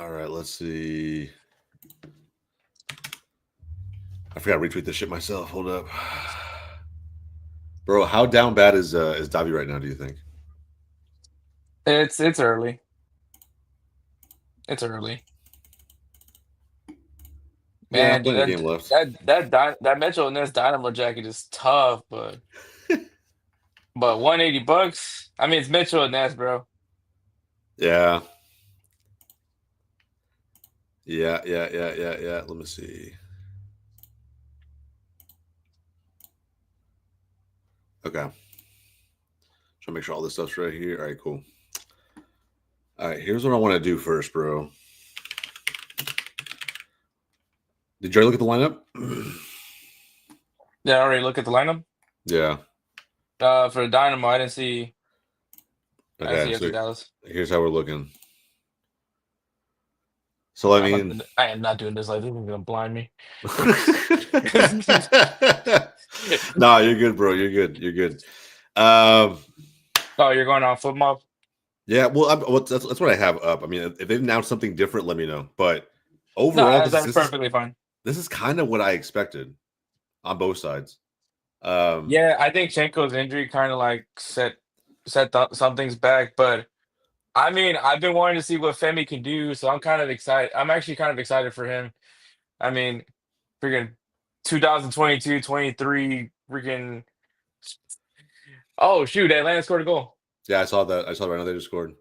All right, let's see. I forgot to retweet this shit myself. Hold up. Bro, how down bad is Davi right now, do you think? It's early. It's early. Yeah, Man, dude, plenty of game left. that Metro Nets Dynamo jacket is tough, but $180. I mean, it's Metro Nets, bro. Yeah. Yeah. Let me see. Okay. Trying to make sure all this stuff's right here. All right, cool. All right, here's what I want to do first, bro. Did you already look at the lineup? Yeah, I already look at the lineup. Yeah. For the Dynamo, I didn't see Okay, FC so Dallas. here's how we're looking. So, I mean, I am not doing this. Like, this is gonna blind me. nah, you're good, bro. You're good. You're good. Um, Oh, you're going on football? yeah, well, that's what I have up. I mean, if they've announced something different, let me know. But No, overall, that's perfectly fine. this is kind of what I expected on both sides. Yeah, I think Chenko's injury kind of like some things back, but I mean, I've been wanting to see what Femi can do, so I'm kind of excited. I'm actually kind of excited for him. I mean, freaking 2022, 23, freaking. Oh shoot, Atlanta scored a goal. Yeah, I saw that. I saw right now they just scored.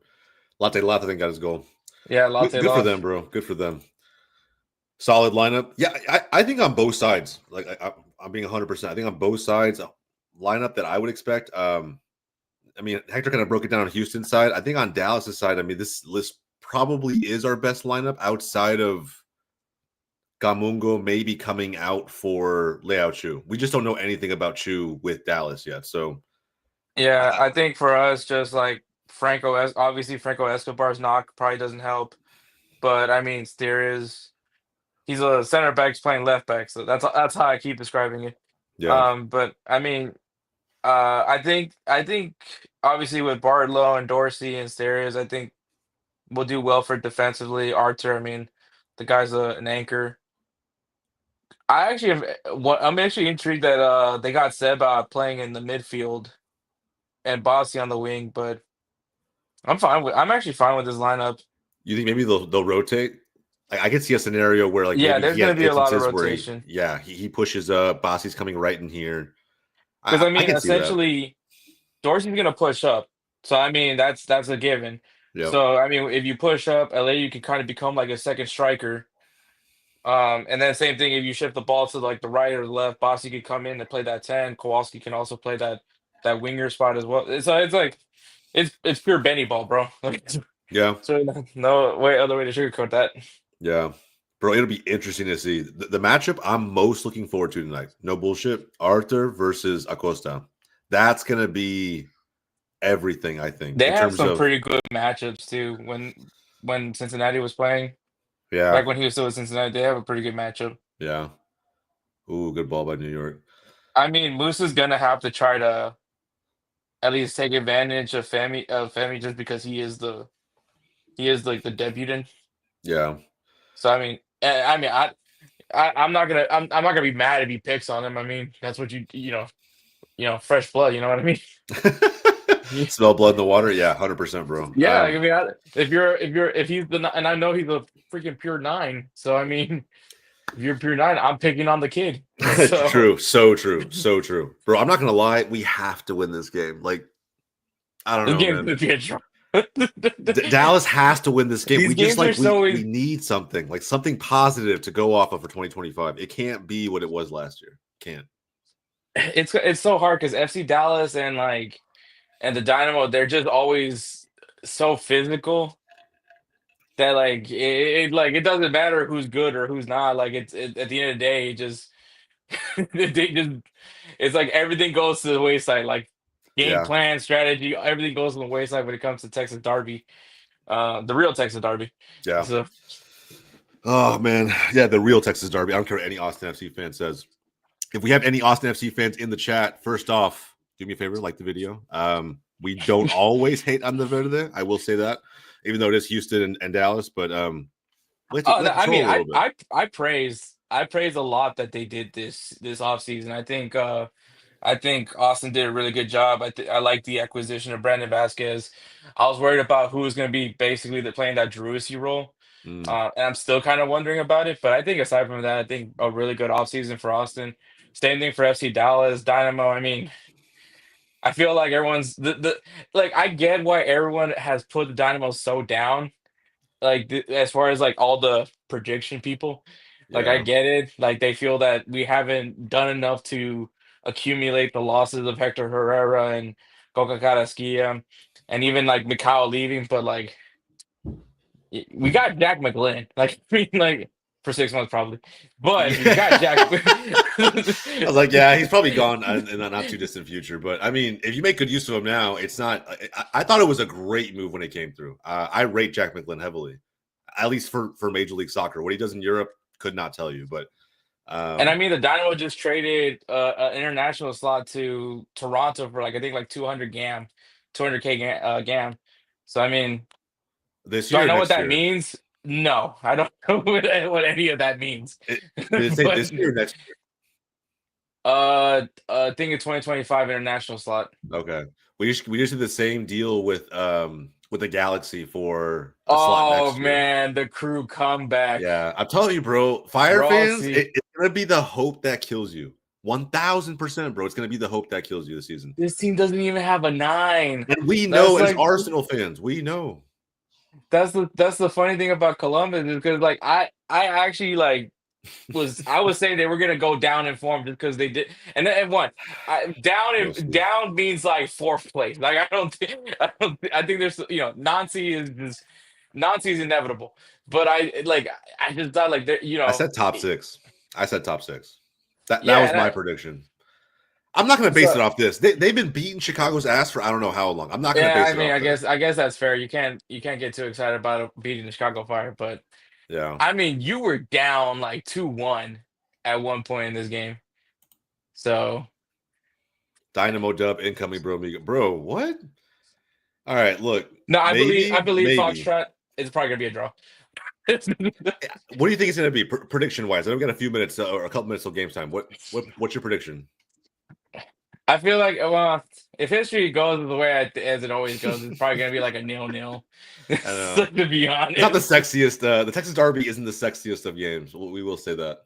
Latte Latte, I think, got his goal. Yeah, Latte Good for them, lost. bro. Good for them. Solid lineup. Yeah, I think on both sides. Like I'm being 100%. I think on both sides, lineup that I would expect. I mean, Hector kind of broke it down on Houston's side. I think on Dallas's side, I mean, this list probably is our best lineup outside of Gamungo maybe coming out for Leao Chu. We just don't know anything about Chu with Dallas yet. So, Yeah, I think for us, just like obviously Franco Escobar's knock probably doesn't help, but I mean, he's a center back playing left back, so that's how I keep describing it. yeah, But I mean, I think obviously with Bartlow and Dorsey and Steres, I think we'll do well for defensively. Arthur, I mean, the guy's an anchor. I'm actually intrigued that they got Seba playing in the midfield and Bossy on the wing, but I'm actually fine with this lineup. you think maybe they'll rotate? I could see a scenario where like Yeah, maybe there's he has gonna be a lot of instances where rotation he pushes up, Bossy's coming right in here. because I I mean, can see that. essentially Dorsey's gonna push up, so I mean that's a given. Yep. So I mean, if you push up, LA, you can kind of become like a second striker. And then same thing if you shift the ball to like the right or the left, Bossy could come in and play that 10. Kowalski can also play that winger spot as well. So it's like it's pure Benny ball, bro. Like, Yeah. so no way other way to sugarcoat that. Yeah. Bro, it'll be interesting to see. The matchup I'm most looking forward to tonight. No bullshit. Arthur versus Acosta. That's gonna be everything, I think, They in have terms some of pretty good matchups too. When Cincinnati was playing, yeah. back when he was still with Cincinnati, they have a pretty good matchup. Yeah. Ooh, good ball by New York. I mean, Moose is gonna have to try to at least take advantage of Femi just because he is like the debutant. Yeah. So I mean, I'm not gonna be mad if he picks on him. I mean, that's what fresh blood. You know what I mean? Smell blood in the water. Yeah, 100%, bro. Yeah, I mean, if he's and I know he's a freaking pure nine. So I mean, if you're pure nine, I'm picking on the kid. So True. So true. So true. Bro, I'm not gonna lie. We have to win this game. Like, I don't this know, game's man. gonna be a draw. Dallas has to win this game. These We just games are like so we need something, like something positive to go off of for 2025. It can't be what it was last year. Can't. it's so hard because FC Dallas and the Dynamo, they're just always so physical that like it doesn't matter who's good or who's not. Like at the end of the day, they just it's like everything goes to the wayside. Like game Yeah. plan, strategy, everything goes to the wayside when it comes to Texas Derby, the real Texas Derby. Yeah. So Oh man. Yeah, the real Texas Derby. I don't care what any Austin FC fan says. If we have any Austin FC fans in the chat, first off, do me a favor, like the video. We don't always hate on the Verde. I will say that, even though it is Houston and Dallas. But Oh, no, Let I mean, troll a little bit. I praise a lot that they did this offseason. I think Austin did a really good job. I like the acquisition of Brandon Vasquez. I was worried about who was going to be basically playing that Drewisy role, Mm, and I'm still kind of wondering about it. But I think aside from that, I think a really good offseason for Austin. Same thing for FC Dallas, Dynamo. I mean, I feel like everyone's the like I get why everyone has put the Dynamo so down like as far as like all the prediction people, like I yeah. get it. Like they feel that we haven't done enough to accumulate the losses of Hector Herrera and Coca Carrasquilla, and even like Mikhail leaving. But like we got Jack McGlynn, like I mean, like for 6 months probably, but we got Yeah. Jack. I was like, yeah, he's probably gone in the not too distant future. But I mean, if you make good use of him now, it's not. I thought it was a great move when it came through. I rate Jack McGlynn heavily, at least for Major League Soccer. What he does in Europe, could not tell you. But And I um, mean, the Dynamo just traded an international slot to Toronto for like I think like 200k gam. So I mean, this do I year, or know what next that year, means? No, I don't know what any of that means. did it say But this year or next I think a 2025 international slot. year? Okay, we just did the same deal with the Galaxy for a slot Oh next year. man, the crew comeback. Yeah, I'm telling you, bro. Fire fans, Rossi. it's gonna be the hope that kills you. 1,000%, bro. It's gonna be the hope that kills you this season. This team doesn't even have a 9. And we know That's as like Arsenal fans, we know. that's the funny thing about Columbus is because like I actually like I was saying they were gonna go down in form just because they did, and what We'll see. down means like fourth place. Like I think there's Nancy is just Nancy is inevitable, but I just thought like there I said top six. I said top six. That yeah was my prediction. I'm not gonna base so it off this. They've been beating Chicago's ass for I don't know how long. I'm not gonna yeah base I it mean off that. I guess that's fair. You can't get too excited about beating the Chicago Fire, but Yeah. I mean you were down like 2-1 at one point in this game, so. Dynamo dub incoming, bro. Bro, what? All right, look. No, I Maybe, believe maybe. Foxtrot is probably gonna be a draw. What do you think it's going to be prediction wise? I've got a few minutes or a couple minutes till game time. What's your prediction? I feel like well, if history goes the way as it always goes, it's probably gonna be like a 0-0. I don't know. To be It's not the honest, sexiest. The Texas Derby isn't the sexiest of games. We will say that.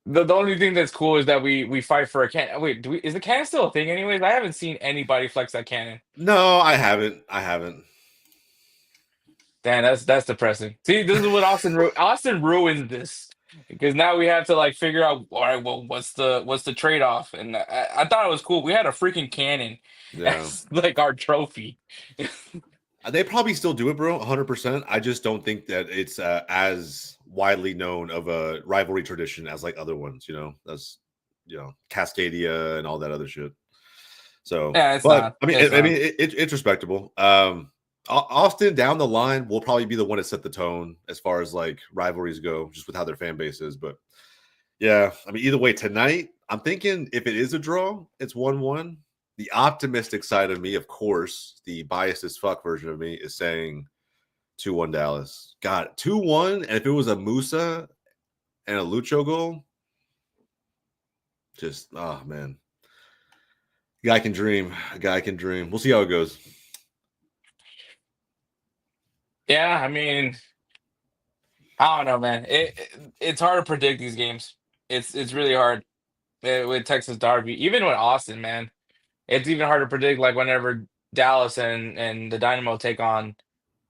the only thing that's cool is that we fight for a cannon. Wait, is the cannon still a thing? Anyways, I haven't seen anybody flex that cannon. No, I haven't. I haven't. Damn, that's depressing. See, this is what Austin ruins this because now we have to like figure out all right, well, what's the trade off? And I thought it was cool. We had a freaking cannon Yeah. as like our trophy. They probably still do it, bro. 100%. I just don't think that it's as widely known of a rivalry tradition as like other ones. That's Cascadia and all that other shit. So, Yeah, it's but not. I mean, It's not. it's respectable. Austin down the line will probably be the one to set the tone as far as like rivalries go, just with how their fan base is. But yeah, I mean, either way, tonight I'm thinking if it is a draw, it's 1-1. The optimistic side of me, of course, the biased as fuck version of me is saying 2-1 Dallas. God, 2-1, and if it was a Musa and a Lucho goal, just oh man, guy can dream. A guy can dream. We'll see how it goes. Yeah, I mean, I don't know, man. It's hard to predict these games. It's really hard with Texas Derby, even with Austin, man. It's even hard to predict like whenever Dallas and the Dynamo take on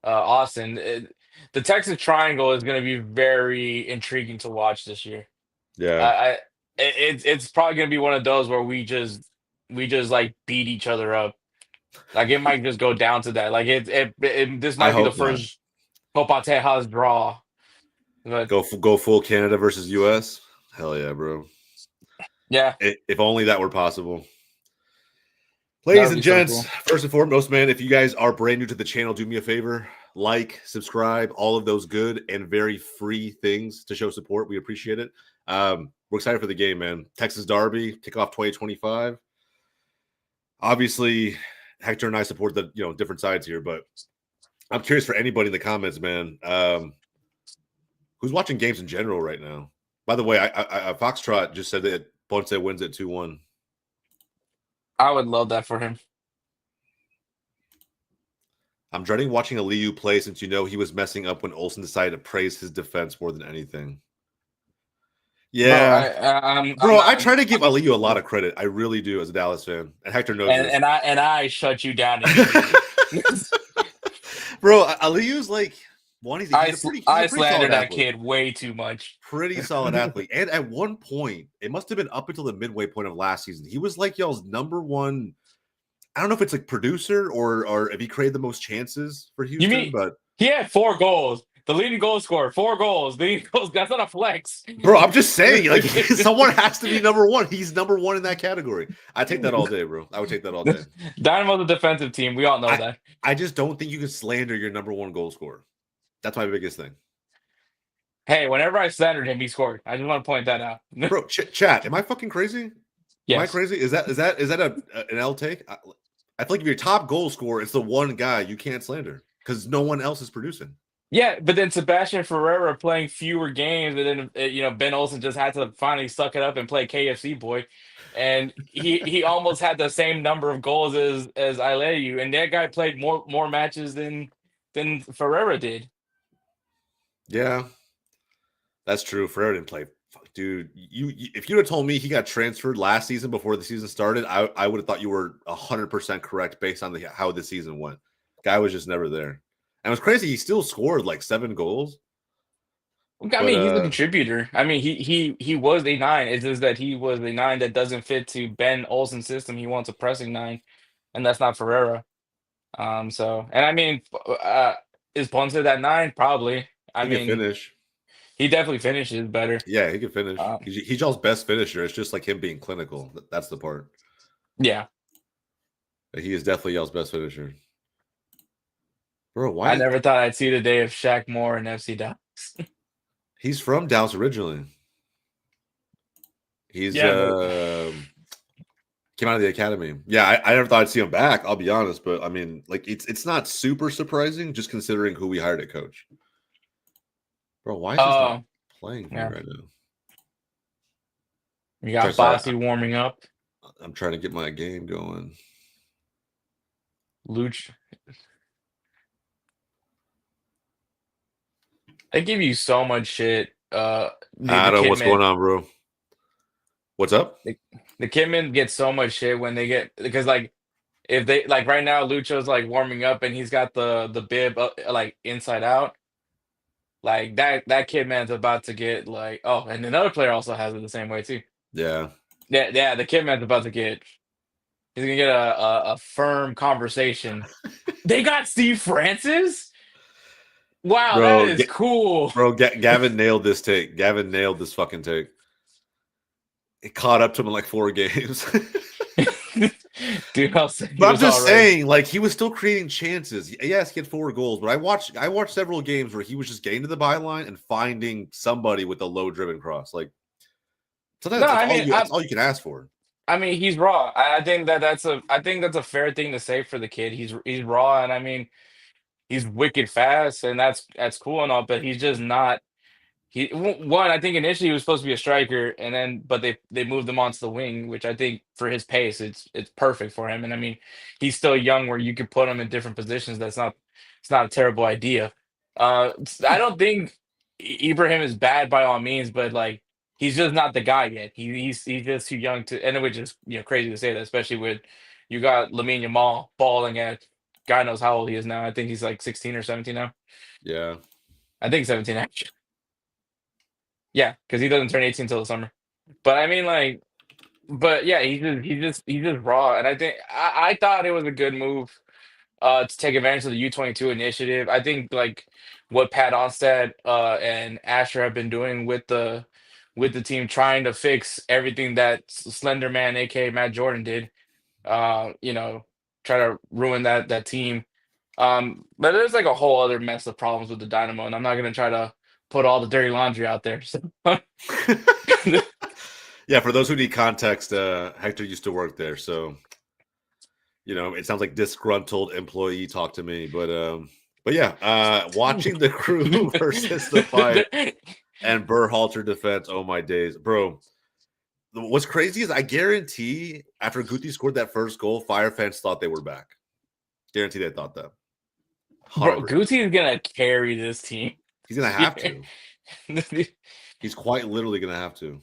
Austin. The Texas Triangle is going to be very intriguing to watch this year. Yeah, I it's probably going to be one of those where we just like beat each other up. Like it might just go down to that. Like this I might be the hope not. first Copa Tejas draw. But Go full Canada versus US. Hell yeah, bro. yeah, If only that were possible. that Ladies would and be so gents, cool. first and foremost, man, if you guys are brand new to the channel, do me a favor, like, subscribe, all of those good and very free things to show support. We appreciate it. We're excited for the game, man. Texas Derby, kickoff 2025. Obviously, Hector and I support the different sides here, but I'm curious for anybody in the comments, man. Who's watching games in general right now? By the way, Foxtrot just said that Ponce wins at 2-1. I would love that for him. I'm dreading watching Aliyu play since he was messing up when Olsen decided to praise his defense more than anything. Yeah, bro, I try to give Aliyu a lot of credit. I really do as a Dallas fan, and Hector knows this. And I shut you down immediately. Bro, Aliyu's like I slandered that kid way too much. Pretty solid athlete, and at one point, it must have been up until the midway point of last season, he was like y'all's number one. I don't know if it's like producer or if he created the most chances for Houston, but he had 4 goals. The leading goal scorer, 4 goals. Leading goals. That's not a flex, bro. I'm just saying, like someone has to be number one. He's number one in that category. I take that all day, bro. I would take that all day. Dynamo's a defensive team. We all know that. I just don't think you can slander your number one goal scorer. That's my biggest thing. Hey, whenever I slandered him, he scored. I just want to point that out, bro. Chat, am I fucking crazy? Yes. Am I crazy? Is that an L take? I feel like if you're top goal scorer, it's the one guy you can't slander because no one else is producing. Yeah, but then Sebastian Ferreira playing fewer games, and then Ben Olsen just had to finally suck it up and play KFC boy, and he almost had the same number of goals as Aliyu, and that guy played more matches than Ferreira did. Yeah, that's true. Ferreira didn't play. Dude, if you'd have told me he got transferred last season before the season started, I would have thought you were 100% correct based on how the season went. Guy was just never there. And it was crazy. He still scored like 7 goals. I mean, he's a contributor. I mean, he was a 9. It's just that he was a 9 that doesn't fit to Ben Olsen's system. He wants a pressing 9, and that's not Ferreira. So, and I mean, is Ponce that 9? Probably. I mean, finish. He definitely finishes better. Yeah, he can finish. He's y'all's best finisher. It's just like him being clinical. That's the part. Yeah. He is definitely y'all's best finisher. Bro, why? I never thought I'd see the day of Shaq Moore and FC Dallas. He's from Dallas originally. He's came out of the academy. Yeah, I never thought I'd see him back. I'll be honest, but I mean, like it's not super surprising just considering who we hired at coach. Bro, why is he not playing for me right now? You got Bossy warming up. I'm trying to get my game going. Luch. They give you so much shit. I don't know what's going on, bro. What's up? The Kidman get so much shit when they get because like if they like right now Lucho's like warming up and he's got the bib like inside out. Like that Kidman's about to get like and another player also has it the same way too. Yeah. Yeah, the Kidman's about to get he's gonna get a firm conversation. They got Steve Francis? Wow, bro, that is cool. Bro, Gavin nailed this take. Gavin nailed this fucking take. It caught up to him in like 4 games. Dude, I'm just saying, like he was still creating chances. Yes, he had 4 goals, but I watched several games where he was just getting to the byline and finding somebody with a low driven cross. Like sometimes that's all you can ask for. I mean, he's raw. I think that's a fair thing to say for the kid. He's raw, and I mean, he's wicked fast, and that's cool and all, but he's just not. I think initially he was supposed to be a striker, but they moved him onto the wing, which I think for his pace, it's perfect for him. And I mean, he's still young, where you could put him in different positions. It's not a terrible idea. I don't think Ibrahim is bad by all means, but like he's just not the guy yet. He's just too young to, and it was just crazy to say that, especially with you got Lamine Yamal balling at God knows how old he is now. I think he's like 16 or 17 now. Yeah, I think 17 actually. Yeah, because he doesn't turn 18 until the summer. But I mean, like, but yeah, he's just raw, and I think I thought it was a good move to take advantage of the U22 initiative. I think like what Pat Onstad and Asher have been doing with the team, trying to fix everything that Slender Man, aka Matt Jordan, did. Try to ruin that team. But there's like a whole other mess of problems with the Dynamo, and I'm not gonna try to put all the dirty laundry out there. So. Yeah, for those who need context, Hector used to work there, so it sounds like disgruntled employee talk to me, but But yeah, watching the Crew versus the Five and Berhalter defense. Oh my days, bro. What's crazy is I guarantee after Guti scored that first goal, Fire fans thought they were back. Guarantee they thought that. Bro, 100%. Gucci is gonna carry this team. He's gonna have to. He's quite literally gonna have to.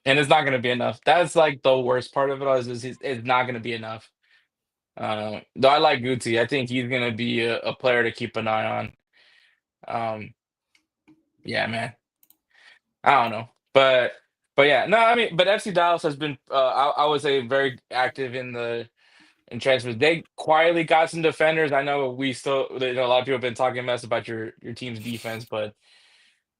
And it's not gonna be enough. That's like the worst part of it all is it's not gonna be enough. Though I like Gucci, I think he's gonna be a player to keep an eye on. Um, yeah, man. I don't know, but yeah, no, I mean, but FC Dallas has been, I would say, very active in transfers. They quietly got some defenders. I know we still, you know, a lot of people have been talking mess about your team's defense, but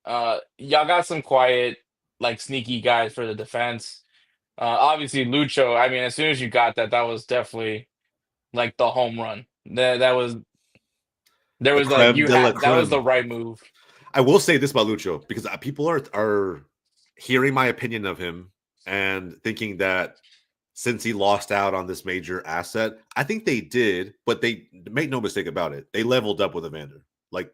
y'all got some quiet, like sneaky guys for the defense. Obviously Lucho. I mean, as soon as you got that, that was definitely like the home run. That was there The was like creme you de la had that was the creme. right move. I will say this about Lucho because people are hearing my opinion of him and thinking that since he lost out on this major asset, I think they did, but they make no mistake about it. They leveled up with Evander. Like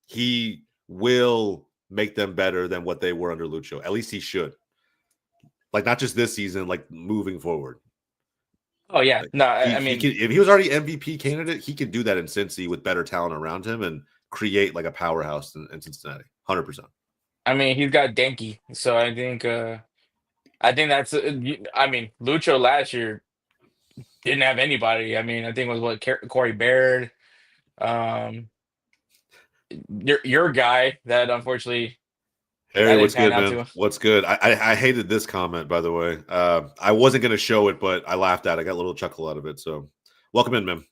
he will make them better than what they were under Lucho. At least he should. Like not just this season, like moving forward. Oh yeah, Like no, he I he mean, could if he was already MVP candidate, he could do that in Cincy with better talent around him and create like a powerhouse in Cincinnati. 100%. he's got Denki, so I think that's I mean Lucho last year didn't have anybody. I mean, I think it was what Corey Baird, um, your guy that unfortunately that Harry, didn't what's pan good, out man? to. What's good? I hated this comment, by the way. I wasn't going to show it, but I laughed at it. I got a little chuckle out of it. So, welcome in, man.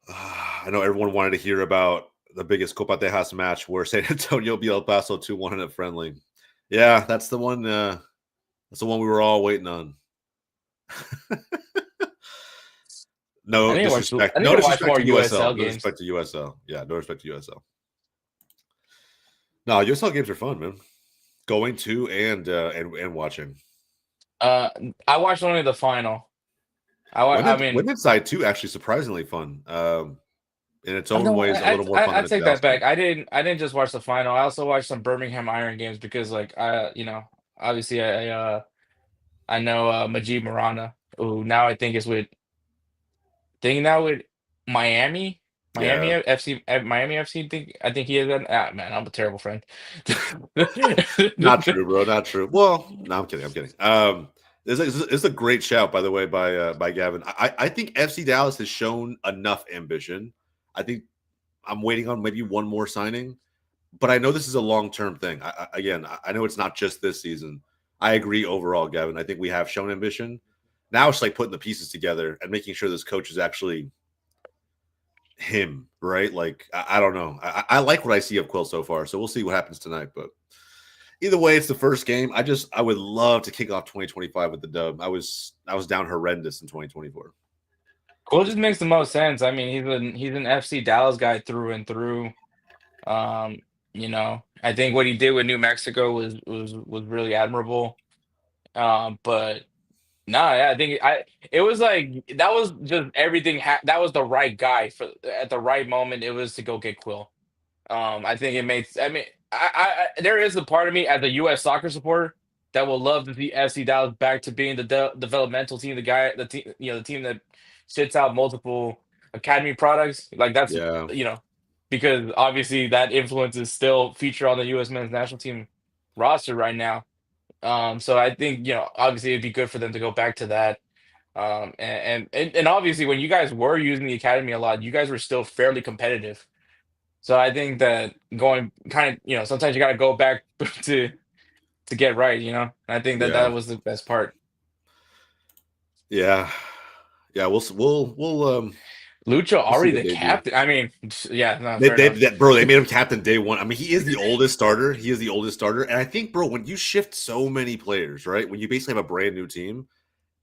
I know everyone wanted to hear about the biggest Copa Tejas match where San Antonio beat El Paso 2-1 in a friendly. Yeah, that's the one. That's the one we were all waiting on. I No need to watch. disrespect. I need No to watch disrespect more to USL USL. No games. disrespect to USL. Yeah, no respect to USL. No, USL games are fun, man. Going to and watching. Uh, I watched only the final. I mean, Women's side too, actually surprisingly fun. In its own no, ways, a little more fun I than a take that Dallas back. game. I didn't just watch the final. I also watched some Birmingham Iron games because, like, you know, obviously I know Majid Marana, who now I think is with think now with Miami, Yeah, Miami FC. I think he is. Man, I'm a terrible friend. not true, bro. Not true. Well, no, I'm kidding. I'm kidding. This is a great shout, by the way, by Gavin. I think FC Dallas has shown enough ambition. I think I'm waiting on maybe one more signing, but I know this is a long term thing. I know it's not just this season. I agree overall, Gavin. I think we have shown ambition. Now it's like putting the pieces together and making sure this coach is actually him, right? Like I don't know. I like what I see of Quill so far, so we'll see what happens tonight. But either way, it's the first game. I would love to kick off 2025 with the dub. I was down horrendous in 2024. Well, it just makes the most sense. I mean, he's an FC Dallas guy through and through. Um, you know, I think what he did with New Mexico was really admirable. But no, yeah, I think I it was like that was just everything. That was the right guy for at the right moment. It was to go get Quill. I think it makes. I mean, there is a part of me as a U.S. soccer supporter that will love to see FC Dallas back to being the developmental team, the team, you know, the team that sits out multiple academy products. Like that's Yeah, you know, because obviously that influence is still featured on the U.S. men's national team roster right now. So I think you know, obviously it'd be good for them to go back to that. And obviously when you guys were using the academy a lot, you guys were still fairly competitive. So I think that going kind of, you know, sometimes you got to go back to to get right, you know. And I think that yeah, that was the best part. yeah, yeah. We'll Lucha we'll see already what the they do. captain. I mean, yeah, no, They, fair they, enough. that, bro, they made him captain day one. I mean, he is the oldest starter. He is the oldest starter, and I think, bro, when you shift so many players, right? When you basically have a brand new team,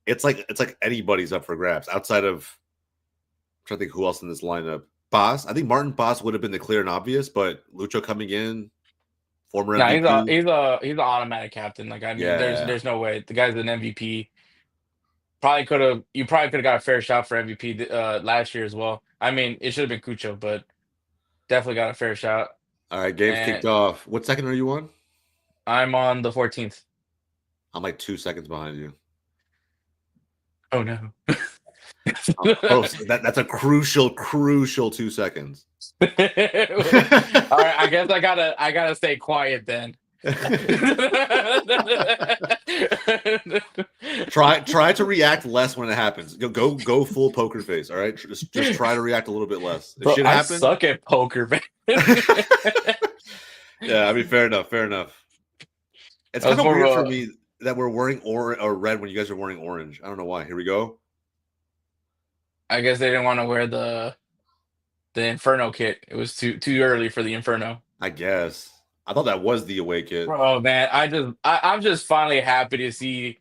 it's like anybody's up for grabs outside of. I'm trying to think who else in this lineup. Boss, I think Martin Boss would have been the clear and obvious, but Lucho coming in, former No, MVP. he's an automatic captain. Like I mean, Yeah, there's no way the guy's an MVP. Probably could have got a fair shot for MVP last year as well. I mean, it should have been Cucho, but definitely got a fair shot. All right, game's kicked And off. What second are you on? I'm on the 14th. I'm like 2 seconds behind you. Oh no. Bro, so that's a crucial 2 seconds. All right, I gotta stay quiet then. Try to react less when it happens. Go full poker face. All right, just try to react a little bit less. If Bro, shit I happens, suck at poker, man. yeah. I mean, fair enough. Fair enough. It's I was kind of more weird of for a, me that we're wearing or red when you guys are wearing orange. I don't know why. Here we go. I guess they didn't want to wear the Inferno kit. It was too early for the Inferno. I guess. I thought that was the away kit. Bro, man, I'm just finally happy to see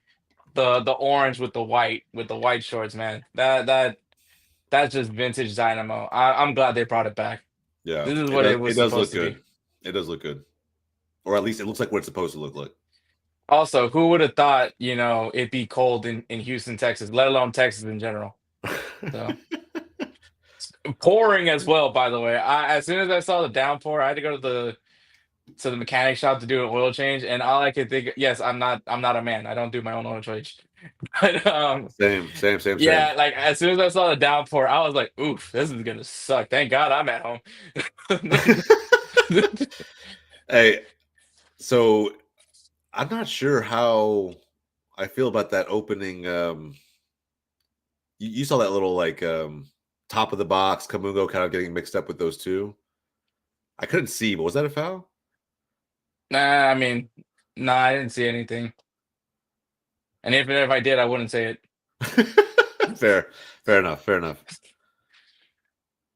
the orange with the white shorts, man. That's just vintage Dynamo. I'm glad they brought it back. Yeah, This is what it it was does supposed look to be. good. It does look good, or at least it looks like what it's supposed to look like. Also, who would have thought, it'd be cold in Houston, Texas, let alone Texas in general. So pouring as well, by the way. As soon as I saw the downpour, I had to go to the mechanic shop to do an oil change, and all I could think, yes, I'm not a man. I don't do my own oil change. But Same. yeah, like as soon as I saw the downpour, I was like, oof, this is gonna suck. Thank God I'm at home. Hey, so I'm not sure how I feel about that opening. You saw that little like top of the box Kamungo kind of getting mixed up with those two. I couldn't see, but was that a foul? Nah, I mean, nah, I didn't see anything. And even if I did, I wouldn't say it. Fair enough.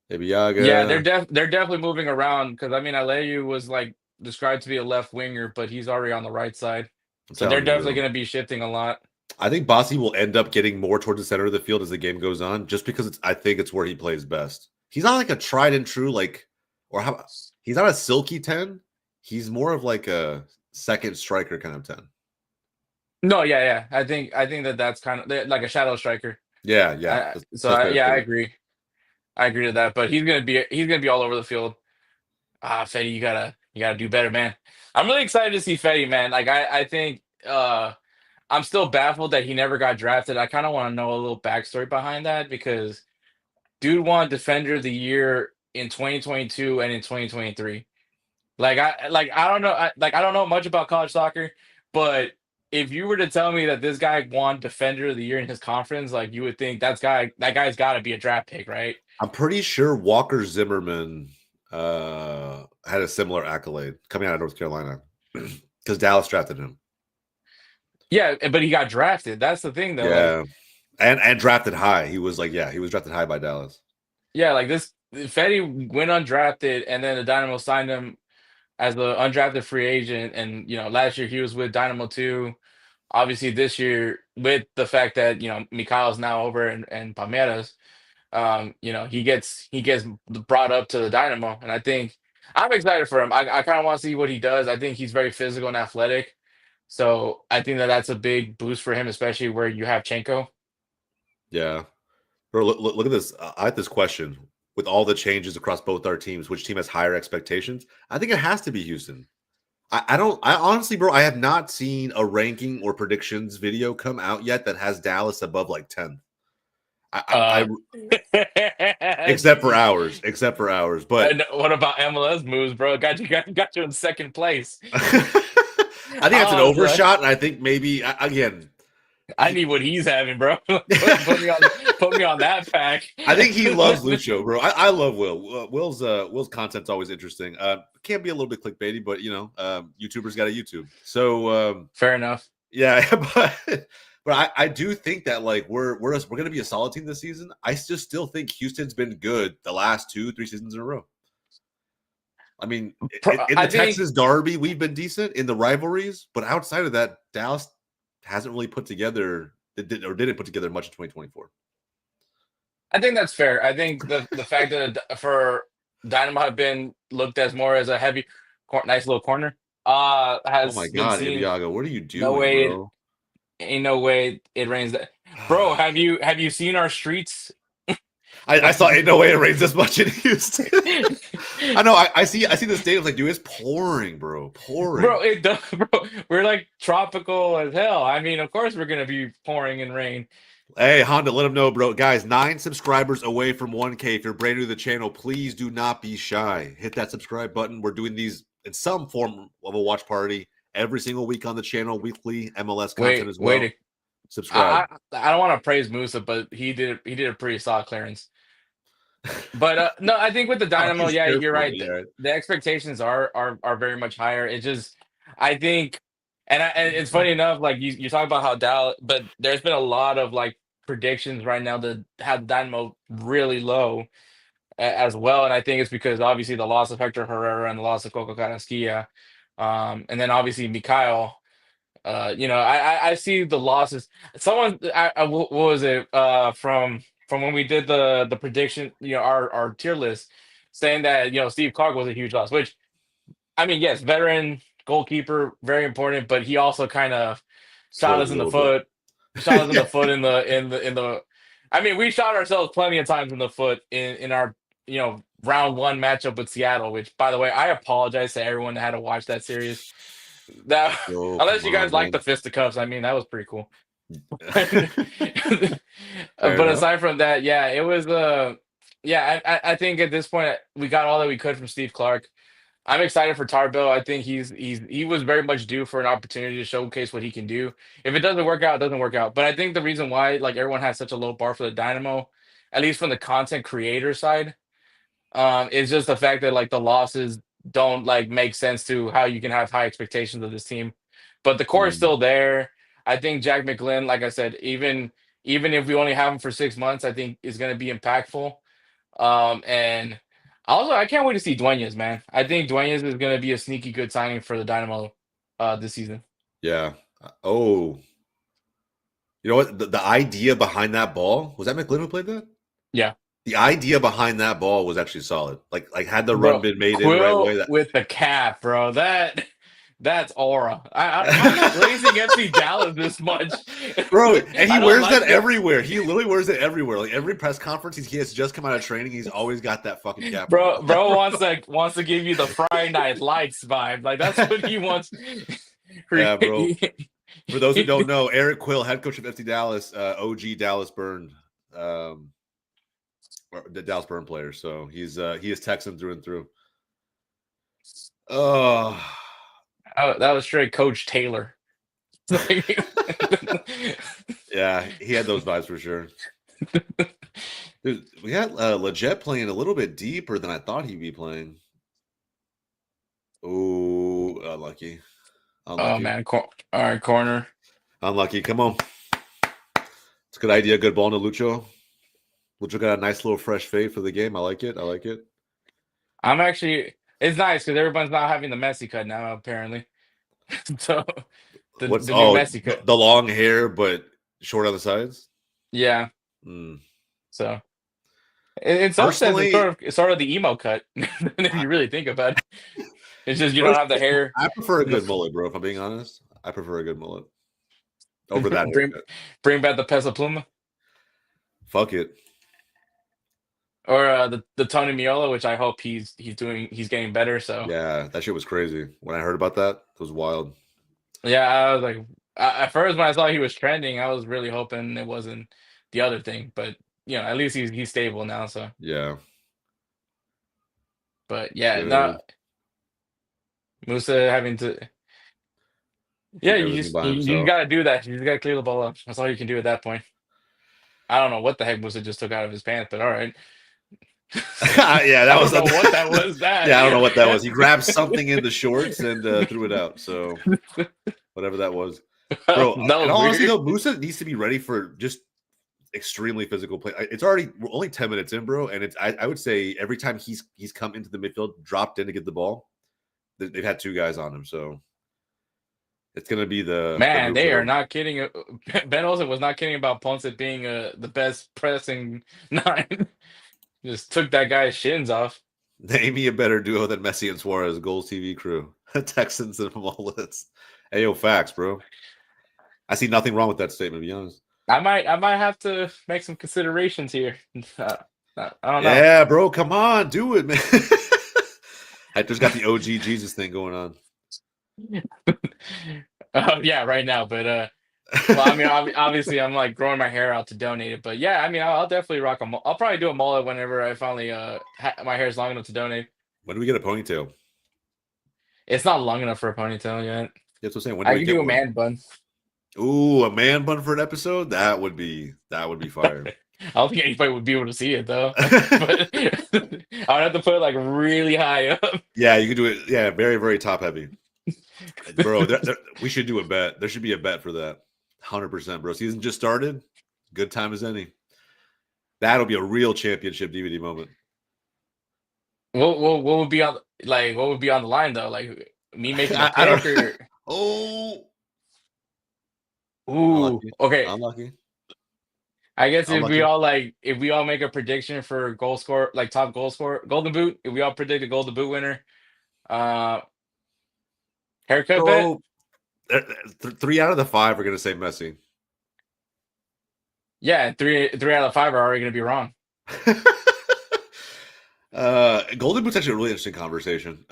Maybe Yeah, Yaga. they're definitely moving around because I mean, Aleu was like described to be a left winger, but he's already on the right side. I'm So they're telling you, definitely bro. going to be shifting a lot. I think Bossy will end up getting more towards the center of the field as the game goes on, just because I think it's where he plays best. He's not like a tried and true, like, or how he's not a silky 10. He's more of like a second striker kind of 10. No, yeah. I think that's kind of like a shadow striker. Yeah. Yeah, I agree. I agree to that. But he's gonna be all over the field. Fetty, you gotta do better, man. I'm really excited to see Fetty, man. Like I think I'm still baffled that he never got drafted. I kind of want to know a little backstory behind that because dude won Defender of the Year in 2022 and in 2023. I don't know I don't know much about college soccer, but if you were to tell me that this guy won Defender of the Year in his conference, like you would think that guy's got to be a draft pick, right? I'm pretty sure Walker Zimmerman had a similar accolade coming out of North Carolina because Dallas drafted him. Yeah, but he got drafted. That's the thing, though. Like, Yeah, and drafted high. He was drafted high by Dallas. yeah, like this Fetty went undrafted, and then the Dynamo signed him as the undrafted free agent. And last year he was with Dynamo too. Obviously, this year with the fact that Mikhail's now over in Palmeiras, he gets brought up to the Dynamo, and I think I'm excited for him. I kind of want to see what he does. I think he's very physical and athletic, so I think that that's a big boost for him, especially where you have Chenko. Yeah, bro. Look at this. I had this question with all the changes across both our teams. Which team has higher expectations? I think it has to be Houston. I don't. I honestly, bro, I have not seen a ranking or predictions video come out yet that has Dallas above like 10. Uh, Except for ours. But and what about MLS moves, bro? Got you in second place. I think that's an I was like, overshot, and I think maybe again. I need what he's having, bro. put me on that pack. I think he loves Lucho, bro. I love Will. Will's content's always interesting. Can be a little bit clickbaity, but YouTubers got a YouTube. So Fair enough. yeah, but I do think that like we're gonna be a solid team this season. I just still think Houston's been good the last 2-3 seasons in a row. I mean, in the Texas Derby, we've been decent in the rivalries, but outside of that, Dallas hasn't really put together didn't put together much in 2024. I think that's fair. I think the fact that for Dynamo have been looked as more as a heavy, nice little corner, Oh my has been God, seen. Ibiaga, what are you No doing, way, bro? ain't no way it rains. Bro, have you seen our streets? I saw ain't no way it rains this much in Houston. I know. I see the stadium like, dude, it's pouring, bro. Pouring. Bro, it does, bro. We're like tropical as hell. I mean, of course we're gonna be pouring in rain. Hey, Honda, let them know, bro. Guys, 9 subscribers away from 1K. If you're brand new to the channel, please do not be shy. Hit that subscribe button. We're doing these in some form of a watch party every single week on the channel, weekly MLS content as well. Wait. Subscribe. I don't want to praise Musa, but he did a pretty solid clearance. But no, I think with the Dynamo, he's yeah, careful, you're right. yeah. The expectations are very much higher. It just, I think, and it's funny enough, like you talk about how Dallas, but there's been a lot of like predictions right now that have Dynamo really low as well, and I think it's because obviously the loss of Hector Herrera and the loss of Coco Carrasquilla, and then obviously Mikhail. I see the losses. Someone, what was it? From when we did the prediction, our tier list, saying that Steve Clark was a huge loss. Which, I mean, yes, veteran goalkeeper, very important, but he also kind of shot Sold us a in the little bit. foot. Shot us in Yeah. the foot in the. I mean, we shot ourselves plenty of times in the foot in our round one matchup with Seattle. Which, by the way, I apologize to everyone that had to watch that series. That Oh, unless come you guys on, like man. the fisticuffs, I mean that was pretty cool. Fair But enough. aside from that, yeah, it was yeah, I think at this point we got all that we could from Steve Clark. I'm excited for Tarbell. I think he was very much due for an opportunity to showcase what he can do. If it doesn't work out, it doesn't work out. But I think the reason why like everyone has such a low bar for the Dynamo, at least from the content creator side, it's just the fact that like the losses don't like make sense to how you can have high expectations of this team. But the core is Mm, still there. I think Jack McGlynn, like I said, even if we only have him for 6 months, I think is going to be impactful. And also I can't wait to see Dueñas, man. I think Dueñas is going to be a sneaky good signing for the Dynamo this season. yeah. Oh, you know what? The idea behind that ball was that McGlynn who played that? Yeah, The idea behind that ball was actually solid. Like had the run bro. been made in the right way, Quill that with the cap, bro. That's aura. I'm not praising FC Dallas this much. bro, and he I don't wears that like it, everywhere. He literally wears it everywhere. Like every press conference he has just come out of training, he's always got that fucking cap on. bro. Wants to give you the Friday Night Lights vibe. Like that's what he wants. Yeah, bro. For those who don't know, Eric Quill, head coach of FC Dallas, OG Dallas Burn, the Dallas Burn player. So he is Texan through and through. Oh, Oh, that was straight Coach Taylor. yeah, he had those vibes for sure. Dude, we had Leggett playing a little bit deeper than I thought he'd be playing. Oh, unlucky. Oh Unlucky. man, all right, corner. Unlucky. Come on. It's a good idea. Good ball to Lucho. Lucho got a nice little fresh fade for the game. I like it. I like it. I'm actually. It's nice because everyone's not having the Messi cut now, apparently. So What's the new Messi cut. the long hair but short on the sides? Yeah. Mm. So in some sense, Personally, it's sort of the emo cut. If you really think about it, it's just you don't have the personally, hair. I prefer a In the good mullet, bro. If I'm being honest, I prefer a good mullet over that bring haircut. bring back the Peso Pluma Fuck it. or the Tony Miola, which I hope he's getting better. So Yeah, that shit was crazy. When I heard about that, it was wild. yeah, I was like, at first when I saw he was trending, I was really hoping it wasn't the other thing. But at least he's stable now. So, Yeah. but yeah, Good. no, Musa having to. Yeah, Keep everything by you himself. got to do that. You just got to clear the ball up. That's all you can do at that point. I don't know what the heck Musa just took out of his pants, but all right. Yeah, that I was don't know what that was. yeah, I don't know what that was. He grabbed something in the shorts and threw it out. So whatever that was, bro. That In was all honesty, weird. though, Musa needs to be ready for just extremely physical play. It's already we're only 10 minutes in, bro, and it's I would say every time he's come into the midfield, dropped in to get the ball, they've had 2 guys on him. So it's gonna be the Man, they are Musa. not kidding. Ben Olsen was not kidding about Ponce being the best pressing nine. Just took that guy's shins off. Name me a better duo than Messi and Suarez. GOLZ TV crew, Texans and Mullets. Hey, yo, facts, bro. I see nothing wrong with that statement. To be honest. I might have to make some considerations here. I don't know. Yeah, bro, come on, do it, man. Hector's got the OG Jesus thing going on. Yeah, right now. But well, I mean, obviously, I'm like growing my hair out to donate it. But yeah, I mean, I'll definitely rock a. I'll probably do a mullet whenever I finally my hair is long enough to donate. When do we get a ponytail? It's not long enough for a ponytail yet. That's what I'm saying. When do I we can get do a one? man bun. Ooh, a man bun for an episode? That would be fire. I don't think anybody would be able to see it though. But I would have to put it like really high up. Yeah, you could do it. Yeah, very, very top heavy. Bro, we should do a bet. There should be a bet for that. 100%, bro. Season just started. Good time as any. That'll be a real championship DVD moment. What would be on what would be on the line though? Like me making a I pick don't. or Oh, ooh, unlucky. okay. Unlucky. I guess Unlucky. if we all make a prediction for goal score, like top goal score, golden boot, if we all predict a golden boot winner, uh haircut bet? Bro, 3 out of the 5 are going to say Messi. Yeah, three out of five are already gonna be wrong. Golden Boot's actually a really interesting conversation.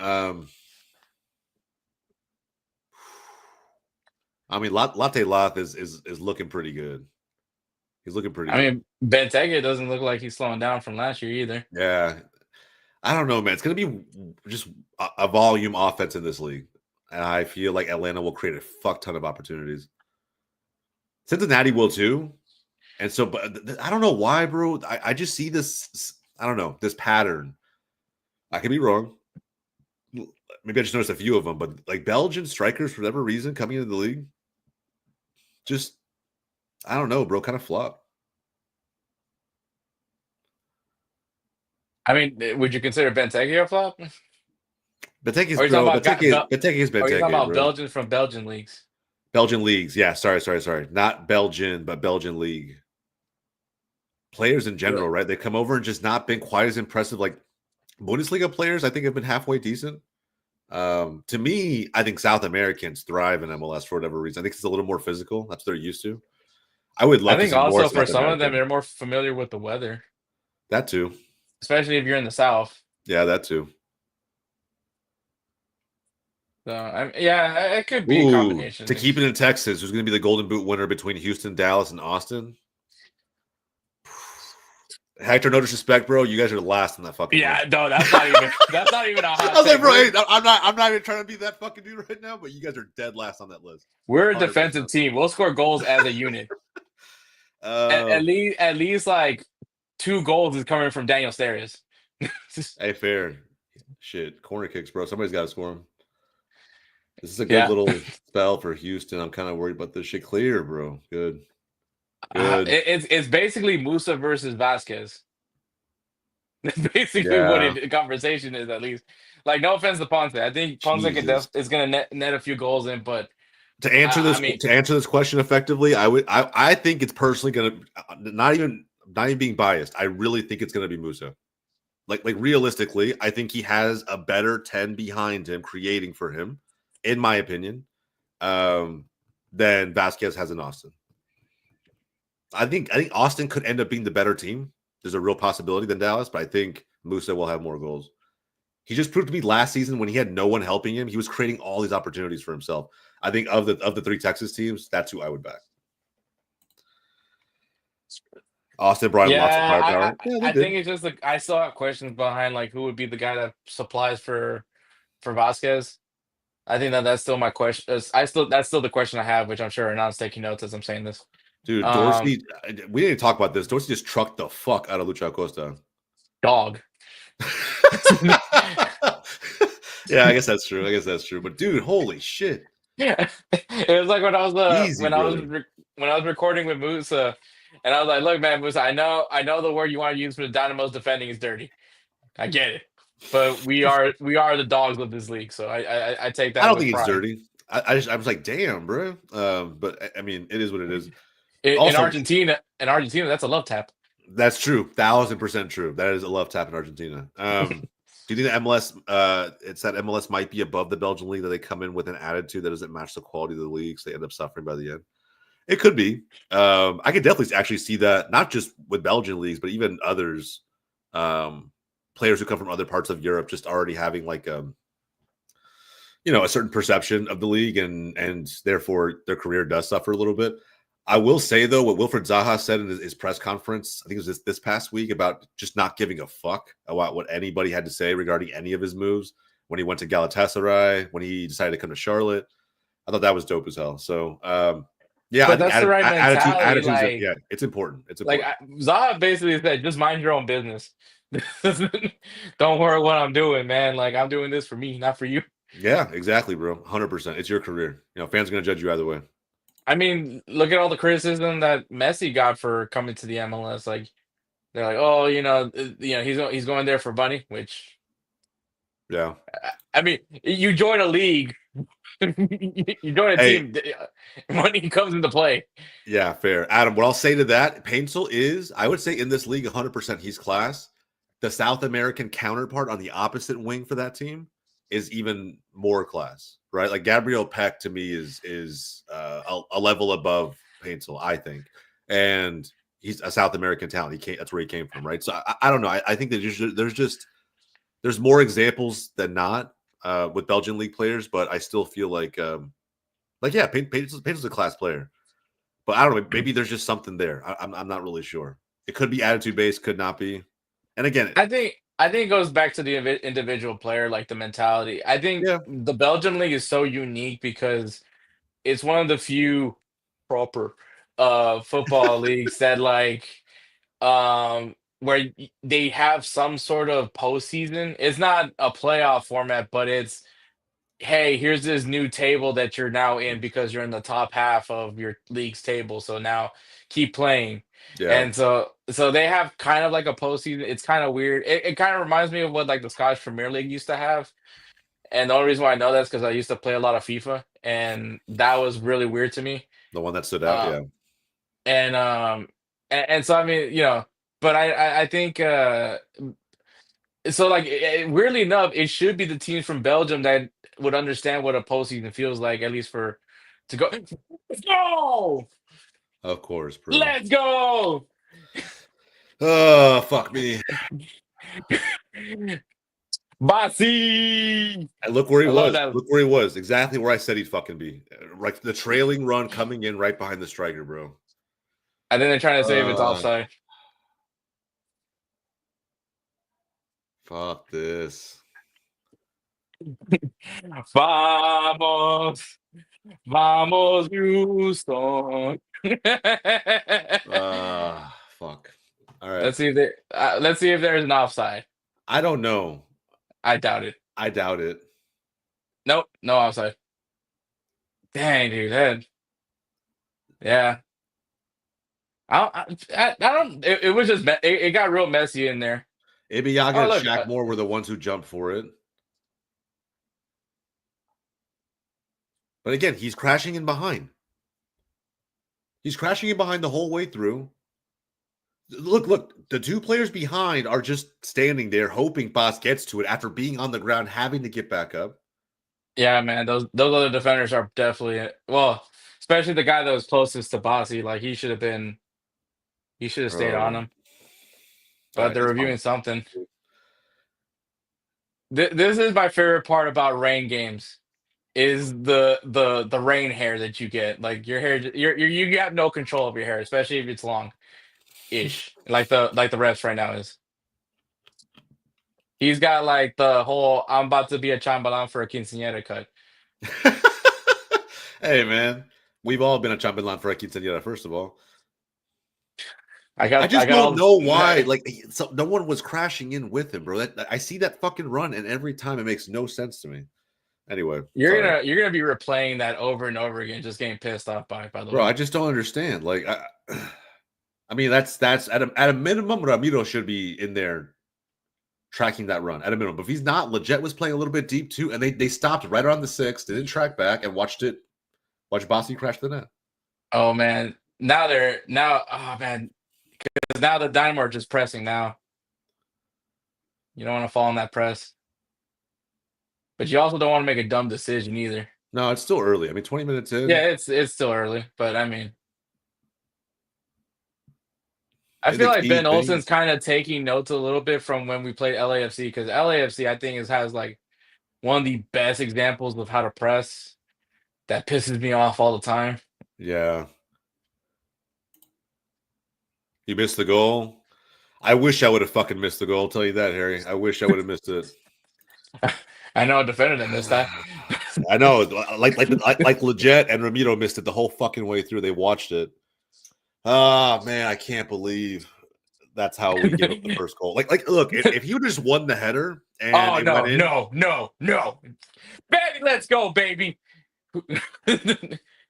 I mean, Latte Lath is looking pretty good. He's looking pretty I good. mean, Benteke doesn't look like he's slowing down from last year either. Yeah. I don't know, man. It's going to be just a volume offense in this league. And I feel like Atlanta will create a fuck ton of opportunities. Cincinnati will too. And so, but I don't know why, bro. I just see this, I don't know, this pattern. I could be wrong. Maybe I just noticed a few of them, but like Belgian strikers, for whatever reason, coming into the league, just, I don't know, bro, kind of flop. I mean, would you consider Benteke a flop? Benteke's, Or are you talking bro. about Benteke is are you talking Benteke, about bro. Belgians from Belgian leagues? Belgian leagues. Yeah, sorry. Not Belgian, but Belgian league. Players in general, right? They come over and just not been quite as impressive. Like Bundesliga players, I think have been halfway decent. To me, I think South Americans thrive in MLS for whatever reason. I think it's a little more physical. That's what they're used to. I would I love to think see more also for South some of them, American. they're more familiar with the weather, That too. especially if you're in the South. Yeah, that too. So yeah, it could be a Ooh, combination. to keep it in Texas, who's going to be the Golden Boot winner between Houston, Dallas, and Austin? Hector, no disrespect, bro. You guys are last on that fucking Yeah, list. no, that's not even a hot I was like, take. bro, hey, I'm not even trying to be that fucking dude right now, but you guys are dead last on that list. We're a 100%. defensive team. We'll score goals as a unit. At least like 2 goals is coming from Daniel Steres. Hey, fair. Shit, corner kicks, bro. Somebody's got to score them. This is a good Yeah. little spell for Houston. I'm kind of worried about this shit clear, bro. Good. It's basically Musa versus Vasquez. That's basically what Yeah. the conversation is, at least. Like, no offense to Ponce. I think Ponce is going to net a few goals in, but To answer this I mean, to answer this question effectively, I think it's personally going to not even being biased. I really think it's going to be Musa. Like realistically, I think he has a better 10 behind him creating for him, in my opinion, than Vasquez has in Austin. I think Austin could end up being the better team. There's a real possibility than Dallas, but I think Musa will have more goals. He just proved to me last season when he had no one helping him, he was creating all these opportunities for himself. I think of the 3 Texas teams, that's who I would back. Austin brought in lots of firepower. I think it's just like I still have questions behind like who would be the guy that supplies for Vasquez. I think that's still my question. That's still the question I have, which I'm sure Renan's taking notes as I'm saying this. Dude, Dorsey, we didn't talk about this. Dorsey just trucked the fuck out of Lucha Acosta. Dog. Yeah, I guess that's true. But dude, holy shit. Yeah. It was like when I was Easy, when I was recording with Musa, and I was like, "Look, man, Musa, I know the word you want to use for the Dynamo's defending is dirty. I get it, but we are the dogs of this league, so I take that. I don't with think pride. it's dirty. I was like, damn, bro. But I mean, it is what it is. In Argentina, that's a love tap. That's true. 1,000% true. That is a love tap in Argentina. Do you think that MLS? It's that MLS might be above the Belgian league, that they come in with an attitude that doesn't match the quality of the league, so they end up suffering by the end. It could be. I could definitely actually see that, not just with Belgian leagues, but even others players who come from other parts of Europe just already having like a certain perception of the league, and therefore their career does suffer a little bit. I will say though, what Wilfred Zaha said in his press conference, I think it was this past week, about just not giving a fuck about what anybody had to say regarding any of his moves when he went to Galatasaray, when he decided to come to Charlotte. I thought that was dope as hell. So yeah, I But think that's the right mentality. attitudes, yeah, it's important. It's important. Zaha basically said, just mind your own business. Don't worry what I'm doing, man. Like, I'm doing this for me, not for you. Yeah, exactly, bro. 100%. It's your career. Fans are gonna judge you either way. I mean, look at all the criticism that Messi got for coming to the MLS. Like, they're like, oh, he's going there for money. Which, Yeah. I mean, you join a league, you join a Hey, team, money comes into play. yeah, fair. Adam, what I'll say to that, Paintsel is, I would say in this league, 100% he's class. The South American counterpart on the opposite wing for that team is even more class, right? Like Gabriel Peck to me is a level above Paintsel, I think, and he's a South American talent. That's where he came from, right? So I don't know. I think that there's more examples than not with Belgian league players, but I still feel like yeah, Painter's a class player, but I don't know. Maybe there's just something there. I'm not really sure. It could be attitude based, could not be. And again, I think it goes back to the individual player, like the mentality. I think yeah, the Belgium league is so unique because it's one of the few proper football leagues that where they have some sort of postseason. It's not a playoff format, but it's, hey, here's this new table that you're now in because you're in the top half of your league's table. So now keep playing. yeah. And so they have kind of like a postseason. It's kind of weird. It kind of reminds me of what like the Scottish Premier League used to have. And the only reason why I know that is because I used to play a lot of FIFA, and that was really weird to me. The one that stood out, Uh, yeah. and so I mean, but I think so like weirdly enough, it should be the teams from Belgium that would understand what a postseason feels like, at least for to go. Let's go, Of course, bro. let's go. Oh, fuck me. Bossy. And look where he I love was. that. Look where he was. Exactly where I said he'd fucking be. Like the trailing run coming in right behind the striker, bro. And then they're trying to say if it's Uh, offside. Fuck this. Vamos, vamos, Houston. Fuck. All right. Let's see if there's an offside. I don't know. I doubt it. I doubt it. Nope, no offside. Dang, dude, yeah. I don't. It was just it got real messy in there. Ibiyaga Oh and look, Shaq Moore were the ones who jumped for it. But again, he's crashing in behind. He's crashing in behind the whole way through. Look, the two players behind are just standing there hoping Boss gets to it after being on the ground, having to get back up. yeah, man. Those other defenders are definitely, well, especially the guy that was closest to Bossy. Like he should have stayed on Oh, him. all But right, they're that's fine. reviewing something. This is my favorite part about rain games. Is the rain hair that you get. Like your hair, you have no control of your hair, especially if it's long ish, like the refs right now is. He's got like the whole I'm about to be a chambalan for a quinceañera cut. Hey, man, we've all been a champion for a quinceañera, first of all. I I just got don't all know why. the, Like, so no one was crashing in with him, bro. I see that fucking run, and every time it makes no sense to me. Anyway, sorry, you're gonna be replaying that over and over again, just getting pissed off by the bro. way. I just don't understand. Like, I mean, that's at a minimum, Ramiro should be in there tracking that run at a minimum. But if he's not, Leggett was playing a little bit deep too, and they stopped right around the 6, didn't track back, and watched Bossy crash the net. Oh man, oh man, because now the Dynamo are just pressing now. You don't want to fall in that press, but you also don't want to make a dumb decision either. No, it's still early. I mean, 20 minutes in. Yeah, it's still early, but I mean, I think feel the like key Ben Olsen's things. kind of taking notes a little bit from when we played LAFC because LAFC I think has like one of the best examples of how to press. That pisses me off all the time. Yeah, you missed the goal. I wish I would have fucking missed the goal. I'll tell you that, Harry. I wish I would have missed it. I know a defender that missed that. I know, like Leggett and Ramiro missed it the whole fucking way through. They watched it. Oh man, I can't believe that's how we give up the first goal. Look, if you just won the header and Oh it went no, in, no, no, no. Baby, let's go, baby.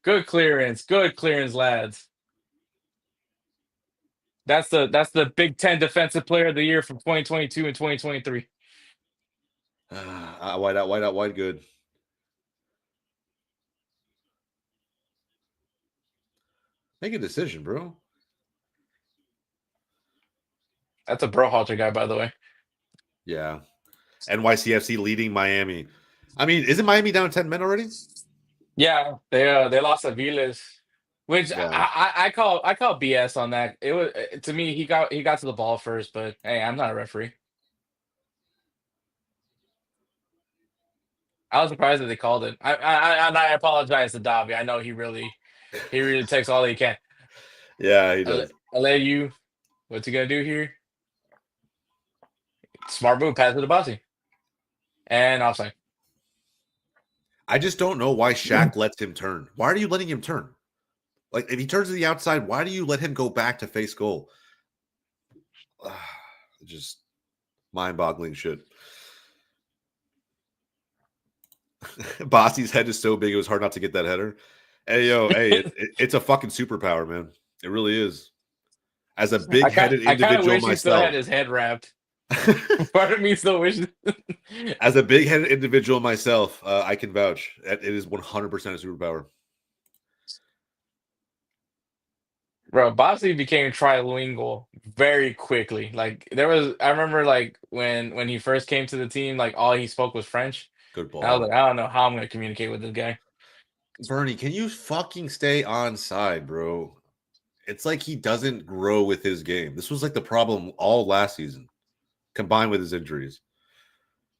Good clearance, lads. That's the Big Ten Defensive Player of the Year from 2022 and 2023. wide out, wide good. Make a decision, bro. That's a bro halter guy, by the way. Yeah. NYCFC leading Miami. I mean, isn't Miami down 10 men already? Yeah, they lost to Viles, which Yeah. I call BS on that. It was to me he got to the ball first, but hey, I'm not a referee. I was surprised that they called it. And I apologize to Davi. I know he really takes all he can. Yeah, he I'll, does. I'll let you. What's he gonna do here? Smart move, pass it to Bossy, and offside. I just don't know why Shaq lets him turn. Why are you letting him turn? Like, if he turns to the outside, why do you let him go back to face goal? Just mind-boggling shit. Bossy's head is so big, it was hard not to get that header. Hey, it's a fucking superpower, man. It really is. As a big-headed I kind of individual wish he still had myself, his head wrapped. Part of me still wishes. as a big-headed individual myself, I can vouch that it is 100% a superpower. Bro, Bossy became trilingual very quickly. Like I remember like when he first came to the team, like all he spoke was French. Good And I was ball. like, I don't know how I'm gonna communicate with this guy. Bernie, can you fucking stay on side, bro? It's like he doesn't grow with his game. This was like the problem all last season, combined with his injuries.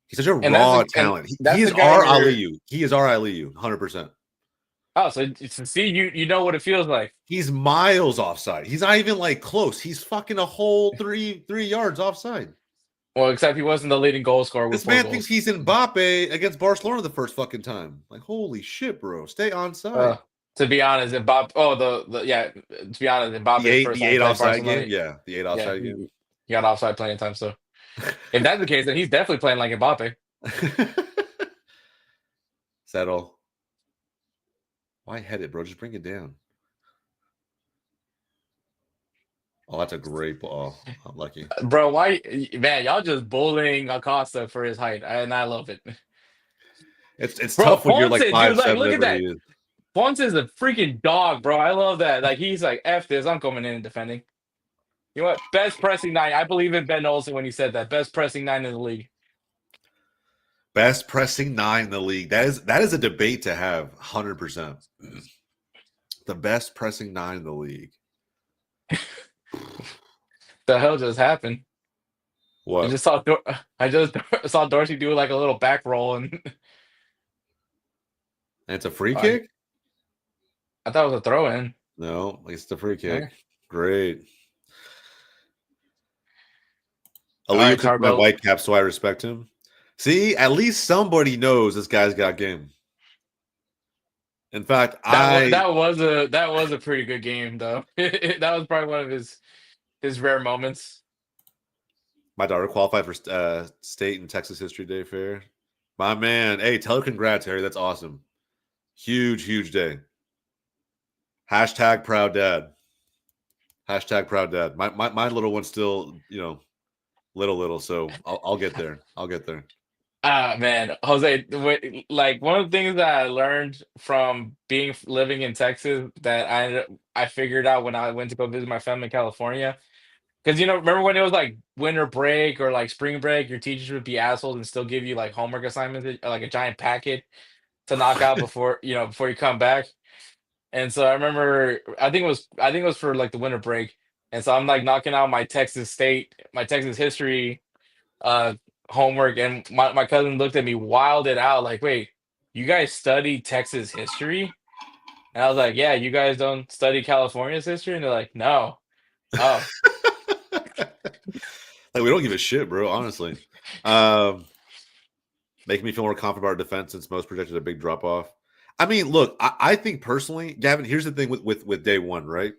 He's such a raw And talent. He that's is the guy our where Aliyu. He is our Aliyu, 100%. oh, so see you know what it feels like. He's miles offside. He's not even like close. He's fucking a whole three yards offside. Well, except he wasn't the leading goal scorer with This four man thinks goals. he's in Mbappe against Barcelona the first fucking time. Like, holy shit, bro. Stay on Uh, side. to be honest, Mbappe. Oh, the yeah. To be honest, Mbappe's first The time eight playing offside Barcelona. game. Yeah, the eight Yeah, offside game. he got offside plenty of times. So if that's the case, then he's definitely playing like Mbappe. Settle. Why head it, bro? Just bring it down. Oh, that's a great ball. I'm lucky. Bro, why, man? Y'all just bullying Acosta for his height, and I love it. It's Bro, tough when you're Ponce, like dude, like 5'7", look at whatever he that. is. Ponce is a freaking dog, bro. I love that. Like he's like, F this, I'm coming in and defending. You know what? Best pressing nine. I believe in Ben Olsen when he said that. Best pressing nine in the league. Best pressing 9 in the league. That is a debate to have, 100%. The best pressing 9 in the league. The hell just happened? I What? just saw I just saw Dorsey do like a little back roll, and And it's a free I, kick? I thought it was a throw in. No, it's the free kick. Yeah. Great. All Aliyu right, took my Tarbell. white cap, so I respect him. See, at least somebody knows this guy's got game. In fact, That was a pretty good game though. That was probably one of his rare moments. my daughter qualified for state and Texas History Day fair. My man, hey, tell her congrats, Harry. That's awesome. Huge day. Hashtag proud dad. Hashtag proud dad. My little one's still, little. So I'll get there. I'll get there. Ah, man, Jose, like one of the things that I learned from living in Texas that I figured out when I went to go visit my family in California. Because remember when it was like winter break or like spring break, your teachers would be assholes and still give you like homework assignments, like a giant packet to knock out before you come back. And so I remember, I think it was for like the winter break. and so I'm like knocking out my Texas history uh homework, and my cousin looked at me, wilded out, like, "Wait, you guys study Texas history?" And I was like, "Yeah, you guys don't study California's history?" And they're like, "No." Oh, Like we don't give a shit, bro. Honestly, um, making me feel more confident about our defense since most projected a big drop off. I mean, look, I think personally, Gavin. Here's the thing with day one, right?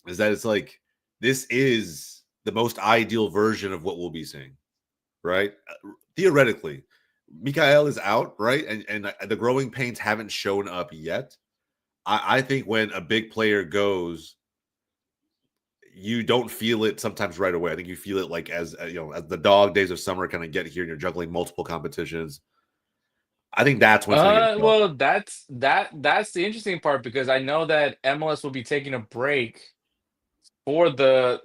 Is that it's like this is the most ideal version of what we'll be seeing, right? Theoretically, Mikael is out, right? And the growing pains haven't shown up yet. I think when a big player goes, you don't feel it sometimes right away. I think you feel it like as as the dog days of summer kind of get here and you're juggling multiple competitions. I think that's when it's going to get tough. well, that's the interesting part, because I know that MLS will be taking a break for the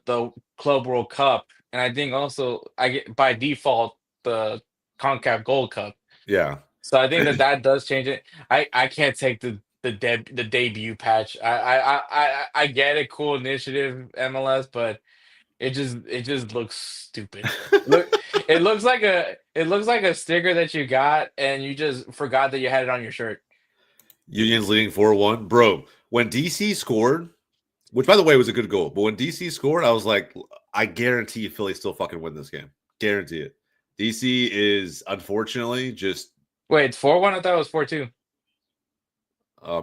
Club World Cup, and I think also I get by default the CONCACAF Gold Cup. Yeah. So I think that does change it. I can't take the debut patch. I get it, cool initiative MLS, but it just looks stupid. Look, it looks like a sticker that you got and you just forgot that you had it on your shirt. Union's leading 4-1. Bro, when DC scored, which by the way was a good goal, but when DC scored, I was like, I guarantee Philly still fucking win this game. Guarantee it. DC is unfortunately just Wait, it's 4-1? I thought it was 4-2.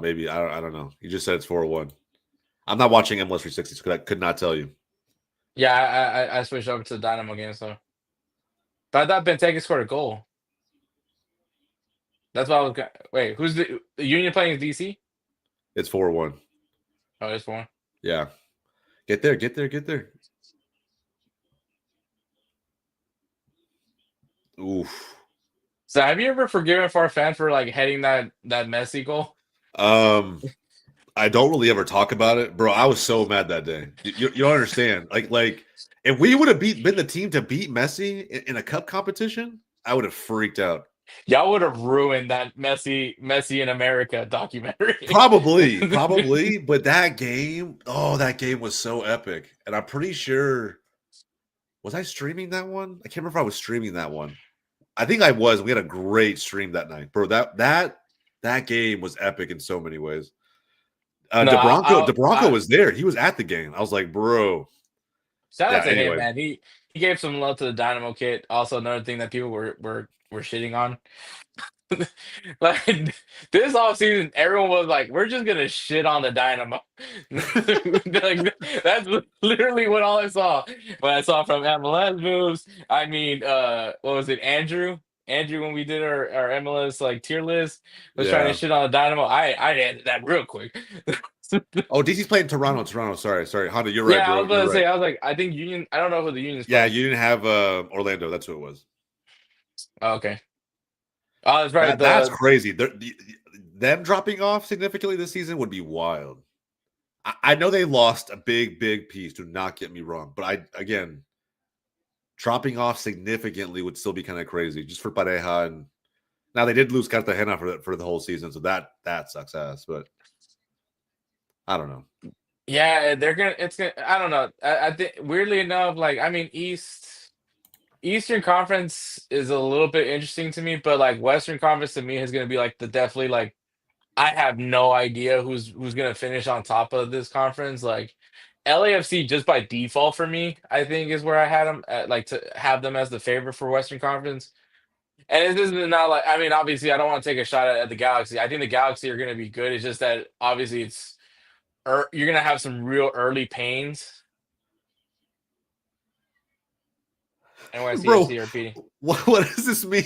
maybe I don't know. You just said it's 4-1. I'm not watching MLS 360, so I could not tell you. Yeah, I switched over to the Dynamo game, so but I thought Benteke scored a goal. That's why I was wait, who's the Union playing is DC? It's 4-1. Oh, it's 4-1. Yeah. Get there, get there, get there. Oof. So have you ever forgiven for a fan for like heading that Messi goal? Um, I don't really ever talk about it, bro. I was so mad that day. You don't understand. Like if we would have been the team to beat Messi in a cup competition, I would have freaked out. Y'all would have ruined that Messi in America documentary. Probably, but that game, oh, that game was so epic. And I'm pretty sure was I streaming that one? I can't remember if I was streaming that one. I think I was. We had a great stream that night, bro. That game was epic in so many ways. No, DeBronco was there. He was at the game. I was like, bro. shout Yeah. out to him, Anyway, man. He gave some love to the Dynamo kit. Also, another thing that people were shitting on. Like this off season, everyone was like, "We're just gonna shit on the Dynamo." Like that's literally what all I saw. What I saw from MLS moves. I mean, what was it, Andrew? Andrew, when we did our MLS like tier list, was trying to yeah. shit on the Dynamo. I ended that real quick. Oh, DC's playing Toronto. Sorry, Honda. You're right, Yeah, I bro. was about You're to right. say, I was like, I think Union. I don't know who the Union's Yeah, playing. you didn't have Orlando. That's who it was. Oh, okay. Oh, that's right. That's crazy. Them dropping off significantly this season would be wild. I know they lost a big piece. Do not get me wrong, but again dropping off significantly would still be kind of crazy just for Pareja. And now they did lose Cartagena for the whole season, so that sucks ass. But I don't know. Yeah, they're gonna. It's gonna. I don't know. I think weirdly enough, like I mean, Eastern Conference is a little bit interesting to me, but like Western Conference to me is gonna be like the definitely like I have no idea who's gonna finish on top of this conference. Like LAFC just by default for me, I think is where I had them at, like to have them as the favorite for Western Conference. And this is not like I mean, obviously, I don't want to take a shot at the Galaxy. I think the Galaxy are gonna be good. It's just that obviously you're gonna have some real early pains. Bro, NYCFC repeating. what does this mean?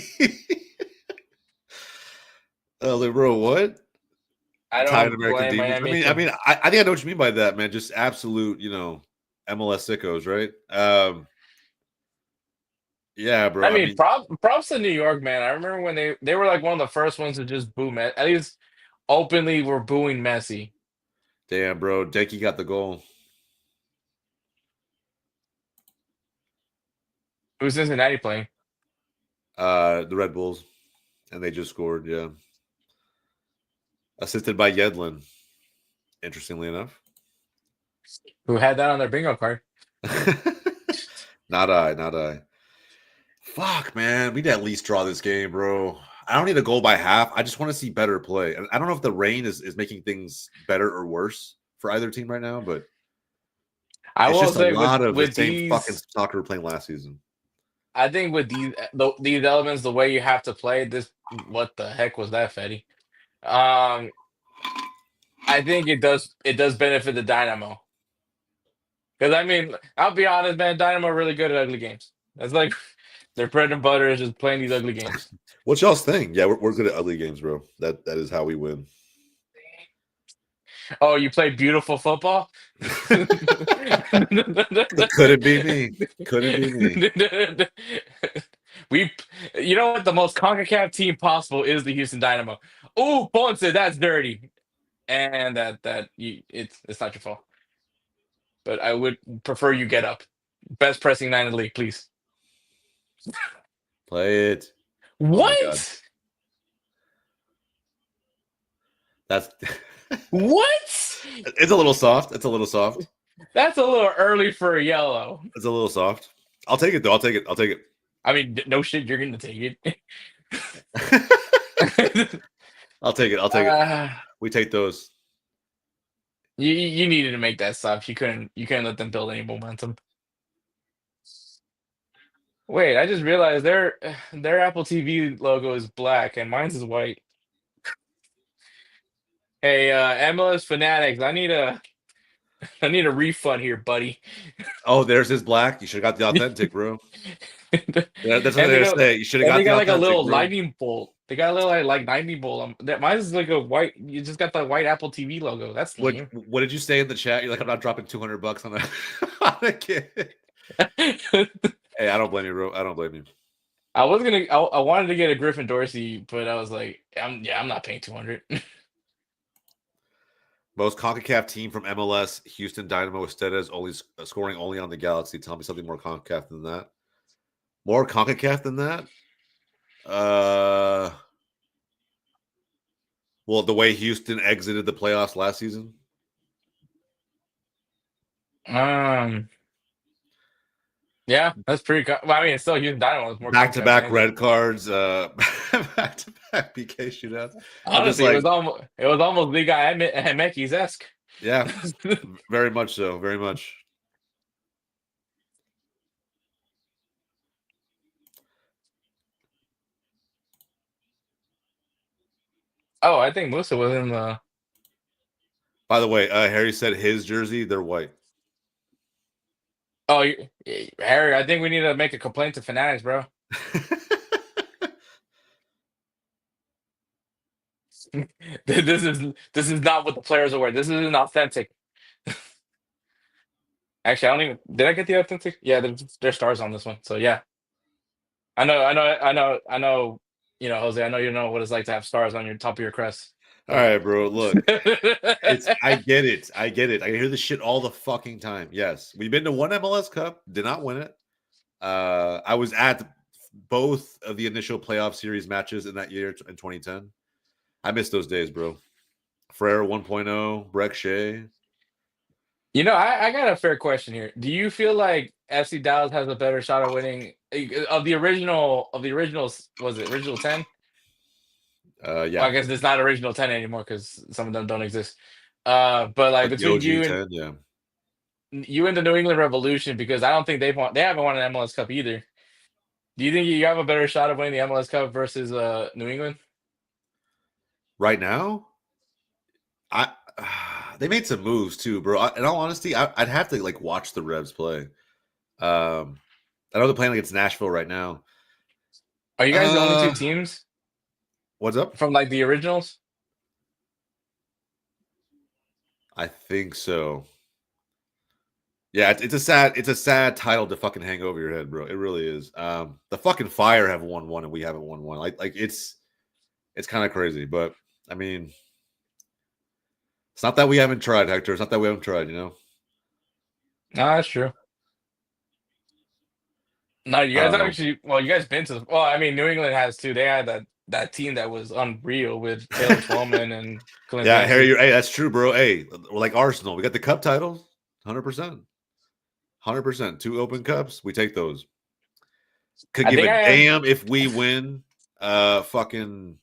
Like, bro, what? I Tied don't American blame demons. Miami too. I think I know what you mean by that, man. Just absolute, MLS sickos, right? Yeah, bro. I I mean, mean, props to New York, man. I remember when they were like one of the first ones to just boo Messi. At least openly were booing Messi. damn, bro. Denki got the goal. Who's Cincinnati playing? The Red Bulls, and they just scored. Yeah, assisted by Yedlin. Interestingly enough. Who had that on their bingo card? Not I, not I. Fuck, man. We'd at least draw this game, bro. I don't need a goal by half. I just want to see better play. And I don't know if the rain is making things better or worse for either team right now, but I it's will just a say lot of the with same fucking these, soccer we were playing last season. I think with these elements, the way you have to play this, what the heck was that, Fetty? Um, I think it does benefit the Dynamo because I mean, I'll be honest, man, Dynamo are really good at ugly games. That's like their bread and butter is just playing these ugly games. What's y'all's thing? Yeah, we're good at ugly games, bro. That is how we win. Oh, you play beautiful football? Couldn't be me. Couldn't be me. we, you know what? The most CONCACAF team possible is the Houston Dynamo. Ooh, Ponce, that's dirty, and it's not your fault. But I would prefer you get up. Best pressing nine in the league, please. Play it. Oh my god. What? That's What? it's a little soft. It's a little soft. That's a little early for a yellow. It's a little soft. I'll take it though. I'll take it. I'll take it. I mean, no shit, you're gonna take it. I'll take it. I'll take it. We take those. You needed to make that stop. You couldn't let them build any momentum. Wait, I just realized their Apple TV logo is black and mine's is white. Hey, MLS fanatics, I need a refund here, buddy. Oh, there's his black. You should have got the authentic, bro. Yeah, that's what And they're saying. You should have and got they the got like a authentic, little bro. lightning bolt. They got a little like lightning bolt. Mine is like a white. You just got the white Apple TV logo. That's What lame. what did you say in the chat? You're like, I'm not dropping $200 on a, on a kid. Hey, I don't blame you, bro. I don't blame you. I was gonna. I wanted to get a Griffin Dorsey, but I was like, I'm not paying 200. Most CONCACAF team from MLS, Houston Dynamo Estedas, only scoring only on the Galaxy. Tell me something more CONCACAF than that. More CONCACAF than that? Well, the way Houston exited the playoffs last season. Yeah, that's pretty. Well, I mean, it's still Houston Dynamo. More Back-to-back CONCACAF red cards, back-to-back PK shootouts. Honestly, like, it was almost Liga MX esque. Yeah, very much so. Very much. Oh, I think Musa was in the. By the way, Harry said his jersey, they're white. Oh, Harry, I think we need to make a complaint to Fanatics, bro. This is not what the players are wearing. This isn't authentic. Actually, I don't even. Did I get the authentic? Yeah, there's stars on this one. So yeah, I know. You know, Jose. I know you know what it's like to have stars on your top of your crest. All right, bro. Look, I get it. I get it. I hear this shit all the fucking time. Yes, we've been to one MLS Cup, did not win it. I was at both of the initial playoff series matches in that year in 2010. I miss those days, bro. Frere 1.0, Breck Shea. You know, I got a fair question here. Do you feel like FC Dallas has a better shot of winning of the originals? Was it original 10? Yeah. Well, I guess it's not original 10 anymore because some of them don't exist. But like But the between OG you 10, and yeah. you and the New England Revolution, because I don't think they haven't won an MLS Cup either. Do you think you have a better shot of winning the MLS Cup versus New England? Right now, they made some moves too, bro. In all honesty, I'd have to like watch the Revs play. I know they're playing against Nashville right now. Are you guys the only two teams What's up? from like the originals? I think so. Yeah, it's a sad title to fucking hang over your head, bro. It really is. The fucking Fire have won one and we haven't won one. Like it's kind of crazy, but I mean, it's not that we haven't tried, Hector. It's not that we haven't tried, you know. No, that's true. No, you guys actually. Well, you guys been to the. Well, I mean, New England has too. They had that team that was unreal with Taylor Twellman and Clint Yeah, Dempsey. Harry, hey, that's true, bro. Hey, like Arsenal, we got the cup title. 100%. 100%. 2 open cups, we take those. Could I give think a I asked, damn if we win. Fucking.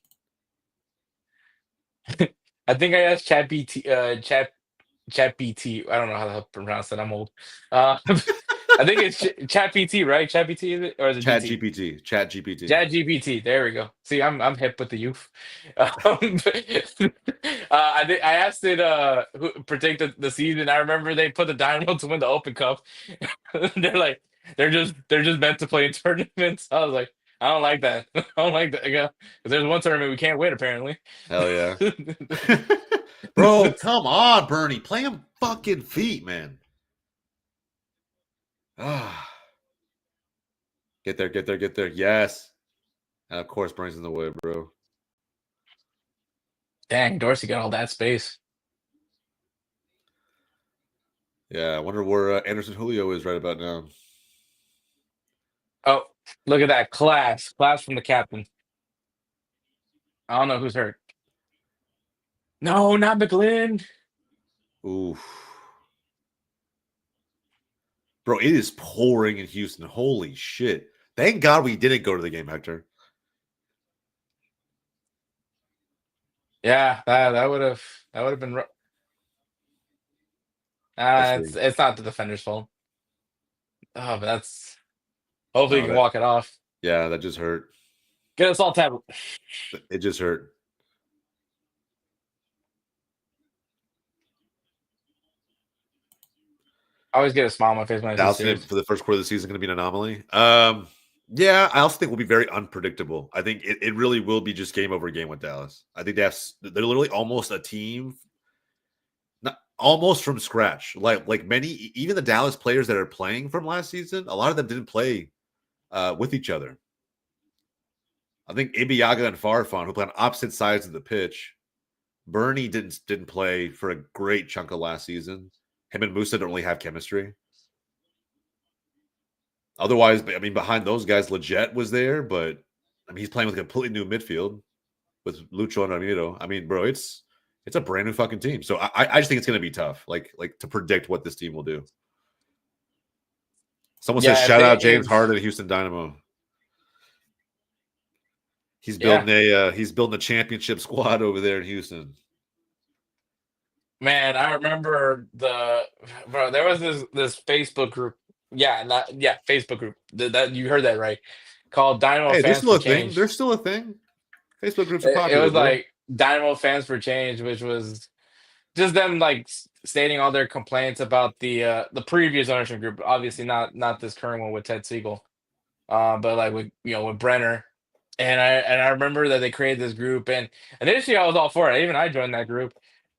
I think I asked Chat BT. I don't know how to pronounce that. I'm old. I think it's Chat PT, right? Chat PT, is it, or is it Chat BT? GPT. Chat GPT. Chat GPT. There we go. See, I'm hip with the youth. I asked it who predict the season. I remember they put the Dynamo to win the Open Cup. They're like they're just meant to play in tournaments. I was like, I don't like that. I don't like that. Yeah, 'cause there's one tournament we can't win apparently. Hell yeah. Bro, come on, Bernie. Play him fucking feet, man. Ah. Get there, get there, get there. Yes. And of course, Bernie's in the way, bro. Dang, Dorsey got all that space. Yeah, I wonder where Anderson Julio is right about now. Oh, look at that class from the captain. I don't know who's hurt. No, not McGlynn. Oof. Bro, it is pouring in Houston. Holy shit. Thank God we didn't go to the game, Hector. Yeah, that would have been. It's not the defender's fault. Oh, but that's hopefully No, you can walk it off. yeah, that just hurt. Get us all tablet. It just hurt. I always get a smile on my face when I see Dallas series. for the first quarter of the season going to be an anomaly. Yeah, I also think we'll be very unpredictable. I think it really will be just game over game with Dallas. I think they're literally almost a team, not almost from scratch. Like many, even the Dallas players that are playing from last season, a lot of them didn't play with each other. I think Ibiaga and Farfan, who play on opposite sides of the pitch, Bernie didn't play for a great chunk of last season. Him and Musa don't really have chemistry. Otherwise, I mean, behind those guys, Leggett was there, but I mean, he's playing with a completely new midfield with Lucho and Ramiro. I mean, bro, it's a brand new fucking team. So I just think it's going to be tough, like to predict what this team will do. Someone says, shout out James Harden at Houston Dynamo. He's building a championship squad over there in Houston. Man, I remember there was this Facebook group. Yeah, Facebook group. That you heard that right. Called Dynamo Hey, Fans for Change. There's still a thing. Facebook groups are It popular. was like Dynamo Fans for Change, which was just them like stating all their complaints about the previous ownership group. Obviously not this current one with Ted Siegel, but like with Brenner. And I remember that they created this group, and initially I was all for it. Even I joined that group,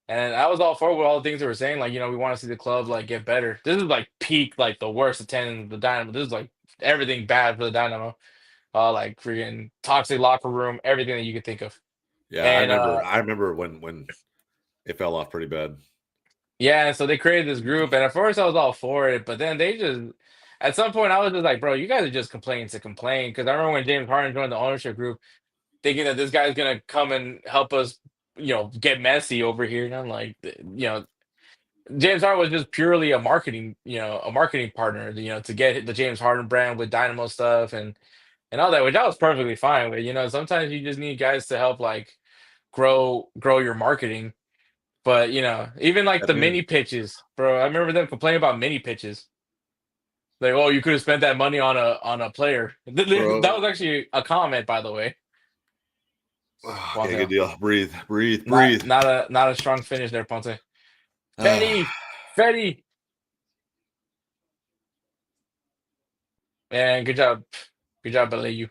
and I was all for with all the things they were saying. Like, we want to see the club like get better. This is like peak, like the worst attendance of the Dynamo. This is like everything bad for the Dynamo. Like freaking toxic locker room, everything that you could think of. Yeah, And I remember when it fell off pretty bad. yeah, so they created this group, and at first I was all for it, but then they just at some point I was just like, bro, you guys are just complaining to complain. Because I remember when James Harden joined the ownership group, thinking that this guy's gonna come and help us, get messy over here. And I'm like, James Harden was just purely a marketing partner, to get the James Harden brand with Dynamo stuff and all that, which I was perfectly fine with. Sometimes you just need guys to help like grow your marketing. But even like the mini pitches, bro. I remember them complaining about mini pitches. Like, oh, you could have spent that money on a player. That was actually a comment, by the way. Okay, good deal. Breathe. Not a strong finish there, Ponce. Fetty. Man, good job, Balayu.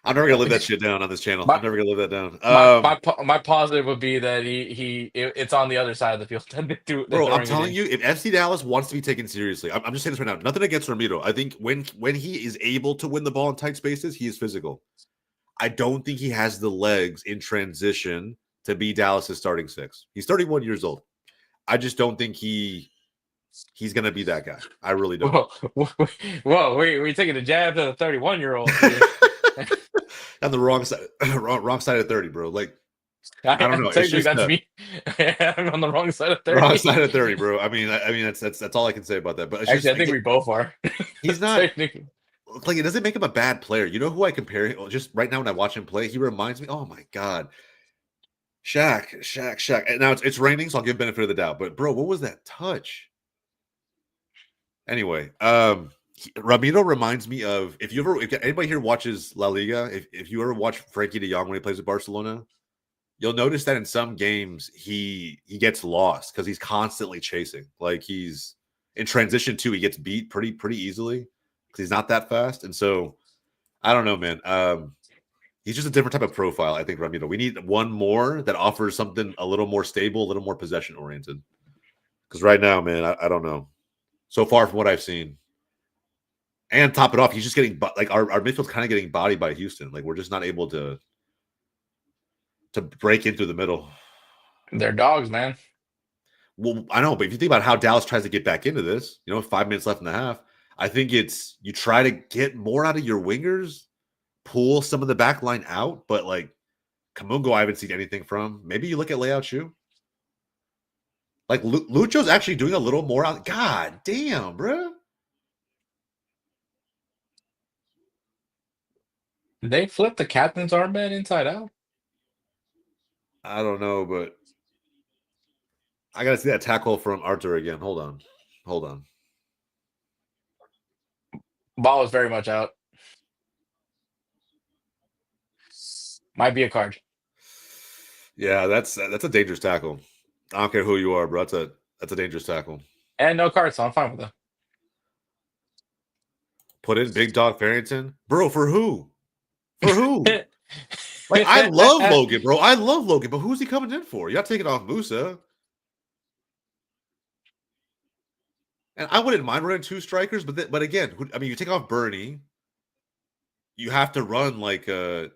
I'm never gonna live that shit down on this channel. I'm never gonna live that down. My positive would be that it's on the other side of the field. Bro, I'm telling you, if FC Dallas wants to be taken seriously, I'm just saying this right now. Nothing against Ramiro. I think when he is able to win the ball in tight spaces, he is physical. I don't think he has the legs in transition to be Dallas's starting six. He's 31 years old. I just don't think he's gonna be that guy. I really don't. Whoa, we're taking a jab to the 31-year-old. On the wrong side of 30, bro. Like, I don't know. It's Technically, just that's me. I'm on the wrong side of wrong 30. side of 30, bro. I mean, that's all I can say about that. But it's Actually, just I think we both are. he's not Technically. like it doesn't make him a bad player. You know who I compare him? Just right now when I watch him play, he reminds me. Oh my god, Shaq. And now it's raining, so I'll give benefit of the doubt. But bro, what was that touch? Anyway, Ramiro reminds me of if anybody here watches La Liga, if you ever watch Frankie De Jong when he plays with Barcelona, you'll notice that in some games he gets lost because he's constantly chasing. Like he's in transition too, he gets beat pretty easily because he's not that fast. And so I don't know, man. He's just a different type of profile, I think, Ramiro. We need one more that offers something a little more stable, a little more possession oriented. Because right now, man, I don't know. So far from what I've seen. And top it off, he's just getting like our midfield's kind of getting bodied by Houston. Like we're just not able to break into the middle. They're dogs, man. Well, I know, but if you think about how Dallas tries to get back into this, 5 minutes left in the half, I think it's you try to get more out of your wingers, pull some of the back line out, but like Kamungo, I haven't seen anything from. Maybe you look at layout shoe. Like Lucho's actually doing a little more out. God damn, bro. They flipped the captain's armband inside out. I don't know, but I gotta see that tackle from Arthur again. Hold on. Ball was very much out. Might be a card. Yeah, that's a dangerous tackle. I don't care who you are, bro. That's a dangerous tackle. And no card, so I'm fine with that. Put in Big Dog Farrington, bro. For who? For who? Like I love Logan, bro. I love Logan, but who's he coming in for? You're not taking off Musa. And I wouldn't mind running two strikers, but again, I mean, you take off Bernie, you have to run like you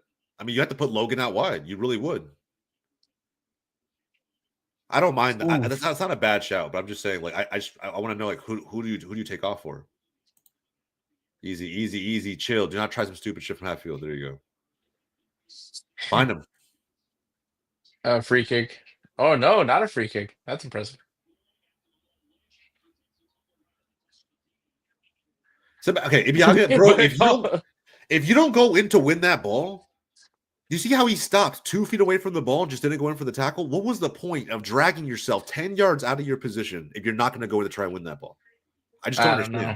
have to put Logan out wide. You really would. I don't mind that. That's not a bad shout, but I'm just saying, like, I want to know, like, who do you take off for? Easy, chill. Do not try some stupid shit from half field. There you go. Find him. Free kick. Oh no, not a free kick. That's impressive. So, okay, Ibiaga, bro, if you don't go in to win that ball, you see how he stopped 2 feet away from the ball and just didn't go in for the tackle? What was the point of dragging yourself 10 yards out of your position if you're not going to go in to try and win that ball? I just don't understand. Know.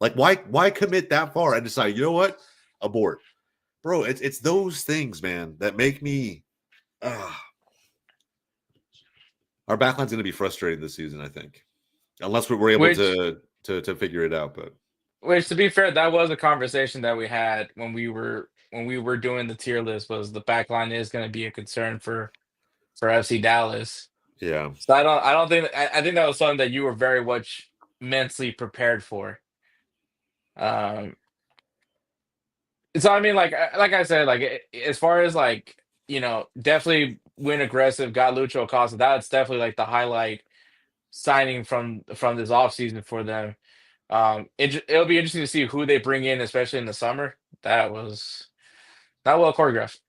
Like, why commit that far and decide, you know what? Abort. Bro, it's those things, man, that make me our backline's going to be frustrating this season, I think. Unless we're able to figure it out, but which, to be fair, that was a conversation that we had when we were doing the tier list. Was the back line is going to be a concern for FC Dallas? yeah. So I think that was something that you were very much mentally prepared for. So I mean, like I said, like as far as like definitely win aggressive, got Lucho Acosta. That's definitely like the highlight signing from this offseason for them. It'll be interesting to see who they bring in, especially in the summer. That was not well choreographed.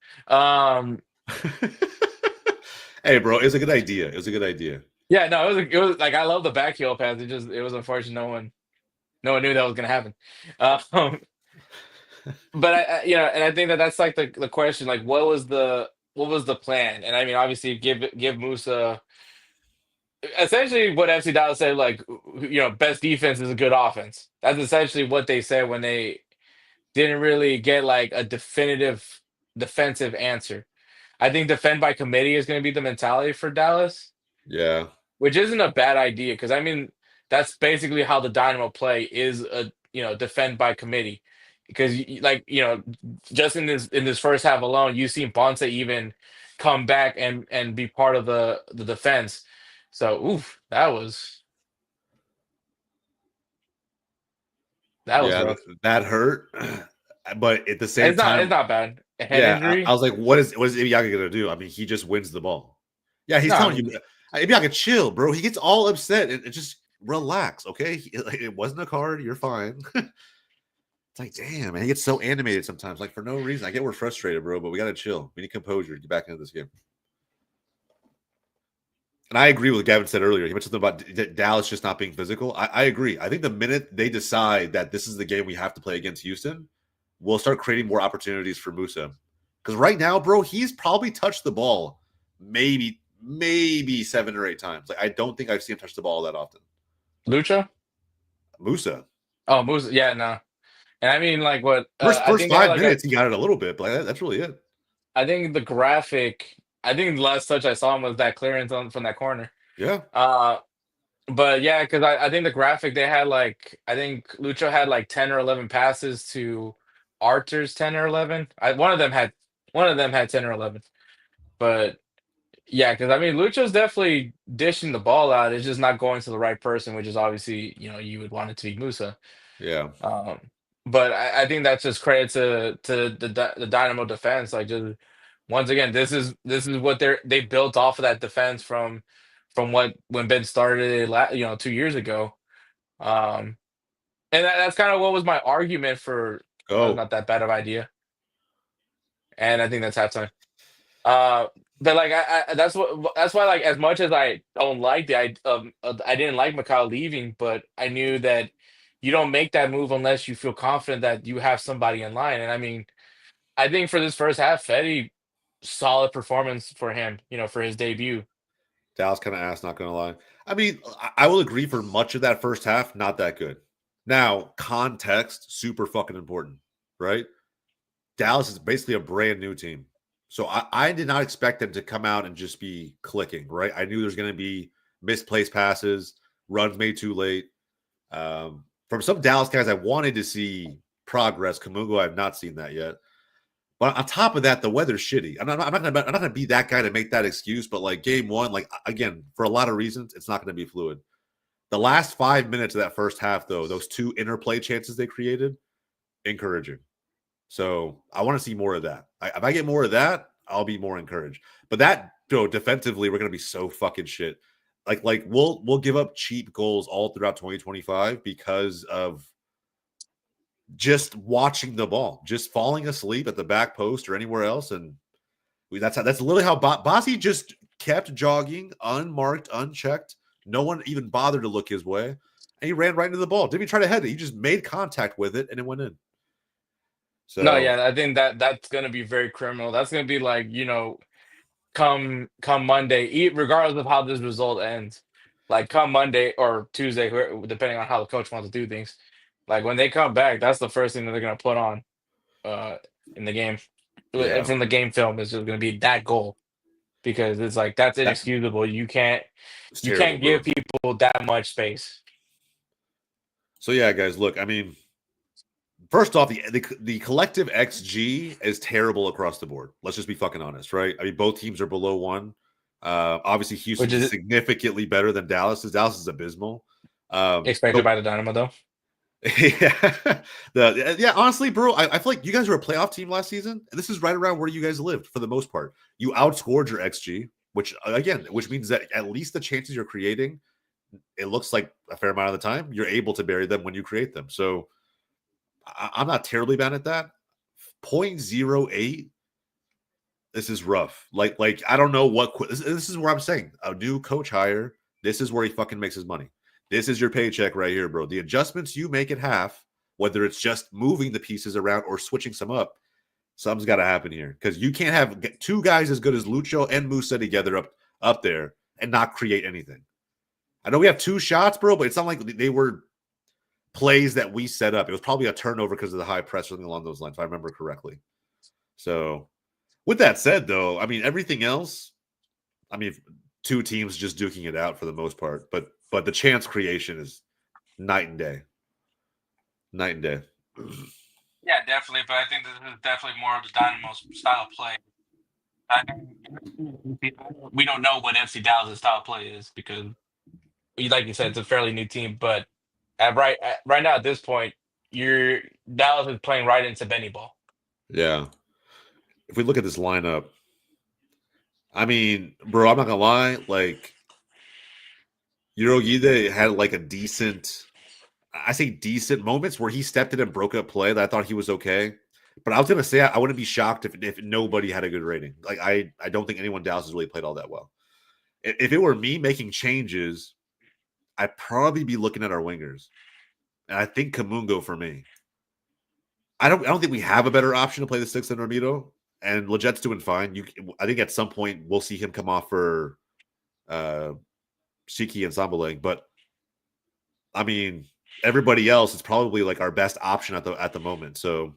Hey, bro, it was a good idea. It was a good idea. Yeah, no, it was like I love the back heel pass. It was unfortunate no one knew that was gonna happen. But and I think that's like the question, like what was the plan? And I mean, obviously, give Musa essentially what FC Dallas said, like best defense is a good offense. That's essentially what they said when they didn't really get like a definitive defensive answer. I think defend by committee is going to be the mentality for Dallas. Yeah. Which isn't a bad idea because I mean that's basically how the Dynamo play is a defend by committee because like just in this first half alone you've seen Bonte even come back and be part of the defense. So that was rough. That hurt. But at the same time, it's not bad. A head injury. I was like, what is Ibiaga gonna do? I mean, he just wins the ball. Yeah, he's telling you, Ibiaga, chill, bro. He gets all upset and just relax, okay? It wasn't a card. You're fine. It's like, damn, man, he gets so animated sometimes, like for no reason. I get we're frustrated, bro, but we gotta chill. We need composure to get back into this game. And I agree with what Gavin said earlier. He mentioned something about Dallas just not being physical. I agree. I think the minute they decide that this is the game we have to play against Houston, we'll start creating more opportunities for Musa. Because right now, bro, he's probably touched the ball maybe 7 or 8 times. Like I don't think I've seen him touch the ball that often. Lucha? Musa. Oh, Musa. Yeah, no. And I mean, like what? I First think they had 5 minutes, he got it a little bit, but that's really it. I think the graphic. I think the last touch I saw him was that clearance from that corner. Yeah. But yeah, because I think the graphic they had like I think Lucho had like 10 or 11 passes to Arthur's 10 or 11. One of them had 10 or 11. But yeah, because I mean Lucho's definitely dishing the ball out. It's just not going to the right person, which is obviously you would want it to be Musa. Yeah. Um, but I think that's just credit to the Dynamo defense. Like just once again, this is what they built off of that defense from when Ben started it 2 years ago. Um, and that's kind of what was my argument for Go. not that bad of idea. And I think that's halftime. Uh, but like that's why like as much as I don't like I didn't like Macau leaving, but I knew that you don't make that move unless you feel confident that you have somebody in line. And I mean, I think for this first half, Fetty, solid performance for him, for his debut. Dallas kind of ass, not going to lie. I mean, I will agree for much of that first half, not that good. Now, context, super fucking important, right? Dallas is basically a brand new team. So I did not expect them to come out and just be clicking, right? I knew there's going to be misplaced passes, runs made too late. From some Dallas guys, I wanted to see progress. Kamungo, I have not seen that yet. But on top of that, the weather's shitty. I'm not gonna be that guy to make that excuse. But like game one, like again, for a lot of reasons, it's not gonna be fluid. The last 5 minutes of that first half, though, those 2 interplay chances they created, encouraging. So I want to see more of that. If I get more of that, I'll be more encouraged. But that, defensively, we're gonna be so fucking shit. Like we'll give up cheap goals all throughout 2025 because of just watching the ball, just falling asleep at the back post or anywhere else, and that's literally how Bossi just kept jogging, unmarked, unchecked. No one even bothered to look his way, and he ran right into the ball. Didn't even try to head it. He just made contact with it, and it went in. So No, yeah, I think that's gonna be very criminal. That's gonna be like come Monday, regardless of how this result ends. Like come Monday or Tuesday, depending on how the coach wants to do things. Like when they come back, that's the first thing that they're gonna put on in the game. yeah, From the game film is just gonna be that goal because it's like that's inexcusable. You can't it's you terrible, can't bro. give people that much space. So yeah, guys, look, I mean, first off, the collective XG is terrible across the board. Let's just be fucking honest, right? I mean, both teams are below 1. Obviously, Houston Which is is significantly better than Dallas is. Dallas is abysmal. expected by the Dynamo, though. Yeah, honestly, bro, I feel like you guys were a playoff team last season, and this is right around where you guys lived for the most part. You outscored your XG, which means that at least the chances you're creating, it looks like a fair amount of the time you're able to bury them when you create them. So I'm not terribly bad at that. 0.08. This is rough. Like I don't know what. This is where I'm saying a new coach hire. This is where he fucking makes his money. This is your paycheck right here, bro. The adjustments you make at half, whether it's just moving the pieces around or switching some up, something's got to happen here because you can't have 2 guys as good as Lucho and Musa together up there and not create anything. I know we have 2 shots, bro, but it's not like they were plays that we set up. It was probably a turnover because of the high press, something along those lines, if I remember correctly. So, with that said, though, I mean everything else. I mean, 2 teams just duking it out for the most part, but the chance creation is night and day. Night and day. Yeah, definitely. But I think this is definitely more of the Dynamo's style of play. We don't know what FC Dallas' style of play is because, like you said, it's a fairly new team. But right now at this point, Dallas is playing right into Benny ball. Yeah. If we look at this lineup, I mean, bro, I'm not gonna lie. Like, Yide had like a decent. I say decent moments where he stepped in and broke up play that I thought he was okay. But I was gonna say I wouldn't be shocked if nobody had a good rating. Like I don't think anyone Dallas has really played all that well. If it were me making changes, I'd probably be looking at our wingers. And I think Kamungo for me. I don't think we have a better option to play the 6 than Ramiro. And Leget's doing fine. I think at some point we'll see him come off for Shiki and Sambalang. But I mean, everybody else is probably like our best option at the moment. So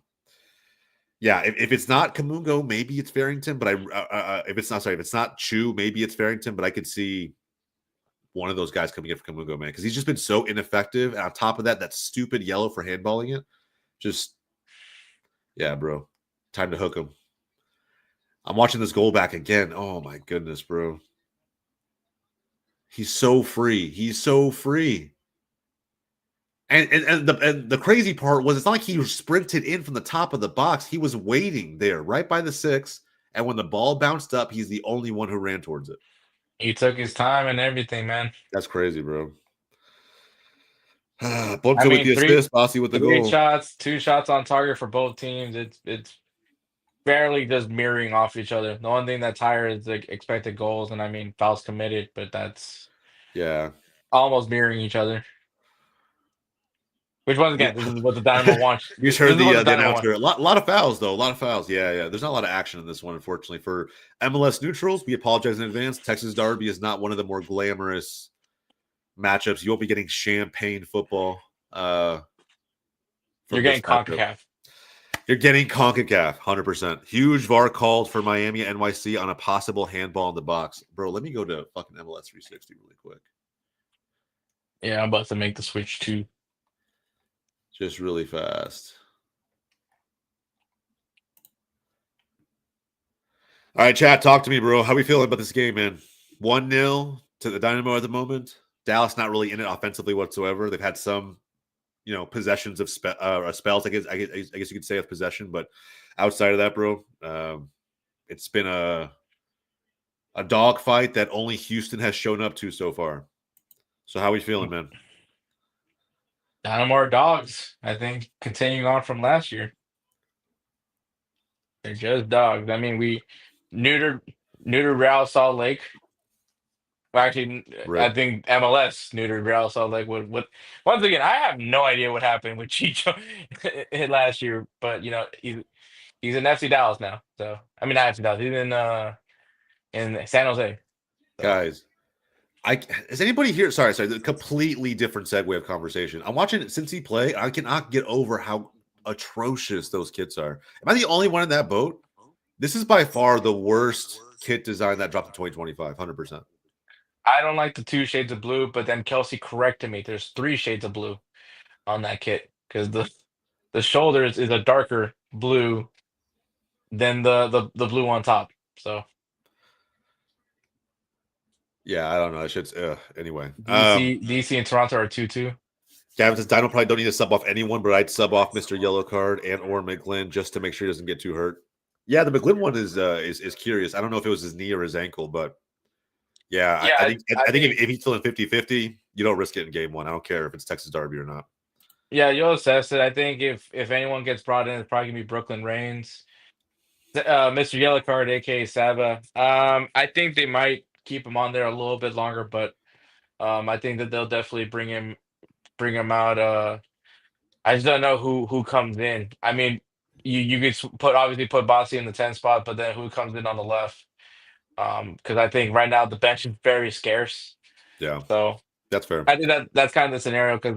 yeah, if it's not Kamungo, maybe it's Farrington. But if it's not Chu, maybe it's Farrington. But I could see one of those guys coming in for Kamungo, man, because he's just been so ineffective. And on top of that, that stupid yellow for handballing it, just yeah, bro, time to hook him. I'm watching this goal back again. Oh my goodness, bro. He's so free. He's so free. And the crazy part was it's not like he sprinted in from the top of the box. He was waiting there right by the 6. And when the ball bounced up, he's the only one who ran towards it. He took his time and everything, man. That's crazy, bro. Bonto with the assist, Bossy with the goal. Shots, 2 shots on target for both teams. It's barely just mirroring off each other. The only thing that's higher is the expected goals, and I mean fouls committed, but that's almost mirroring each other. Which once again, this is what the Dynamo wants. You just heard the announcer. A lot of fouls, though. A lot of fouls. Yeah. There's not a lot of action in this one, unfortunately. For MLS neutrals, we apologize in advance. Texas Derby is not one of the more glamorous matchups. You won't be getting champagne football. You're getting CONCACAF. You're getting CONCACAF, 100%. Huge VAR called for Miami NYC on a possible handball in the box. Bro, let me go to fucking MLS 360 really quick. Yeah, I'm about to make the switch too. Just really fast. All right, chat, talk to me, bro. How we feeling about this game, man? 1-0 to the Dynamo at the moment. Dallas not really in it offensively whatsoever. They've had some, possessions of spells. I guess you could say of possession, but outside of that, bro, it's been a dog fight that only Houston has shown up to so far. So how are we feeling, man? Dynamo are dogs, I think, continuing on from last year. They're just dogs. I mean, we neutered Real Salt Lake. Well, actually, right. I think MLS neutered Real Salt Lake. Once again, I have no idea what happened with Chicho last year, but he's in FC Dallas now. So I mean, not FC Dallas. He's in San Jose. So. Guys, is anybody here? Sorry, the completely different segue of conversation. I'm watching Cincy play. I cannot get over how atrocious those kits are. Am I the only one in that boat? This is by far the worst kit design that dropped in 2025, 100%. I don't like the 2 shades of blue, but then Kelsey corrected me. There's 3 shades of blue on that kit because the shoulders is a darker blue than the blue on top. So. Yeah, I don't know. I should anyway. DC and Toronto are 2-2. Gavin says Dino probably don't need to sub off anyone, but I'd sub off Mr. Yellow Card and or McGlynn just to make sure he doesn't get too hurt. Yeah, the McGlynn one is curious. I don't know if it was his knee or his ankle, but I think if he's still in 50-50, you don't risk it in game 1. I don't care if it's Texas Derby or not. Yeah, you'll assess it. I think if anyone gets brought in, it's probably gonna be Brooklyn Reigns, Mr. Yellow Card, aka Saba. I think they might keep him on there a little bit longer, but I think that they'll definitely bring him out. I just don't know who comes in. I mean, you could obviously put Bossy in the 10 spot, but then who comes in on the left? Because I think right now the bench is very scarce. Yeah, so that's fair. I think that's kind of the scenario because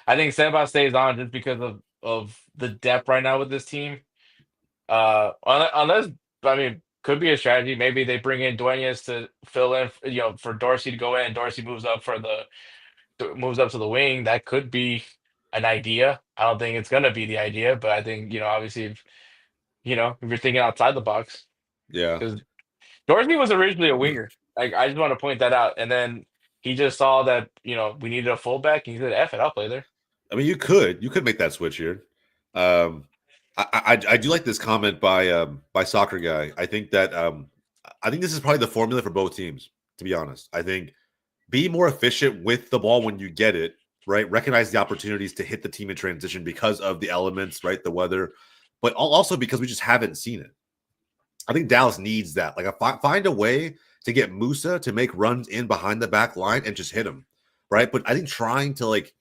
I think Seba stays on just because of the depth right now with this team. Unless could be a strategy. Maybe they bring in Duenas to fill in, for Dorsey to go in. Dorsey moves up to the wing. That could be an idea. I don't think it's gonna be the idea, but I think obviously if you're thinking outside the box, because Dorsey was originally a winger. Like I just want to point that out, and then he just saw that we needed a fullback, and he said, "F it, I'll play there." I mean, you could make that switch here. I do like this comment by Soccer Guy. I think that I think this is probably the formula for both teams. To be honest, I think be more efficient with the ball when you get it. Right, recognize the opportunities to hit the team in transition because of the elements, right, the weather, but also because we just haven't seen it. I think Dallas needs that. Like, find a way to get Musa to make runs in behind the back line and just hit him, right? But I think trying to, like,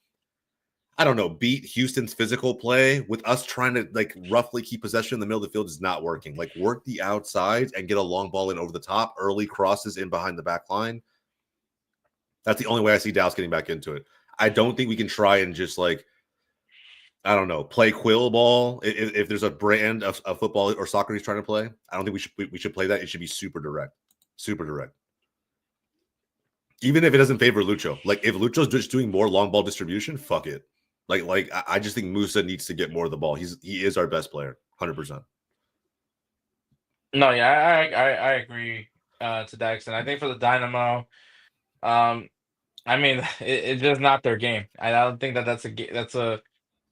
I don't know, beat Houston's physical play with us trying to, like, roughly keep possession in the middle of the field is not working. Like, work the outside and get a long ball in over the top, early crosses in behind the back line. That's the only way I see Dallas getting back into it. I don't think we can try and just, like, I don't know, play quill ball. If there's a brand of football or soccer he's trying to play, I don't think we should play that. It should be super direct, super direct. Even if it doesn't favor Lucho, like if Lucho's just doing more long ball distribution, fuck it. Like I just think Musa needs to get more of the ball. He is our best player, 100%. No, yeah, I agree to that extent. I think for the Dynamo, um, I mean, it's just not their game. I don't think that that's a.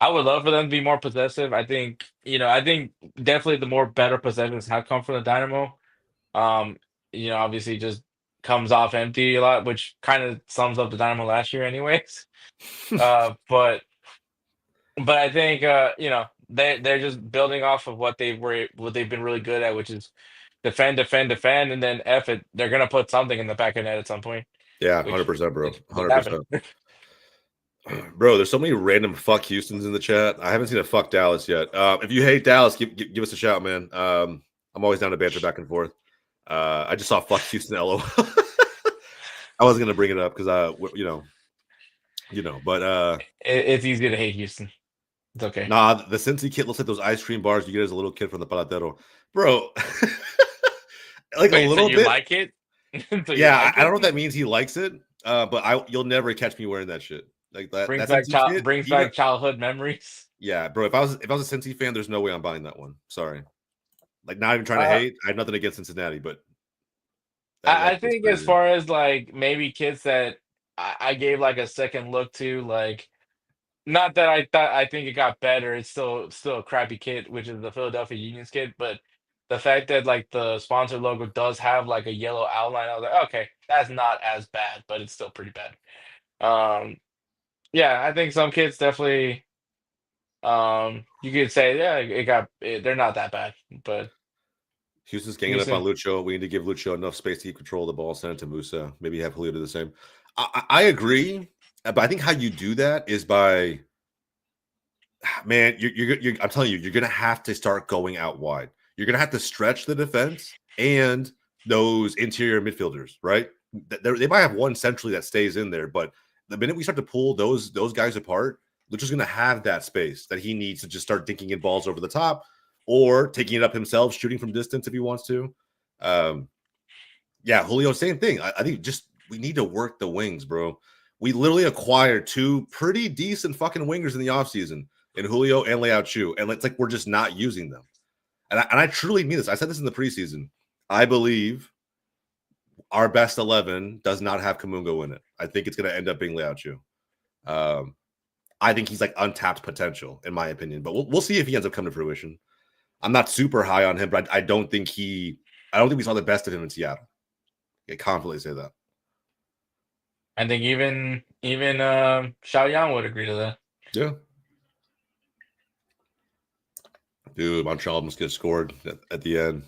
I would love for them to be more possessive. I think definitely the more better possessions have come from the Dynamo. Um, obviously just comes off empty a lot, which kind of sums up the Dynamo last year, anyways. But I think they're just building off of what they've been really good at, which is defend, defend, defend, and then F it. They're gonna put something in the back of net at some point, Yeah, which 100%, bro. just happened. 100%. Bro, there's so many random fuck Houstons in the chat. I haven't seen a fuck Dallas yet. If you hate Dallas, give us a shout, man. I'm always down to banter back and forth. I just saw fuck Houston LO. I wasn't gonna bring it up because but It's easy to hate Houston. It's okay. nah, the Cincy kit looks like those ice cream bars you get as a little kid from the Palatero, bro. Like Wait, a little so you bit. like it? So you Yeah, like I don't know it? if that means he likes it. But you'll never catch me wearing that shit. Like that. Brings That back Cincy kit. brings Even back childhood memories. yeah, bro. If I was a Cincy fan, there's no way I'm buying that one. Sorry. Like, not even trying to Uh, hate. I have nothing against Cincinnati, but I that's think as crazy. far as like maybe kids that I gave like a second look to, like not that I think it got better. It's still a crappy kit, which is the Philadelphia Union's kit, but the fact that like the sponsor logo does have like a yellow outline, I was like, okay, that's not as bad, but it's still pretty bad. Um, yeah, I think some kids definitely, you could say, yeah, they're not that bad, but Houston's ganging up on Houston. Lucho. We need to give Lucho enough space to keep control of the ball, send it to Musa. Maybe have Julio do the same. I agree, but I think how you do that is by, man, I'm telling you, you're gonna have to start going out wide. You're gonna have to stretch the defense and those interior midfielders, right? They might have one centrally that stays in there, but the minute we start to pull those guys apart, Lucho's gonna have that space that he needs to just start dinking in balls over the top or taking it up himself, shooting from distance if he wants to. Um, yeah, Julio, same thing. I think just we need to work the wings, bro. We literally acquired two pretty decent fucking wingers in the offseason in Julio and Leao Chu, and it's like we're just not using them. And I truly mean this. I said this in the preseason. I believe our best 11 does not have Kamungo in it. I think it's going to end up being Leao Chu. I think he's like untapped potential, in my opinion. But we'll see if he ends up coming to fruition. I'm not super high on him, but I don't think we saw the best of him in Seattle. I confidently say that. I think even Xiao Yang would agree to that. Yeah. Dude, Montreal almost gets scored at the end.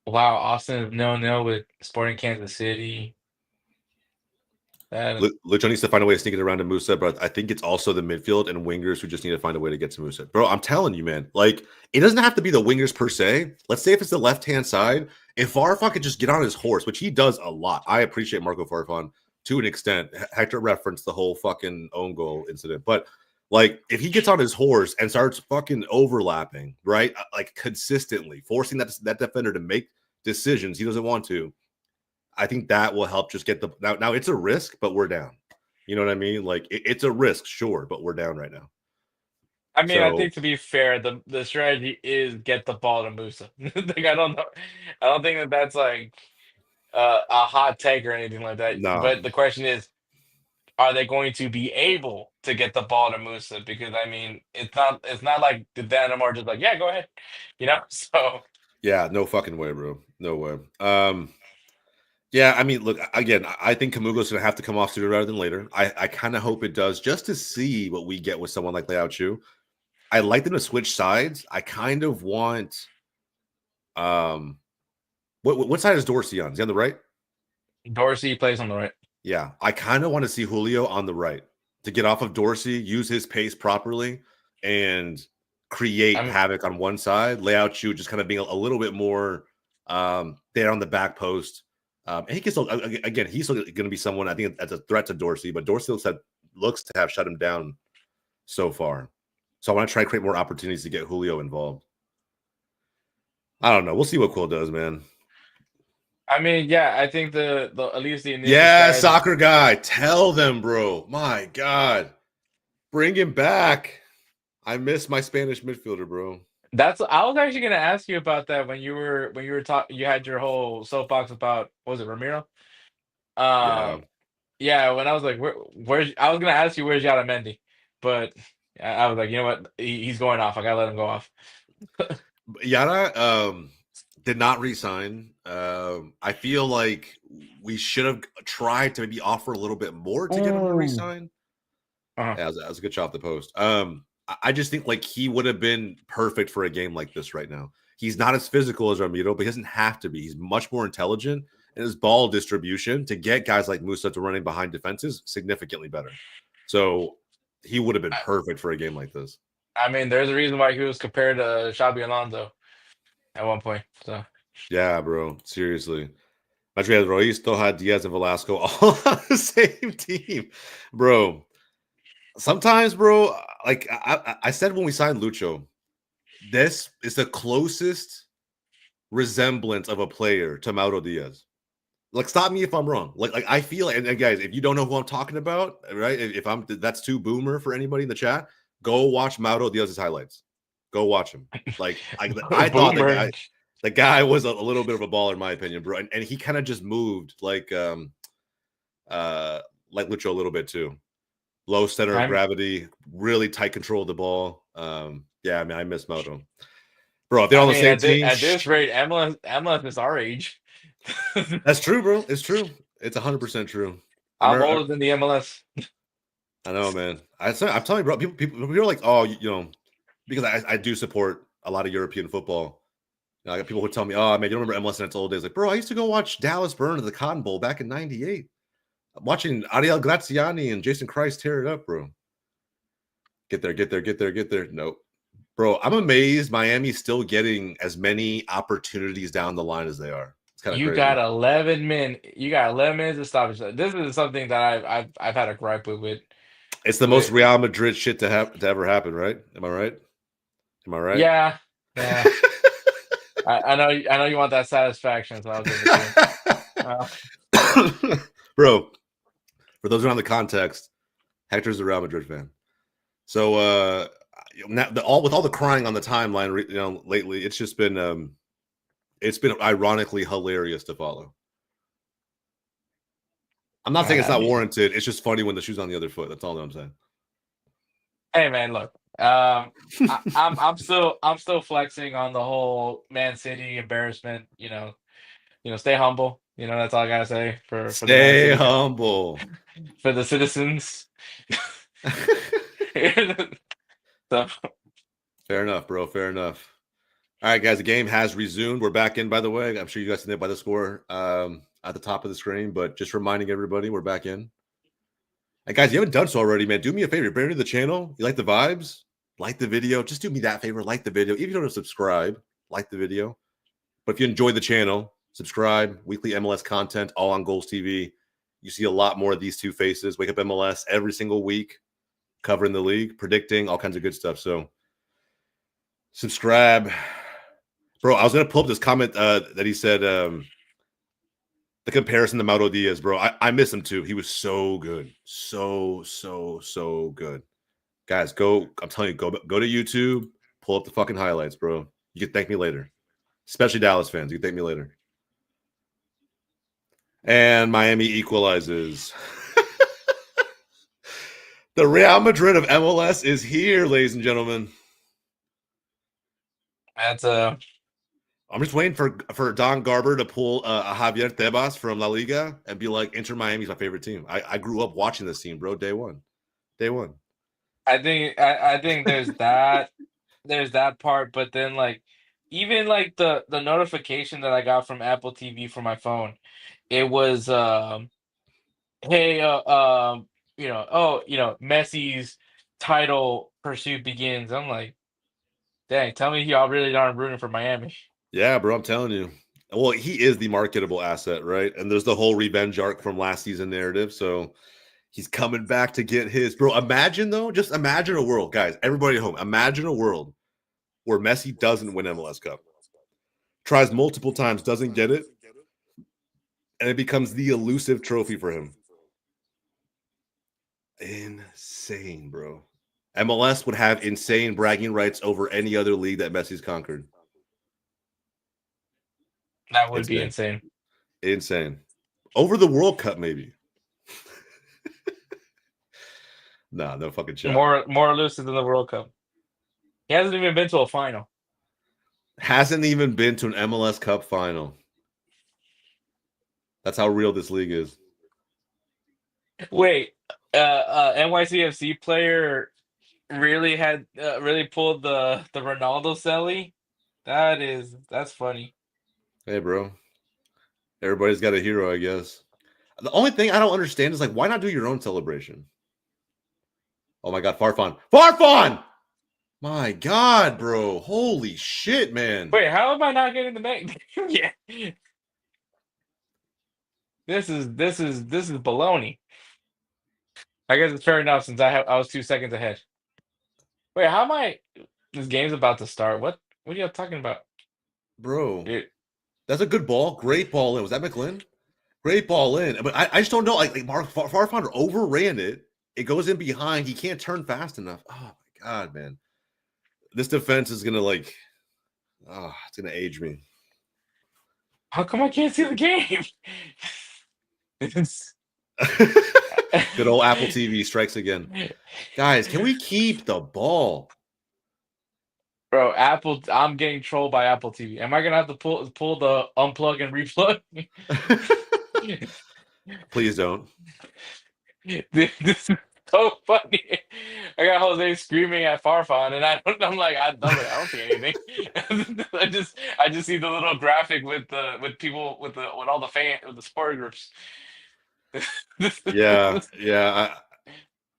Wow, Austin 0-0 with Sporting Kansas City. That Lucho needs to find a way to sneak it around to Musa, but I think it's also the midfield and wingers who just need to find a way to get to Musa. Bro, I'm telling you, man, like it doesn't have to be the wingers per se. Let's say if it's the left-hand side, if Farfan could just get on his horse, which he does a lot. I appreciate Marco Farfan to an extent. Hector referenced the whole fucking own goal incident, but like if he gets on his horse and starts fucking overlapping, right? Like consistently forcing that defender to make decisions he doesn't want to, I think that will help just get the now it's a risk, but we're down. You know what I mean? Like it's a risk, sure, but we're down right now. I mean, I So think to be fair, the strategy is get the ball to Musa. Like I don't know, I don't think that that's like a hot take or anything like that. nah. But the question is, are they going to be able to get the ball to Musa? Because I mean, it's not like the Dynamo are just like, yeah, go ahead, So Yeah, no fucking way, bro. No way. Yeah, I mean, look, again, I think Kamugo's gonna have to come off sooner rather than later. I kind of hope it does just to see what we get with someone like Leao Chu. I like them to switch sides. I kind of want What side is Dorsey on? Is he on the right? Dorsey plays on the right. Yeah, I kind of want to see Julio on the right to get off of Dorsey, use his pace properly, and create havoc on one side. Layout shoot, just kind of being a little bit more there on the back post. And he can still, again, he's still going to be someone I think that's a threat to Dorsey, but Dorsey looks to have shut him down so far. So I want to try to create more opportunities to get Julio involved. I don't know. We'll see what Quill does, man. I mean, yeah, I think the at least the initial soccer guy. Tell them, bro. My God. Bring him back. I miss my Spanish midfielder, bro. I was actually gonna ask you about that when you were talking. You had your whole soapbox about, what was it, Ramiro? Yeah. When I was like, where's I was gonna ask you where's Mendy, but I was like, you know what, he's going off. I gotta let him go off. Yara did not resign. I feel like we should have tried to maybe offer a little bit more to get him to resign. Yeah, that was a good shot off the post. I just think like he would have been perfect for a game like this right now. He's not as physical as Ramiro, but he doesn't have to be. He's much more intelligent, and his ball distribution to get guys like Musa to running behind defenses significantly better. So he would have been perfect for a game like this. I mean, there's a reason why he was compared to Xabi Alonso at one point. So yeah, bro, seriously. Madrid Ruiz, Toja, Diaz, and Velasco all on the same team, bro. Sometimes, bro, like I said when we signed Lucho, this is the closest resemblance of a player to Mauro Diaz. Like, stop me if I'm wrong. Like I feel, and guys, if you don't know who I'm talking about, right? If that's too boomer for anybody in the chat, go watch Mauro Diaz's highlights. Go watch him. Like I thought the guy was a little bit of a baller in my opinion, bro, and he kind of just moved like Lucho a little bit too. Low center of gravity, really tight control of the ball. Yeah, I mean, I miss Moto. Bro, if they're on the same team. At this rate, MLS is our age. That's true, bro. It's true. It's 100% true. I'm older than the MLS. I know, man. I'm telling you, bro, people are like, oh, you know, because I do support a lot of European football. You know, I got people who tell me, oh, man, you don't remember MLS in its old days. Like, bro, I used to go watch Dallas burn at the Cotton Bowl back in 98. Watching Ariel Graziani and Jason Christ tear it up, bro. Get there. Nope. Bro, I'm amazed Miami's still getting as many opportunities down the line as they are. It's kind of crazy. Got 11 minutes. You got 11 minutes to stop it. This is something that I've had a gripe with. It's the most Real Madrid shit to ever happen, right? Am I right? Yeah. I know you want that satisfaction, so I'll give it to you. Bro, for those around the context, Hector's a Real Madrid fan. So now with all the crying on the timeline, you know, lately, it's just been ironically hilarious to follow. I'm not saying it's not warranted. It's just funny when the shoe's on the other foot. That's all that I'm saying. Hey man, look, I'm still flexing on the whole Man City embarrassment. You know, stay humble. You know, that's all I gotta say for stay humble for the citizens. So. Fair enough, bro. Fair enough. All right, guys, the game has resumed. We're back in, by the way. I'm sure you guys know by the score at the top of the screen, but just reminding everybody we're back in. And guys, you haven't done so already, man. Do me a favor. You're brand new to the channel. You like the vibes? Like the video. Just do me that favor. Like the video. Even if you don't subscribe, like the video. But if you enjoy the channel, subscribe. Weekly MLS content, all on GOLZ TV. You see a lot more of these two faces. Wake Up MLS every single week, covering the league, predicting, all kinds of good stuff. So subscribe. Bro, I was going to pull up this comment that he said, the comparison to Mauro Diaz, bro. I miss him too. He was so good. So good. Guys, I'm telling you, go to YouTube, pull up the fucking highlights, bro. You can thank me later. Especially Dallas fans. You can thank me later. And Miami equalizes. The Real Madrid of MLS is here, ladies and gentlemen. That's I'm just waiting for Don Garber to pull a Javier Tebas from La Liga and be like, Inter Miami's my favorite team. I grew up watching this team, bro. Day one. I think there's that part, but then like even like the notification that I got from Apple TV for my phone, it was hey Messi's title pursuit begins. I'm like, dang, tell me y'all really aren't rooting for Miami. Yeah, bro, I'm telling you. Well, he is the marketable asset, right? And there's the whole revenge arc from last season narrative. So he's coming back to get his. Bro, imagine though, just imagine a world, guys, everybody at home. Imagine a world where Messi doesn't win MLS Cup, tries multiple times, doesn't get it, and it becomes the elusive trophy for him. Insane, bro. MLS would have insane bragging rights over any other league that Messi's conquered. That would be Insane. insane. Insane. Over the World Cup, maybe. Nah, no fucking shot. More elusive than the World Cup. He hasn't even been to a final. Hasn't even been to an MLS Cup final. That's how real this league is. Wait, NYCFC player really really pulled the Ronaldo celly? That's funny. Hey, bro. Everybody's got a hero, I guess. The only thing I don't understand is like, why not do your own celebration? Oh my God, Farfan. Farfan! My God, bro. Holy shit, man. Wait, how am I not getting the neck? Yeah. This is baloney. I guess it's fair enough since I was 2 seconds ahead. Wait, how am I? This game's about to start. What are you talking about, Bro, dude? that's a good ball. Great ball in. Was that McLean? Great ball in. But I just don't know. Like Farfan overran it. It goes in behind. He can't turn fast enough. Oh my God, man. This defense is gonna it's gonna age me. How come I can't see the game? Good old Apple TV strikes again. Guys, can we keep the ball? Bro, I'm getting trolled by Apple TV. Am I gonna have to pull the unplug and replug? Please don't. This is so funny. I got Jose screaming at Farfan, and I'm like, I don't see anything. I just see the little graphic with people with all the with the support groups. Yeah.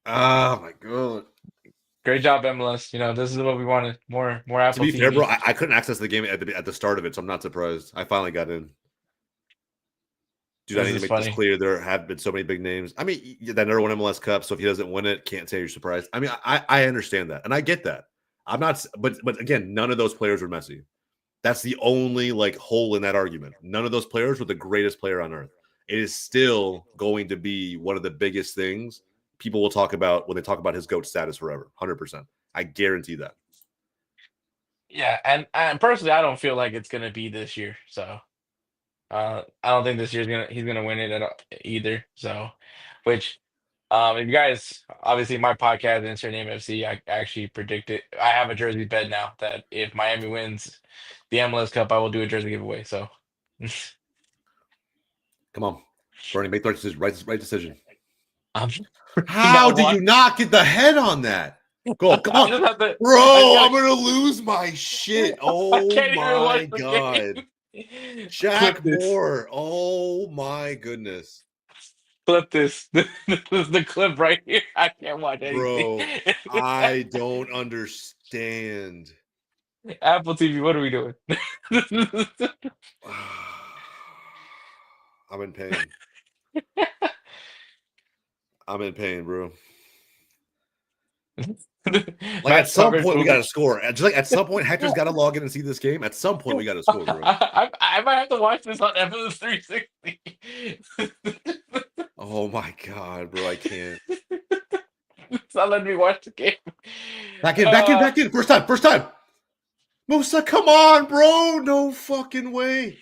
Oh my God. Great job, MLS. This is what we wanted. More To Apple be fair, TV. bro, I couldn't access the game at the start of it, so I'm not surprised. I finally got in. Dude, I This need to is make this funny. clear. There have been so many big names. I mean, that never won MLS Cup, so if he doesn't win it, can't say you're surprised. I mean, I understand that, and I get that. I'm not, but again, none of those players were Messi. That's the only like hole in that argument. None of those players were the greatest player on earth. It is still going to be one of the biggest things people will talk about when they talk about his GOAT status forever. 100%. I guarantee that. Yeah, and personally, I don't feel like it's gonna be this year. So I don't think this year's he's gonna win it at all, either. So, which if you guys obviously my podcast Insert Name FC, I actually predicted I have a jersey bet now that if Miami wins the MLS Cup, I will do a jersey giveaway. So, Come on, Bernie, make the right decision. Right decision. I'm How not did you watching. not get the head on that? Go, come I on, just have to. bro. I'm gonna lose my shit. I Oh can't even watch my the God, game. Clip Jack this. Moore. Oh my goodness, Clip this. This is the clip right here. I can't watch anything. bro. I don't understand. Apple TV, what are we doing? I'm in pain. I'm in pain, bro. Like at Match some coverage point we got movie. to score. Just like at some point Hector's got to log in and see this game. At some point we got to score, bro. I might have to watch this on MLS 360. Oh my God, bro. I can't. It's not letting me watch the game. Back in. First time. Musa, come on, bro. No fucking way.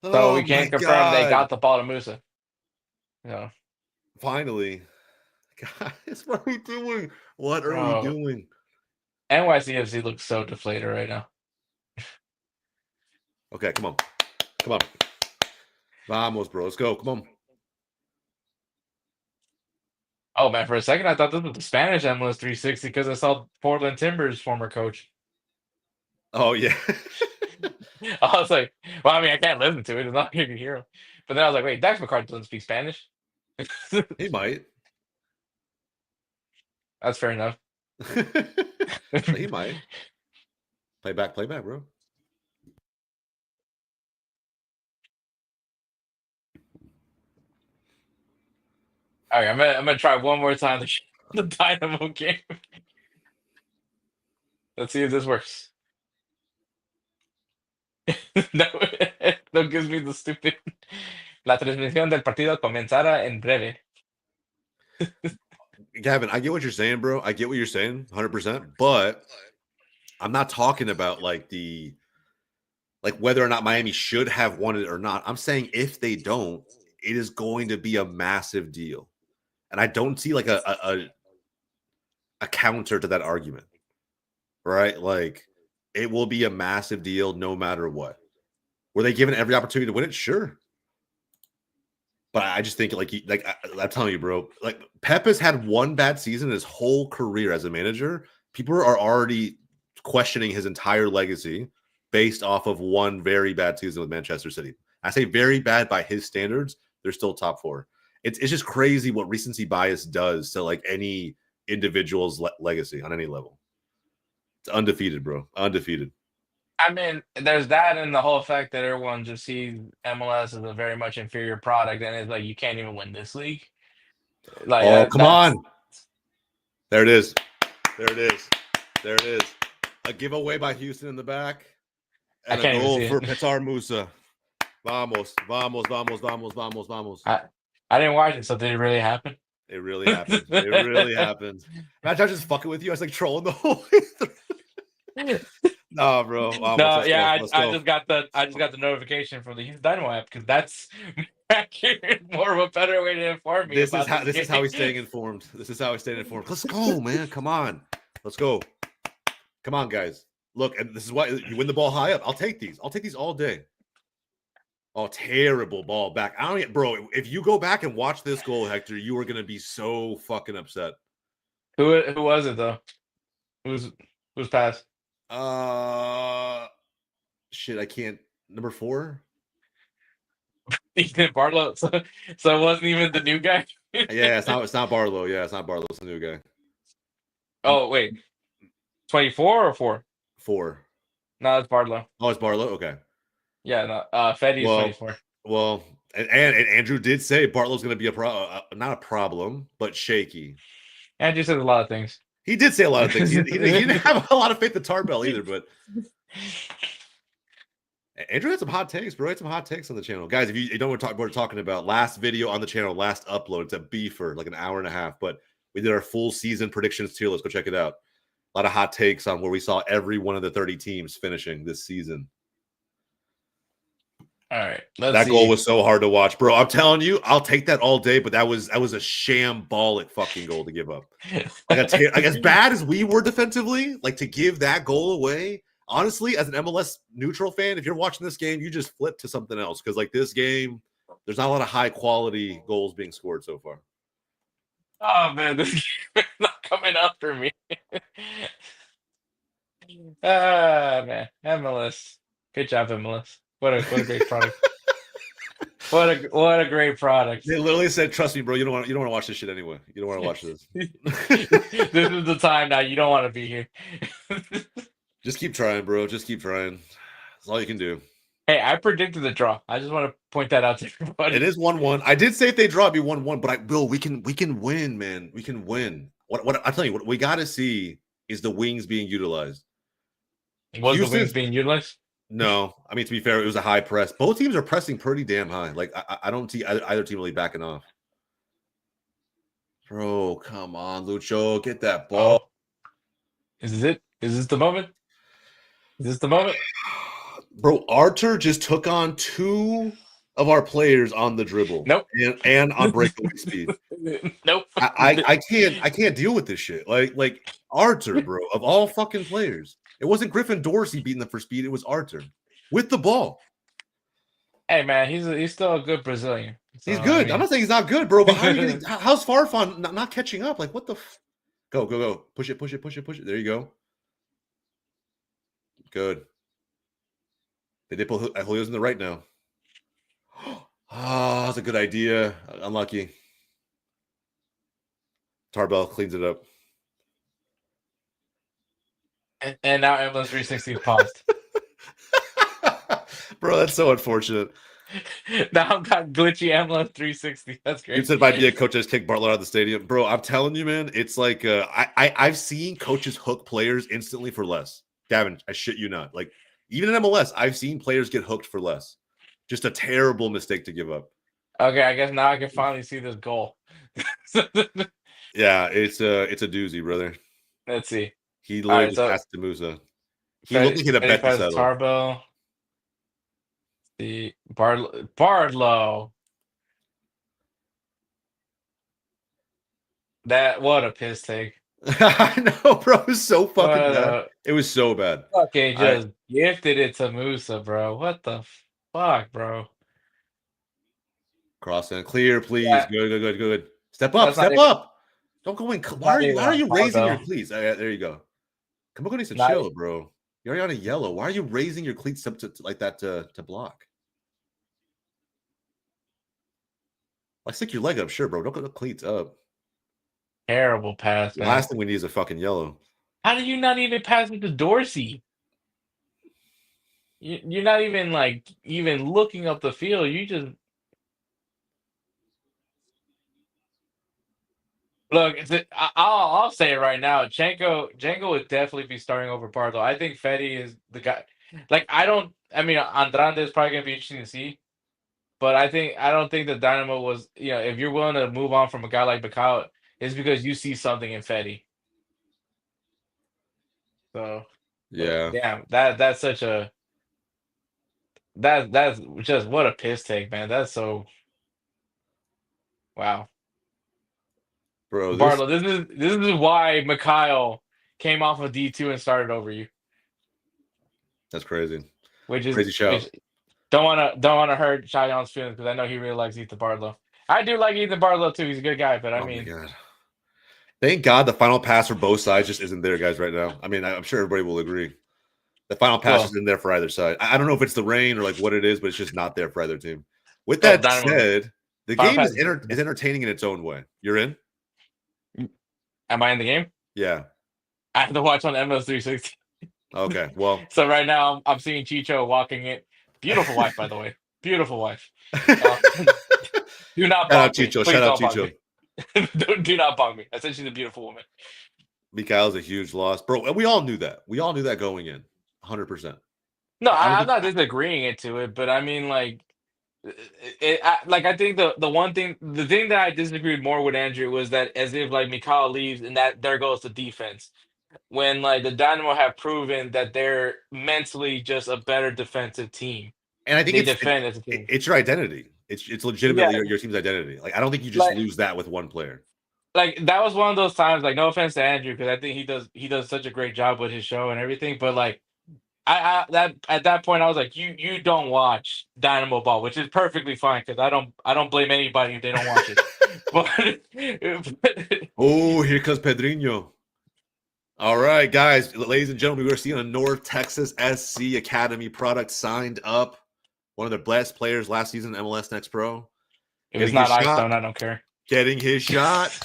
So Oh we my can confirm they God. got the ball to Musa. No. Finally. Guys, what are we doing? What are we Bro, doing? NYCFC looks so deflated right now. Okay, come on. Vamos, bro. Let's go. Come on. Oh man, for a second I thought this was the Spanish MLS 360 because I saw Portland Timbers former coach. Oh, yeah. I was like, well, I mean, I can't listen to it. It's not going to hear him. But then I was like, wait, Dax McCarthy doesn't speak Spanish. He might. That's fair enough. He might. Play back, bro. All right, I'm gonna try one more time the Dynamo game. Let's see if this works. No, no gives me the stupid. La transmisión del partido comenzará en breve. Gavin, I get what you're saying, bro. I get what you're saying, 100%. But I'm not talking about like whether or not Miami should have won it or not. I'm saying if they don't, it is going to be a massive deal, and I don't see like a counter to that argument, right? Like it will be a massive deal no matter what. Were they given every opportunity to win it? Sure. But I just think, I'm telling you, bro, like Pep has had one bad season in his whole career as a manager. People are already questioning his entire legacy based off of one very bad season with Manchester City. I say very bad by his standards. They're still top four. It's just crazy what recency bias does to like any individual's legacy on any level. It's undefeated, bro. Undefeated. I mean, there's that and the whole fact that everyone just sees MLS as a very much inferior product, and it's like you can't even win this league. Like, oh, come on! There it is. There it is. There it is. A giveaway by Houston in the back, and a goal for Petar Musa. Vamos, vamos, vamos, vamos, vamos, vamos. I didn't watch it, so did it really happen? It really happened. It really happened. Imagine I was just fucking with you. I was like trolling the whole way through. No, bro. Vamos, no, yeah, I just got the notification from the Houston Dynamo app because that's more of a better way to inform me. This is how he's staying informed. This is how he's staying informed. Let's go, man. Come on. Let's go. Come on, guys. Look, and this is why you win the ball high up. I'll take these. I'll take these all day. Oh, terrible ball back. I don't get, bro. If you go back and watch this goal, Hector, you are gonna be so fucking upset. Who was it though? Who's pass? Shit, I can't. Number 4. Ethan Barlow. So it wasn't even the new guy. Yeah, it's not Barlow. Yeah, it's not Barlow. It's the new guy. Oh wait, 24 or 4? 4. No, it's Barlow. Oh, it's Barlow. Okay. Yeah, no. Fetty's 24. Well, and Andrew did say Barlow's going to be not a problem, but shaky. Andrew says a lot of things. He did say a lot of things. He didn't have a lot of faith in Tarbell either, but Andrew had some hot takes, bro. He had some hot takes on the channel. Guys, if you don't know what we're talking about, last video on the channel, last upload, it's a beefer, like an hour and a half, but we did our full season predictions too. Let's go check it out. A lot of hot takes on where we saw every one of the 30 teams finishing this season. All right. That goal was so hard to watch, bro. I'm telling you, I'll take that all day, but that was a shambolic fucking goal to give up. Like as bad as we were defensively, like to give that goal away, honestly, as an MLS neutral fan, if you're watching this game, you just flip to something else because like this game, there's not a lot of high quality goals being scored so far. Oh man, this game is not coming after me. Man, MLS. Good job, MLS. What a great product. What a great product. They literally said, "Trust me, bro. You don't want to watch this shit anyway. You don't want to watch this. This is the time now. You don't want to be here." Just keep trying, bro. Just keep trying. That's all you can do. Hey, I predicted the draw. I just want to point that out to everybody. It is 1-1. I did say if they draw, it'd be 1-1. But Bill, we can win, man. We can win. What I tell you, what we got to see is the wings being utilized. Was the wings being utilized? No, I mean, to be fair, it was a high press. Both teams are pressing pretty damn high. Like I don't see either team really backing off. Bro, come on, Lucho, get that ball. Oh. Is this it? Is this the moment? Is this the moment? Bro, Arthur just took on 2 of our players on the dribble. Nope. And on breakaway speed. Nope. I can't deal with this shit. Like Arthur, bro, of all fucking players. It wasn't Griffin Dorsey beating them for speed. It was Arthur with the ball. Hey man, he's still a good Brazilian. So, he's good. I'm not saying he's not good, bro. But how's Farfan not catching up? Like what the? Go. Push it. There you go. Good. They put Julio's in the right now. Oh, that's a good idea. Unlucky. Tarbell cleans it up. And now MLS 360 is paused. Bro, that's so unfortunate. Now I've got glitchy MLS 360. That's great. You said might be a coach that's kicked Bartlett out of the stadium. Bro, I'm telling you, man, it's like I've seen coaches hook players instantly for less. Gavin, I shit you not. Like, even in MLS, I've seen players get hooked for less. Just a terrible mistake to give up. Okay, I guess now I can finally see this goal. Yeah, it's a doozy, brother. Let's see. He literally right, just passed to Musa. He looked like he had a bet to settle. Tarbell. The Bardlow. What a piss take. I know, bro. It was so fucking bad. It was so bad. Okay, just gifted it to Musa, bro. What the fuck, bro? Cross and clear, please. Yeah. Good. Step up. Don't go in. Why are you raising your cleats? There you go. Kamoko needs to chill, bro. You're already on a yellow. Why are you raising your cleats up like that to block? Like, stick your leg up, sure, bro. Don't go the cleats up. Terrible pass, man. The last thing we need is a fucking yellow. How do you not even pass it to Dorsey? You're not even even looking up the field. You just look. I'll say it right now. Django would definitely be starting over Pardo. I think Fetty is the guy. I mean, Andrade is probably gonna be interesting to see. But I don't think the Dynamo was, if you're willing to move on from a guy like Bakal, it's because you see something in Fetty. So yeah, damn, that's such a that's just what a piss take, man. That's so wow. Bro, Barlow, this is why Mikhail came off of D2 and started over you. That's crazy. Which is crazy shout. Don't wanna hurt Cheyon's feelings because I know he really likes Ethan Barlow. I do like Ethan Barlow too. He's a good guy, but I mean, my God. Thank God the final pass for both sides just isn't there, guys, right now. I mean, I'm sure everybody will agree. The final pass isn't there for either side. I don't know if it's the rain or like what it is, but it's just not there for either team. With that said, the game is entertaining in its own way. You're in? Am I in the game? Yeah. I have to watch on MLS 360. Okay, well. So right now I'm seeing Chicho walking it. Beautiful wife, by the way. Beautiful wife. Do not bug me. Chicho. Shout out Chicho. do not bug me. I said she's a beautiful woman. Mikhail's a huge loss. Bro, we all knew that. We all knew that going in. 100%. No, I'm not disagreeing into it, but I mean, I think the thing that I disagreed more with Andrew was that as if Mikhail leaves and that there goes the defense. When the Dynamo have proven that they're mentally just a better defensive team. And I think they defend as a team. It's your identity. It's legitimately your team's identity. Like, I don't think you just lose that with one player. Like, that was one of those times, no offense to Andrew, because I think he does such a great job with his show and everything, but at that point I was like, you don't watch Dynamo ball, which is perfectly fine because I don't blame anybody if they don't watch it. but oh, here comes Pedrinho. All right, guys, ladies and gentlemen, we're seeing a North Texas SC Academy product signed up. One of the best players last season in MLS Next Pro. If it's not Ice-Stone, I don't care. Getting his shot.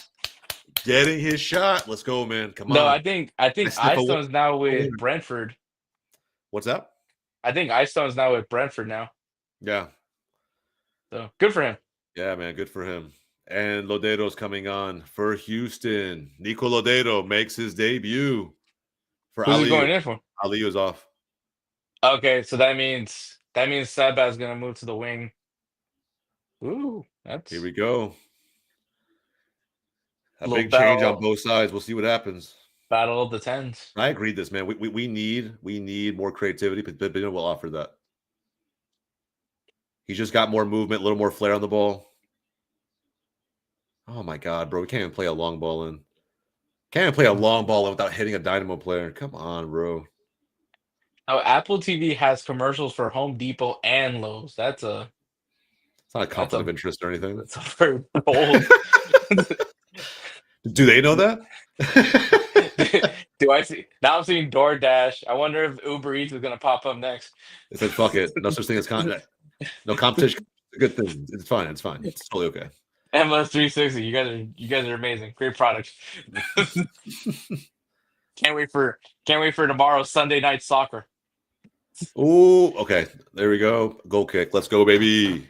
Let's go, man. Come on. No, I think Ice-Stone's now with Brentford. What's that? I think Ice-Stone's now with Brentford now. Yeah. So good for him. Yeah, man, good for him. And Lodero's coming on for Houston. Nico Lodeiro makes his debut. Who's he going in for? Ali is off. Okay, so that means Saba's gonna move to the wing. Ooh, here we go. A big change on both sides. We'll see what happens. Battle of the Tens. I agree this, man. We need more creativity, but Bino will offer that. He's just got more movement, a little more flair on the ball. Oh my God, bro. We can't even play a long ball in. Can't even play a long ball in without hitting a Dynamo player. Come on, bro. Oh, Apple TV has commercials for Home Depot and Lowe's. It's not a conflict of interest or anything. That's very bold. Do they know that? Do I see now? I'm seeing DoorDash. I wonder if Uber Eats is gonna pop up next. They said, "Fuck it, no such thing as no competition. It's a good thing. It's fine. It's fine. It's totally okay." MLS 360. You guys are amazing. Great product. Can't wait for tomorrow's Sunday night soccer. Oh, okay. There we go. Goal kick. Let's go, baby.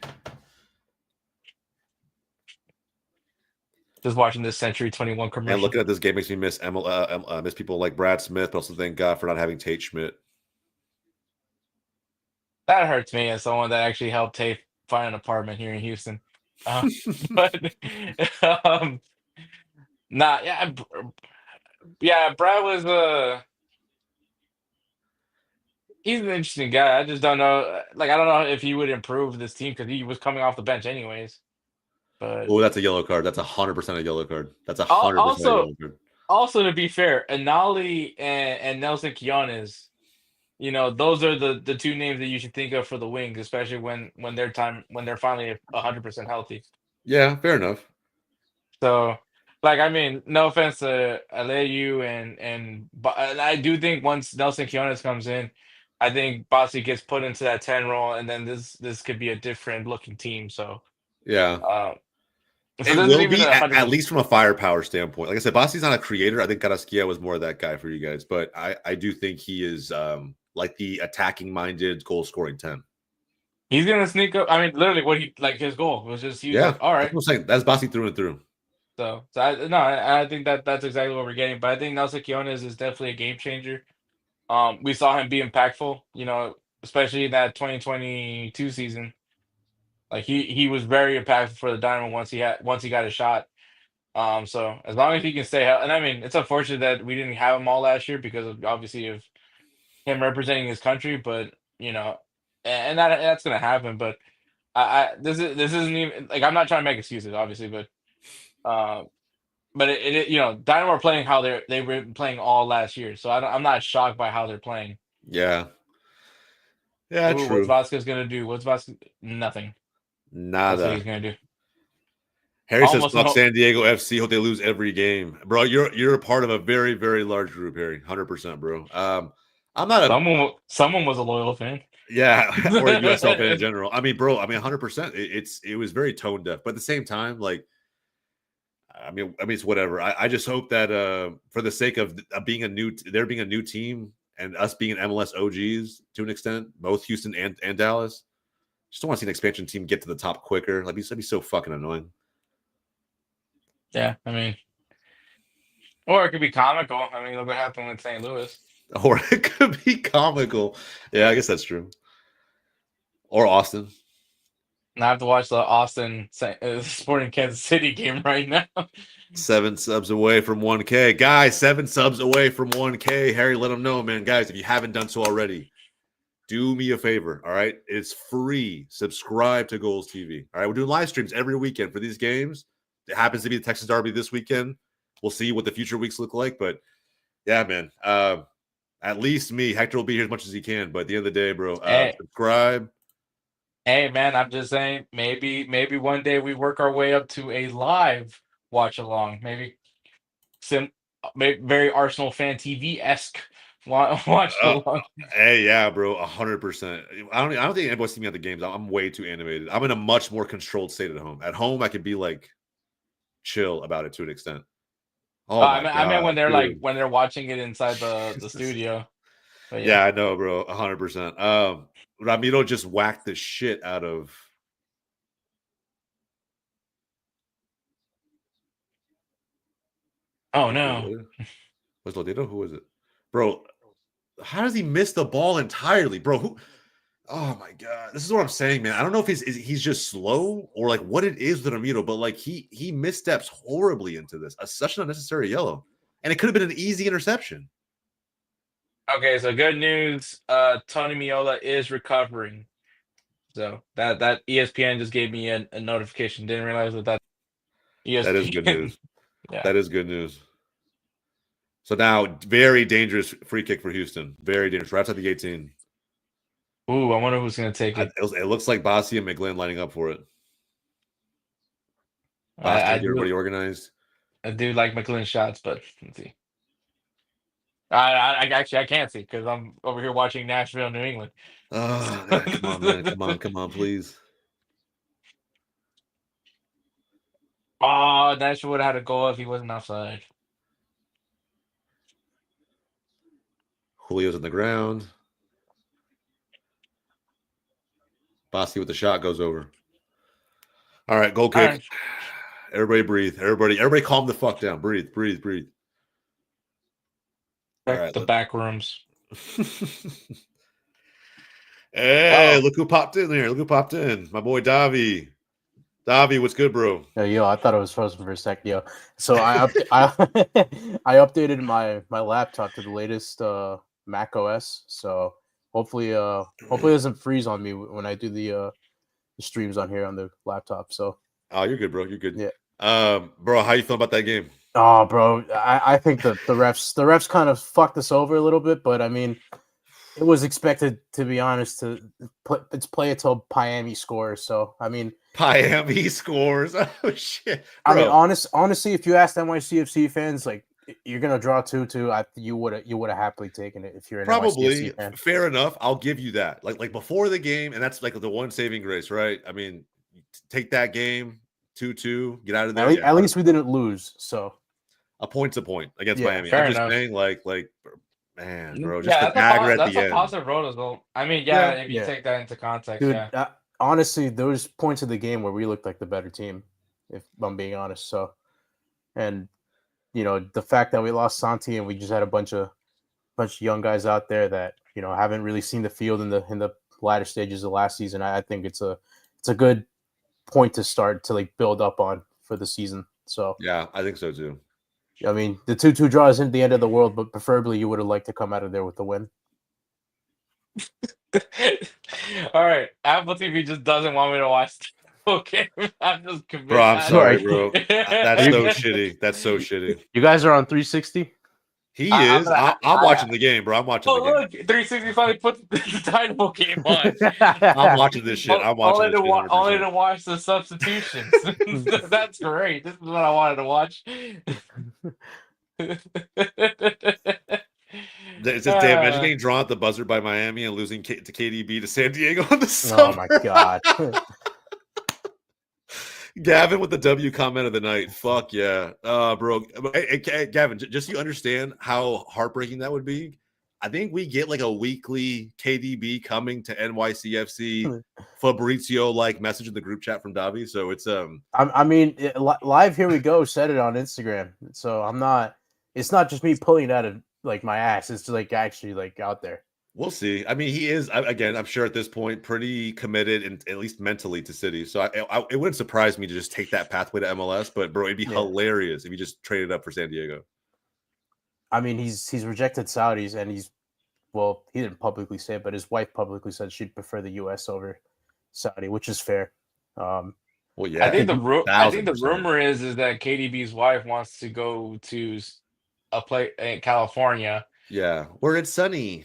Just watching this Century 21 And commercial. looking at this game makes me miss miss people like Brad Smith, but also thank God for not having Tate Schmidt. That hurts me as someone that actually helped Tate find an apartment here in Houston. But um, nah, yeah, Brad was he's an interesting guy. I just don't know, like I don't know if he would improve this team because he was coming off the bench anyways. But Oh, that's a yellow card. That's 100% a yellow card. That's 100% a also, yellow card. also to be fair, Anali and Nelson Quiones, those are the two names that you should think of for the wings, especially when they're finally 100% healthy. Yeah, fair enough. So, like, I mean, no offense to Aleyu and I do think once Nelson Quiones comes in, I think Bossy gets put into that 10 role, and then this could be a different looking team. So, Yeah. um, so It this isn't will even be a hundred at percent. least from a firepower standpoint. Like I said, Bossi's not a creator. I think Carrasquilla was more of that guy for you guys, but I do think he is like the attacking minded goal scoring 10. He's gonna sneak up. I mean, literally, what he like his goal was just he was Yeah, like, all that's right. what I'm saying. That's Bossi through and through. So I think that's exactly what we're getting. But I think Nelson Quiones is definitely a game changer. We saw him be impactful, especially in that 2022 season. Like he was very impactful for the Dynamo once he got a shot. So as long as he can stay healthy, and I mean it's unfortunate that we didn't have him all last year because of obviously of him representing his country, but and that's gonna happen. But this isn't even like I'm not trying to make excuses, obviously, uh, but Dynamo are playing how they were playing all last year, so I'm not shocked by how they're playing. Yeah. Yeah, Ooh, what's true. Vasquez gonna do? What's Vasquez? Nothing. That's what he's Nada. gonna do. Harry says, Almost "Fuck no. San Diego FC. Hope they lose every game, bro." You're a part of a very very large group, Harry. 100%, bro. I'm not a Someone was a loyal fan. yeah or a USL fan in general. I mean, bro. I mean, 100%. It was very tone deaf, but at the same time, like, I mean, it's whatever. I just hope that for the sake of being there being a new team and us being an MLS OGs to an extent, both Houston and Dallas. Just don't want to see an expansion team get to the top quicker. Like, that'd be so fucking annoying. Yeah, I mean, or it could be comical. I mean, look what happened with St. Louis. Or it could be comical. Yeah, I guess that's true. Or Austin. And I have to watch the Austin Sporting Kansas City game right now. 7 subs away from 1K. Guys, 7 subs away from 1K. Harry, let them know, man. Guys, if you haven't done so already, do me a favor. All right. It's free. Subscribe to GOLZ TV. All right. We're doing live streams every weekend for these games. It happens to be the Texas Derby this weekend. We'll see what the future weeks look like. But yeah, man. At least me, Hector will be here as much as he can. But at the end of the day, bro, subscribe. Hey, man, I'm just saying, maybe one day we work our way up to a live watch along. Maybe very Arsenal fan TV esque watch along. Hey, yeah, bro, 100%. I don't think anybody's seen me at the games. I'm way too animated. I'm in a much more controlled state at home. At home, I could be like chill about it to an extent. Oh my I meant god, dude. when they're watching it inside the studio. But Yeah, yeah. I know, bro, 100%. Ramiro just whacked the shit out of. Oh no. Was Lodito? Who was it, bro? How does he miss the ball entirely, bro? Who? Oh my god, this is what I'm saying, man. I don't know if he's just slow or like what it is with Ramiro, but like he missteps horribly into this. Such an unnecessary yellow, and it could have been an easy interception. Okay, so good news. Tony Miola is recovering. So that ESPN just gave me a notification. Didn't realize that That is good ESPN. news. Yeah. That is good news. So now, very dangerous free kick for Houston. Very dangerous. Right outside the 18. Ooh, I wonder who's gonna take it. It looks like Bossy and McGlynn lining up for it. I, Boss trying I to get do everybody organized. I do like McLean shots, but let's see. I can't see because I'm over here watching Nashville, New England. Oh, God, come on, man. Come on, please. Oh, Nashville would have had a goal if he wasn't offside. Julio's on the ground. Bosky with the shot goes over. All right, goal All kick. right, Everybody breathe. Everybody calm the fuck down. Breathe. All check right. the back rooms. Hey, Oh, look who popped in there. Look who popped in. My boy Davi. Davi, what's good, bro? Yo, I thought it was frozen for a sec, yo. So I I updated my laptop to the latest Mac OS. So hopefully it doesn't freeze on me when I do the streams on here on the laptop. So Oh, you're good, bro. You're good. yeah. Bro, how you feel about that game? Oh, bro, I think the refs kind of fucked us over a little bit, but I mean, it was expected, to be honest, to play it till Miami scores. So I mean, Miami scores. Oh shit, bro. I mean, bro. honestly, if you ask NYCFC fans, like you're gonna draw 2-2, you would have happily taken it if you're an Probably NYCFC fan. fair enough. I'll give you that. Like before the game, and that's like the one saving grace, right? I mean, take that game 2-2, get out of there. At least we didn't lose. So a point's a point against Yeah, Miami. fair I'm just enough. saying, like, man, bro, just Yeah, the dagger at that's the a end. positive road as well. I mean, yeah, if you Yeah. take that into context, dude, yeah. honestly, there was points of the game where we looked like the better team, if I'm being honest. So, and you know, the fact that we lost Santi and we just had a bunch of young guys out there that haven't really seen the field in the latter stages of last season. I think it's a good point to start to like build up on for the season. So Yeah, I think so too. I mean, the 2-2 draw isn't the end of the world, but preferably you would have liked to come out of there with the win. All right, Apple TV just doesn't want me to watch. Okay, I'm just convinced. Bro, I'm sorry, bro. That's That's so shitty. That's so shitty. You guys are on 360. He is. I'm watching the game, bro. I'm watching the game. Look, 365 put the Dynamo game on. I'm watching this shit. I'm watching this shit. 100%. Only to watch the substitutions. That's great. This is what I wanted to watch. It says, damn, imagine getting drawn at the buzzer by Miami and losing to KDB to San Diego on the Oh summer. my god. Gavin with the W comment of the night. Fuck yeah. Bro. Hey, Gavin, just so you understand how heartbreaking that would be. I think we get like a weekly KDB coming to NYCFC Fabrizio like message in the group chat from Davi. So it's I mean, live here we go said it on Instagram. So it's not just me pulling it out of like my ass. It's like actually like out there. We'll see. I mean, he is, again, I'm sure at this point, pretty committed and at least mentally to City. So it wouldn't surprise me to just take that pathway to MLS. But, bro, it'd be hilarious if he just traded up for San Diego. I mean, he's rejected Saudis, and he didn't publicly say it, but his wife publicly said she'd prefer the U.S. over Saudi, which is fair. Well, yeah. I think the rumor is that KDB's wife wants to go to a place in California. Yeah, where it's sunny.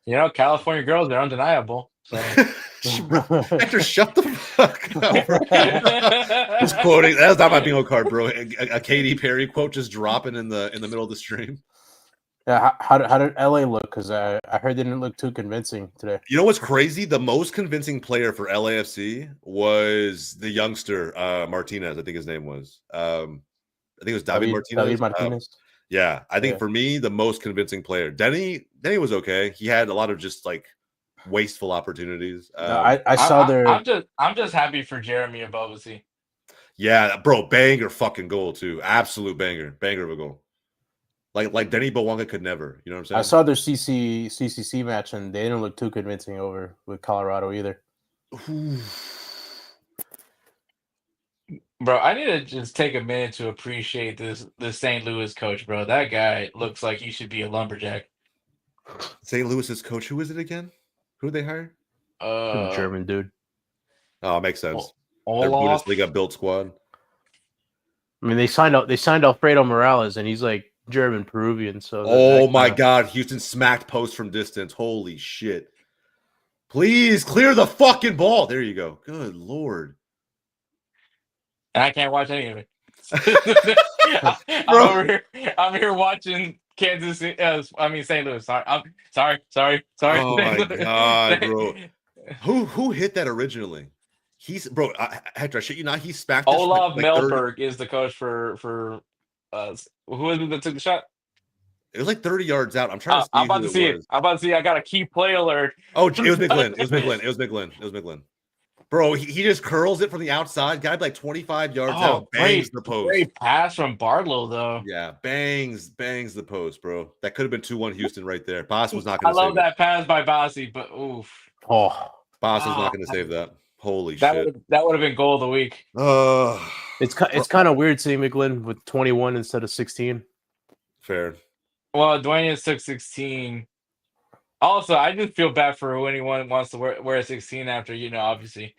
You know, California girls, they're undeniable. So. Hector, shut the fuck up. Just quoting. That's not my bingo card, bro. A Katy Perry quote just dropping in the middle of the stream. Yeah, how did LA look? Because I heard they didn't look too convincing today. You know what's crazy? The most convincing player for LAFC was the youngster Martinez. I think his name was. I think it was David Martinez. David Martinez. Yeah, I think for me, the most convincing player. Denny was okay. He had a lot of just like wasteful opportunities. I saw their. I'm just happy for Jeremy Abovasi. Yeah, bro, banger fucking goal too. Absolute banger of a goal. Like Denny Bowanga could never. You know what I'm saying? I saw their CCC match, and they didn't look too convincing with Colorado either. Bro, I need to just take a minute to appreciate this St. Louis coach, bro. That guy looks like he should be a lumberjack. St. Louis's coach, who is it again? Who did they hire? German dude. Oh, makes sense. Their Bundesliga built squad. I mean, they signed Alfredo Morales, and he's like German Peruvian. So oh my God, Houston smacked post from distance. Holy shit! Please clear the fucking ball. There you go. Good Lord. And I can't watch any of it. I'm here watching Kansas City. St. Louis. Sorry, sorry. Oh St. my Louis. god, bro! Who hit that originally? Hector. I shit you not. He smacked this Olaf like 30. Melberg is the coach for who is it that took the shot? It was like 30 yards out. I'm trying to I'm see about who to it see it. was. I'm about to see. I got a key play alert. Oh, it was McGlynn. It was McGlynn. Bro, he just curls it from the outside. Guy like 25 yards out, bangs the post. Great pass from Barlow, though. Yeah, bangs the post, bro. That could have been 2-1 Houston right there. Boss was not I going to save love that pass by Bassi, but oof. Oh, Boss was not going to save that. Holy That shit. would have been goal of the week. it's kind of weird seeing McGlynn with 21 instead of 16. Fair. Well, Dwayne took 16. Also, I just feel bad for anyone who wants to wear 16 after, obviously.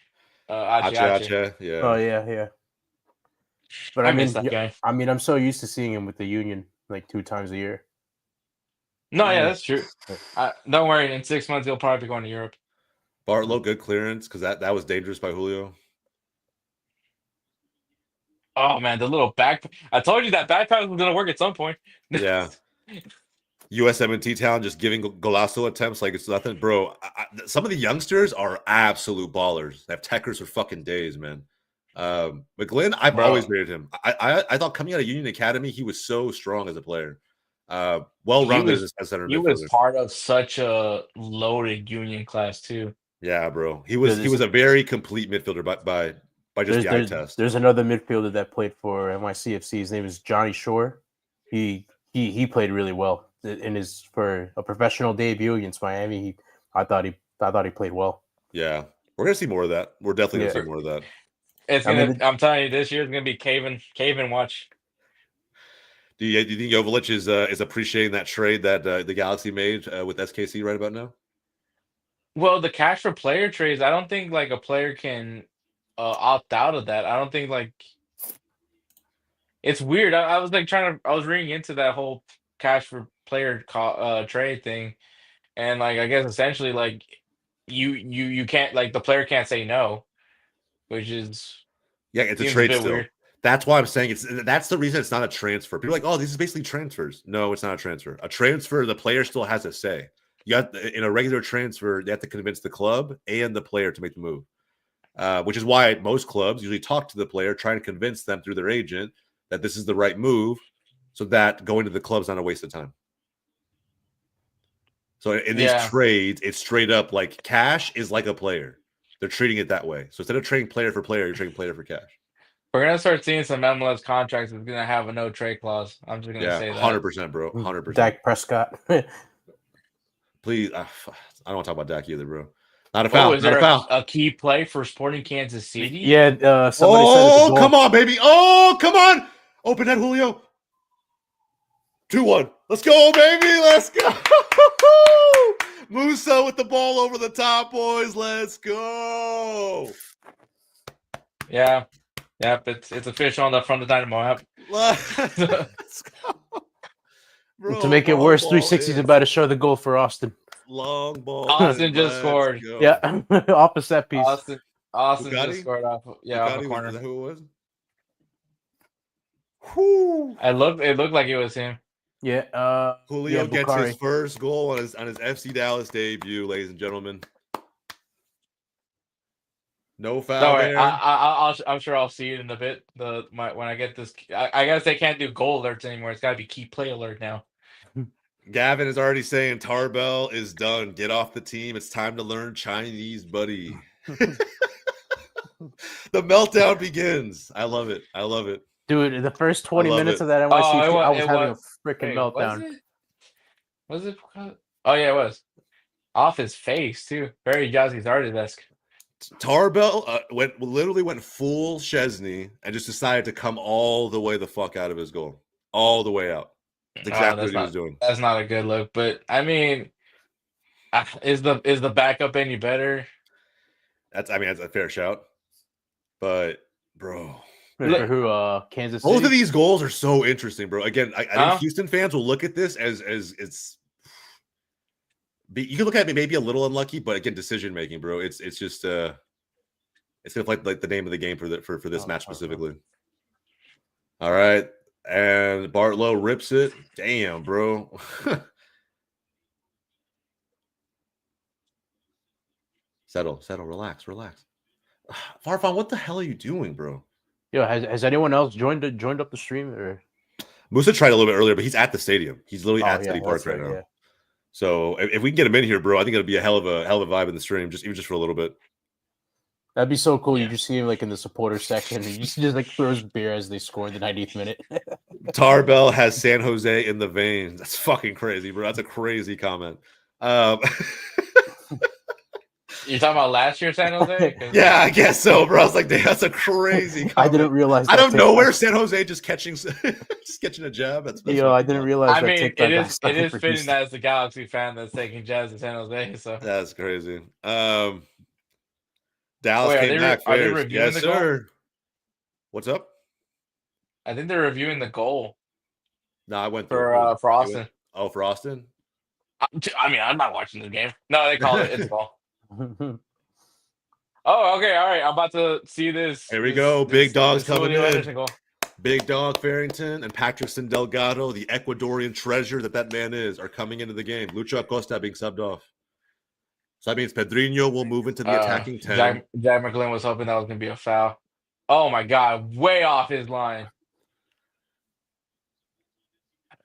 Ache, yeah. Oh yeah. But I miss that guy. I mean, I'm so used to seeing him with the Union like 2 times a year. No, yeah, that's true. Don't worry. In 6 months, he'll probably be going to Europe. Bartlow, good clearance because that was dangerous by Julio. Oh man, the little back. I told you that backpack was gonna work at some point. Yeah. USMNT town just giving golazo attempts like it's nothing, bro. Some of the youngsters are absolute ballers. They have techers for fucking days, man. McGlynn, I've always rated him. I thought coming out of Union Academy, he was so strong as a player. Well-rounded as center midfielder. He was part of such a loaded Union class too. Yeah, bro. He was a very complete midfielder by just the eye test. There's another midfielder that played for NYCFC. His name is Johnny Shore. He played really well for a professional debut against Miami. I thought he played well. Yeah, we're gonna see more of that. We're definitely gonna see more of that. I'm telling you, this year's gonna be caving watch. Do you think Joveljic is appreciating that trade that the Galaxy made with SKC right about now? Well, the cash for player trades, I don't think like a player can opt out of that. I don't think like it's weird. I was like I was reading into that whole cash for player trade thing, and like I guess essentially like you can't like the player can't say no, which is it's a trade still. Weird. That's why I'm saying that's the reason it's not a transfer. People are like, oh, this is basically transfers. No, it's not a transfer. A transfer, the player still has a say. In a regular transfer, they have to convince the club and the player to make the move, which is why most clubs usually talk to the player, trying to convince them through their agent that this is the right move, so that going to the club is not a waste of time. So in these trades, it's straight up like cash is like a player. They're treating it that way. So instead of trading player for player, you're trading player for cash. We're gonna start seeing some MLS contracts that's gonna have a no trade clause. I'm just gonna say that. 100%, bro. 100%. Dak Prescott. Please, I don't want to talk about Dak either, bro. Not a foul. Is there a key play for Sporting Kansas City? Yeah. Somebody said come on, baby. Oh, come on. Open that, Julio. 2-1. Let's go, baby. Let's go. Musa with the ball over the top, boys. Let's go. Yeah. Yep. It's official on the front of the Dynamo app. Let's go. Bro, to make it worse, 360 is about to show the goal for Austin. Long ball. Austin just scored. Go. Yeah. Off a set piece. Austin just scored off. Yeah, off the corner. Is that who it was? Whew. It looked like it was him. Yeah. Julio gets his first goal on his FC Dallas debut, ladies and gentlemen. No foul there. I'm sure I'll see it in a bit. When I get this, I guess they can't do goal alerts anymore. It's got to be key play alert now. Gavin is already saying Tarbell is done. Get off the team. It's time to learn Chinese, buddy. The meltdown begins. I love it. Dude, the first 20 minutes of that NYC, I was having a freaking meltdown. Was it? Oh, yeah, it was. Off his face, too. Very Jazzy Zardes-esque. Tarbell literally went full Chesney and just decided to come all the way the fuck out of his goal. All the way out. That's exactly what he was doing. That's not a good look. But, I mean, is the backup any better? That's a fair shout. But, bro... Kansas City? Both of these goals are so interesting, bro. Again, I think Houston fans will look at this as it's. You can look at it maybe a little unlucky, but again, decision making, bro. It's just it's gonna play like the name of the game for this match specifically. All right, And Bartlow rips it. Damn, bro. Settle, relax. Farfan, what the hell are you doing, bro? Yo, has anyone else joined up the stream or? Musa tried a little bit earlier, but he's at the stadium. He's literally at yeah, City Park right now. Yeah. So if we can get him in here, bro, I think it'll be a hell of a vibe in the stream, even just for a little bit. That'd be so cool. Yeah. You just see him like in the supporter section, and you just like throws beer as they score in the 90th minute. Tarbell has San Jose in the veins. That's fucking crazy, bro. That's a crazy comment. You're talking about last year, San Jose? Yeah, I guess so, bro. I was like, damn, that's a crazy comment. I didn't realize. Out of nowhere, San Jose just catching a jab. That's I didn't realize. I mean, it is fitting that as a Galaxy fan that's taking jabs at San Jose. So that's crazy. Dallas came back first. Yes, sir. Goal? What's up? I think they're reviewing the goal. No, I went for Austin. For Austin? I mean, I'm not watching the game. No, they call it. It's a goal. Oh, okay. All right. I'm about to see this. Here we go. Big dogs coming in. Big Dog Farrington and Patrickson Delgado, the Ecuadorian treasure that man is, are coming into the game. Lucho Acosta being subbed off. So that means Pedrinho will move into the attacking 10. Jack McGlynn was hoping that was going to be a foul. Oh, my God. Way off his line.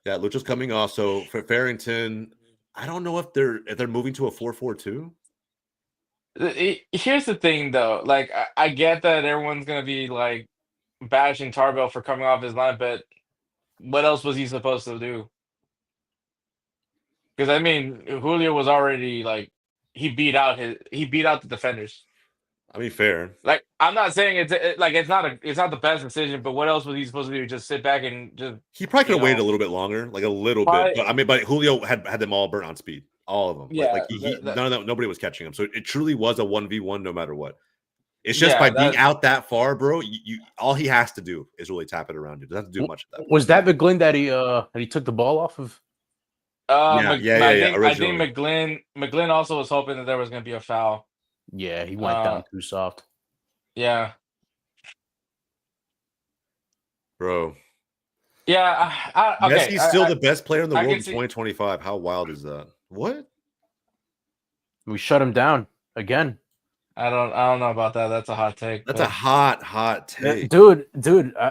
Yeah, Lucho's coming off. So for Farrington, I don't know if they're moving to a 4-4-2. Here's the thing, though. Like, I get that everyone's going to be, like, bashing Tarbell for coming off his line, but what else was he supposed to do? Because, I mean, Julio was already, like, he beat out the defenders. I mean, fair. Like, I'm not saying it's not the best decision, but what else was he supposed to do? Just sit back and just. He probably could have waited a little bit longer, like a little bit. But I mean, Julio had them all burnt on speed, all of them. Yeah, none of them, nobody was catching him. So it truly was a 1v1, no matter what. It's just by being out that far, bro. You all he has to do is really tap it around you. Doesn't have to do much of that. Was that McGlynn that he took the ball off of? I think McGlynn also was hoping that there was going to be a foul. Yeah, he went down too soft. Yeah, bro. Yeah, okay. Messi's still the best player in the world in 2025. How wild is that? What? We shut him down again. I don't know about that. That's a hot take. That's a hot take, dude.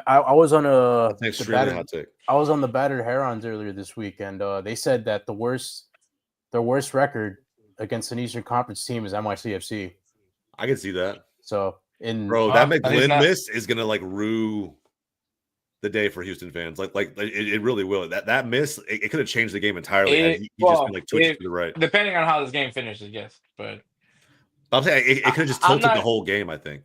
I was on That's an extremely hot take. I was on the Battered Herons earlier this week, and they said that their worst record against an Eastern Conference team is NYCFC. I can see that. So that McGlynn miss is gonna like rue the day for Houston fans. Like it really will. That miss it could have changed the game entirely. He just been like twitching to the right. Depending on how this game finishes, yes, but. I'm saying it could have just tilted the whole game. I think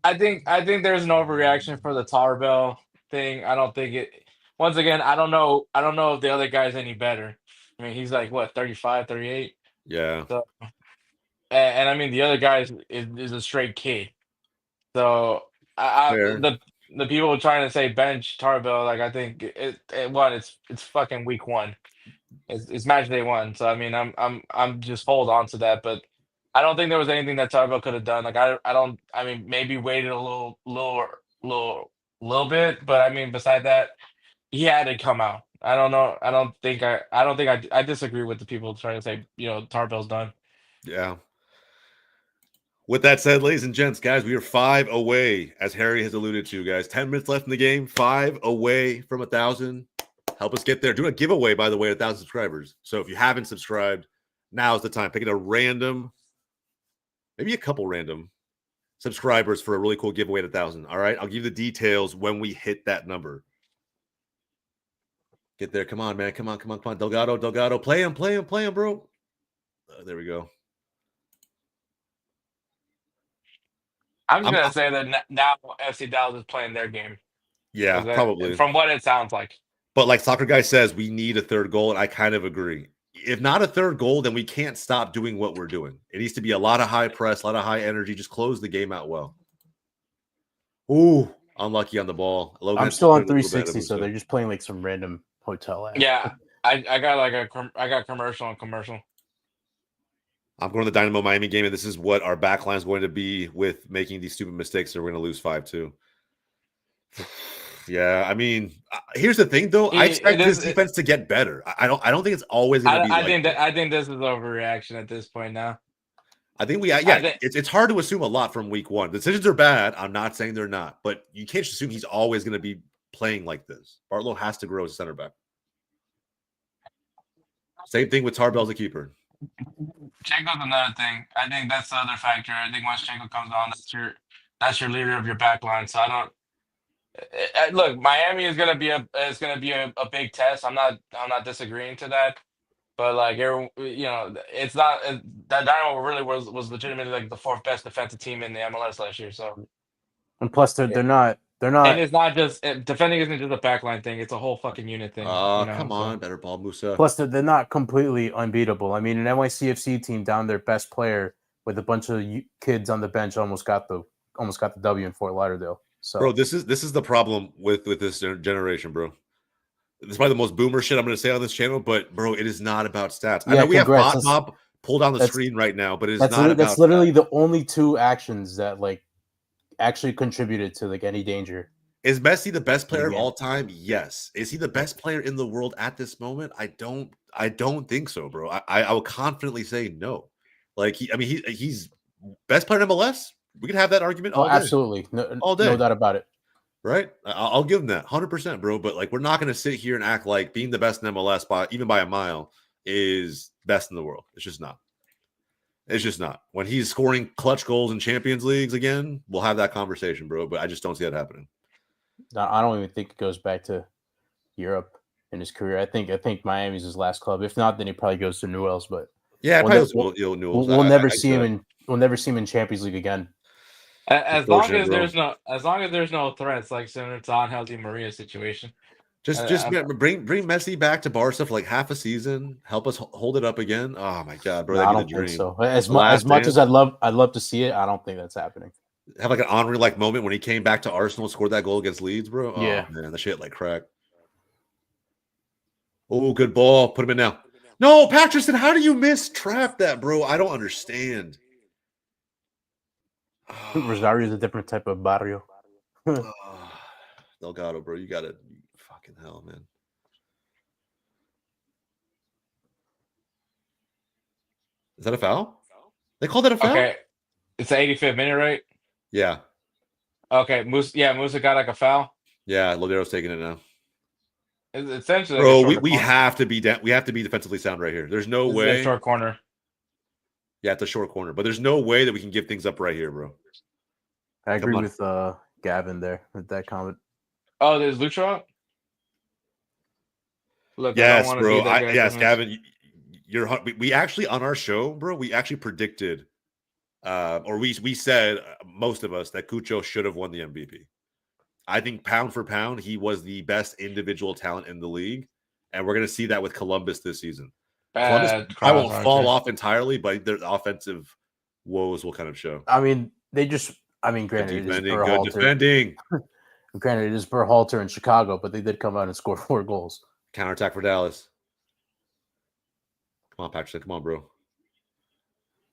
there's an overreaction for the Tarbell thing. I don't think it. Once again, I don't know if the other guy's any better. I mean, he's like what 35, 38. Yeah. So, and I mean the other guy is a straight kid. So the people trying to say bench Tarbell, like I think it's fucking week 1. It's match day 1. So I mean I'm just hold on to that, but. I don't think there was anything that Tarbell could have done. Like I mean, maybe waited a little bit, but I mean, beside that, he had to come out. I don't know. I disagree with the people trying to say, Tarbell's done. Yeah. With that said, ladies and gents, guys, we are 5 away, as Harry has alluded to, guys. 10 minutes left in the game, 5 away from 1,000. Help us get there. Doing a giveaway, by the way, 1,000 subscribers. So if you haven't subscribed, now's the time. Picking a random. Maybe a couple random subscribers for a really cool giveaway at 1,000. All right. I'll give you the details when we hit that number. Get there. Come on, man. Come on. Delgado. Play him, bro. There we go. I'm just going to say that now FC Dallas is playing their game. Yeah, probably. From what it sounds like. But like Soccer Guy says, we need a third goal, and I kind of agree. If not a third goal, then we can't stop doing what we're doing. It needs to be a lot of high press, a lot of high energy. Just close the game out well. Ooh, unlucky on the ball. I'm still on 360, so they're just playing like some random hotel app. Yeah, I got commercial on commercial. I'm going to the Dynamo Miami game, and this is what our backline is going to be with making these stupid mistakes. So we're going to lose 5-2. Yeah, I mean, here's the thing, though. I expect this defense to get better. I don't think it's always going to be. I think this is overreaction at this point now. I think it's hard to assume a lot from week one. Decisions are bad. I'm not saying they're not, but you can't just assume he's always going to be playing like this. Bartlow has to grow as a center back. Same thing with Tarbell as a keeper. Chenko's another thing. I think that's the other factor. I think once Chenko comes on, that's your leader of your back line. So I don't look. Miami is gonna be a big test. I'm not disagreeing to that. But like it's not that Dynamo really was legitimately like the fourth best defensive team in the MLS last year. So, and plus they're not. And it's not just defending isn't just a backline thing; it's a whole fucking unit thing. Come on, better ball, Musa. Plus they're not completely unbeatable. I mean, an NYCFC team down their best player with a bunch of kids on the bench almost got the W in Fort Lauderdale. So, bro, this is the problem with this generation, bro. This is probably the most boomer shit I'm going to say on this channel, but bro, it is not about stats. I know we have Bob pulled on the screen right now, but that's literally the only two actions that like actually contributed to like any danger. Is Messi the best player of all time? Yes. Is he the best player in the world at this moment? I don't think so, bro. I will confidently say no. Like he's best player in MLS. We can have that argument all day. Absolutely. All day. No doubt about it. Right? I'll give him that 100%, bro. But like, we're not going to sit here and act like being the best in MLS even by a mile is best in the world. It's just not. It's just not. When he's scoring clutch goals in Champions Leagues again, we'll have that conversation, bro. But I just don't see that happening. I don't even think it goes back to Europe in his career. I think Miami's his last club. If not, then he probably goes to Newell's. But yeah, we'll never see him in Champions League again. As long as there's no threats like similar to Angel Maria situation. Just bring Messi back to Barca for like half a season. Help us hold it up again. Oh my god, bro! I don't think so. As much as I'd love to see it, I don't think that's happening. Have like an Henry like moment when he came back to Arsenal and scored that goal against Leeds, bro. Oh, yeah, man, that shit like crack. Oh, good ball. Put him in now. No, Patterson, how do you miss trap that, bro? I don't understand. Rosario is a different type of barrio. Delgado, bro, you got it. Fucking hell, man. Is that a foul? They called that a foul? Okay. It's the 85th minute, right? Yeah. Okay. Musa got like a foul. Yeah, Lodero's taking it now. It's essentially, bro, we have to be defensively sound right here. There's no way. A short corner. Yeah, it's a short corner, but there's no way that we can give things up right here, bro. I agree with Gavin there with that comment. Oh, there's Lucha up? Look, yes, bro. Yes, Gavin. We actually on our show, bro. We actually predicted, or we said most of us that Cucho should have won the MVP. I think pound for pound, he was the best individual talent in the league, and we're gonna see that with Columbus this season. Columbus, I won't fall off entirely, but their offensive woes will kind of show. I mean, granted, good defending. Granted, it is Berhalter in Chicago, but they did come out and score 4 goals. Counterattack for Dallas. Come on, Patrick. Come on, bro.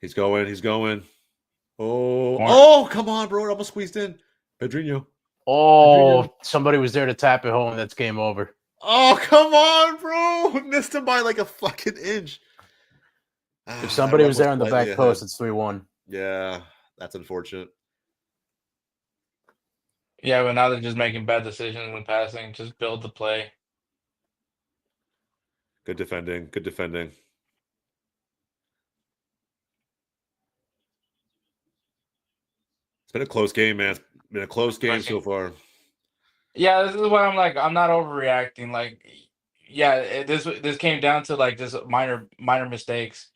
He's going. Oh, come on, bro. It almost squeezed in. Pedrinho. Oh, somebody was there to tap it home. That's game over. Oh, come on, bro. Missed him by like a fucking inch. If somebody was there on the back post, it's 3-1. Yeah, that's unfortunate. Yeah, but now they're just making bad decisions in passing. Just build the play. Good defending. It's been a close game, man. It's been a close game so far. Yeah, this is what I'm like. I'm not overreacting. Like, yeah, this came down to like just minor mistakes.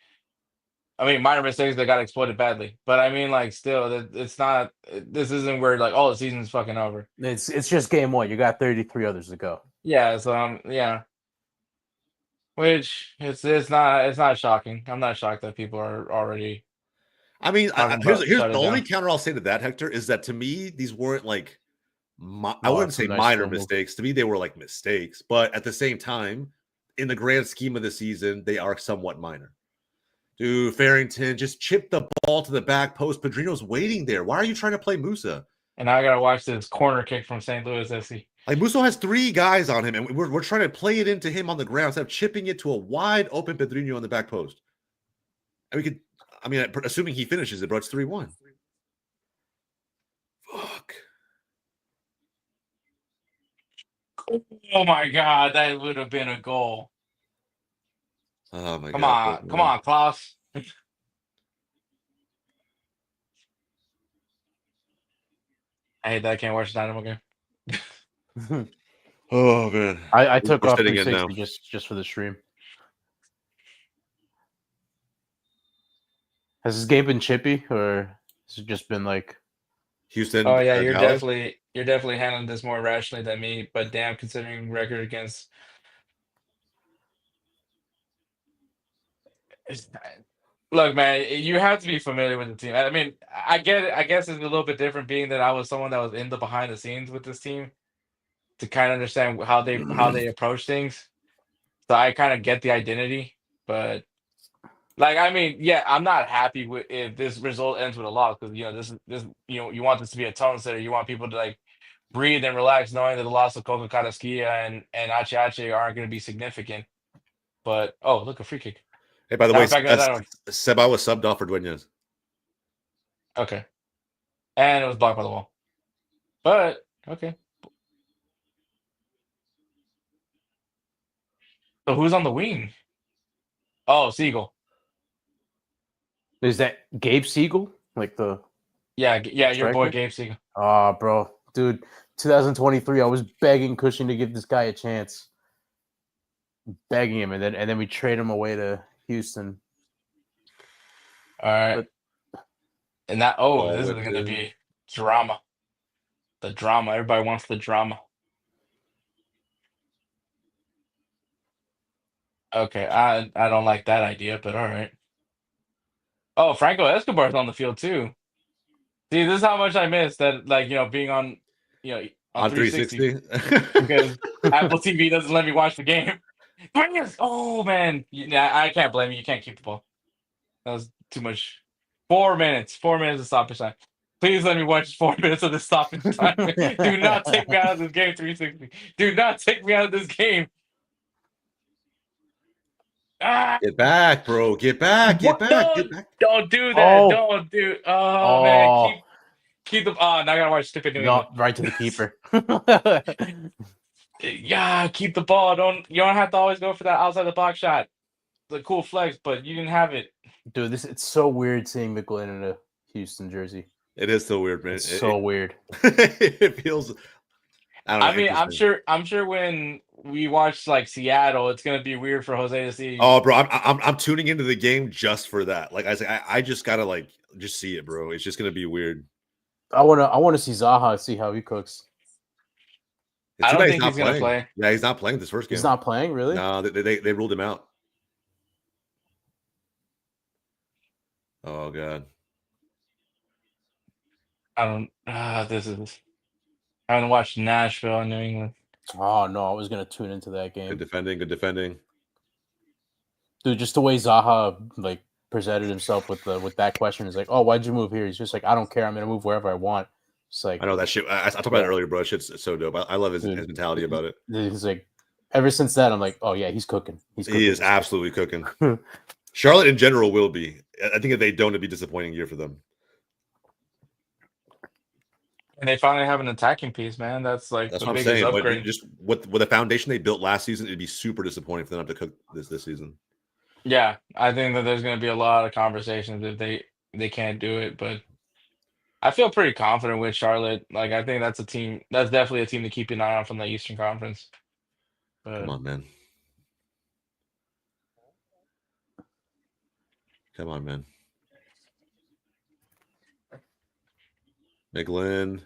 I mean, minor mistakes that got exploited badly. But I mean, like, still, it's not. This isn't where like, the season's fucking over. It's just game 1. You got 33 others to go. Yeah. So yeah. Which it's not shocking. I'm not shocked that people are already. I mean, here's the only counter I'll say to that, Hector, is that to me these weren't like I wouldn't say minor mistakes. To me, they were like mistakes, but at the same time, in the grand scheme of the season, they are somewhat minor. Dude, Farrington just chipped the ball to the back post. Pedrino's waiting there. Why are you trying to play Musa? And now I gotta watch this corner kick from St. Louis SC. Like Musso has 3 guys on him, and we're trying to play it into him on the ground instead of chipping it to a wide open Pedrinho on the back post. And we could, I mean, assuming he finishes it, bro, it's 3-1. Fuck. Oh my God, that would have been a goal. Oh my Come God. on, come on, Klaus. I hate that I can't watch the Dynamo game. Oh man. I took We're off sitting in 360 just for the stream. Has this game been chippy, or has it just been like? Houston. Oh yeah, Dallas? you're definitely handling this more rationally than me. But damn, considering record against, look, man, you have to be familiar with the team. I mean, I get it. I guess it's a little bit different, being that I was someone that was in the behind the scenes with this team to kind of understand how they approach things. So I kind of get the identity, but like, I mean, yeah, I'm not happy with if this result ends with a loss, because this you want this to be a tone setter. You want people to like breathe and relax, knowing that the loss of Coca Caraskia and Ache Ache aren't going to be significant. But oh, look, a free kick. Hey, by the Now way, we're back in the Dynamo. Seba was subbed off for Dueñas. Okay, and it was blocked by the wall. But okay, so who's on the wing? Oh, Siegel. Is that Gabe Siegel? Like the Yeah, your boy striker? Gabe Siegel. Oh, bro, dude, 2023. I was begging Cushing to give this guy a chance, begging him, and then we trade him away to Houston. All right, and that this is whipped going to in. be drama. The drama. Everybody wants the drama. Okay, I don't like that idea, but all right. Oh, Franco Escobar's on the field too. See, this is how much I miss that, like, being on, on On 360, 360. because Apple TV doesn't let me watch the game. Oh man, yeah, I can't blame you. You can't keep the ball. That was too much. 4 minutes. 4 minutes of stoppage time. Please let me watch 4 minutes of this stoppage time. Do not take me out of this game. 360. Do not take me out of this game. Ah, Get back, bro. Get back. Get back. Get back. don't do that. Oh. Don't do. Oh man, keep the. Oh, now I gotta watch stupid New England. No, right to the keeper. Yeah, keep the ball. You don't have to always go for that outside the box shot. The cool flex, but you didn't have it. Dude, it's so weird seeing McGlynn in a Houston jersey. It is so weird, man. It's so weird. It feels. I mean, I'm sure when we watch like Seattle, it's gonna be weird for Jose to see. Oh, bro, I'm tuning into the game just for that. Like I say, I just gotta like just see it, bro. It's just gonna be weird. I wanna see Zaha, see how he cooks. It's I too don't bad think he's gonna play. Yeah, he's not playing this first game. He's not playing, really? No, they ruled him out. Oh god. I don't. I haven't watched Nashville and New England. Oh no, I was gonna tune into that game. Good defending. Good defending. Dude, just the way Zaha like presented himself with that question is like, oh, why'd you move here? He's just like, I don't care. I'm gonna move wherever I want. It's like, I know that shit. I talked about it earlier, bro. Shit's so dope. I love his mentality about it. He's like, ever since that, I'm like, oh yeah, he's cooking. He is absolutely cooking. Charlotte in general will be. I think if they don't, it'd be a disappointing year for them. And they finally have an attacking piece, man. That's like That's the what I'm biggest saying. upgrade. But just with the foundation they built last season, it'd be super disappointing for them to cook this season. Yeah, I think that there's going to be a lot of conversations if they can't do it, but I feel pretty confident with Charlotte. Like, I think that's definitely a team to keep an eye on from the Eastern Conference. But Come on, man. Come on, man. McGlynn.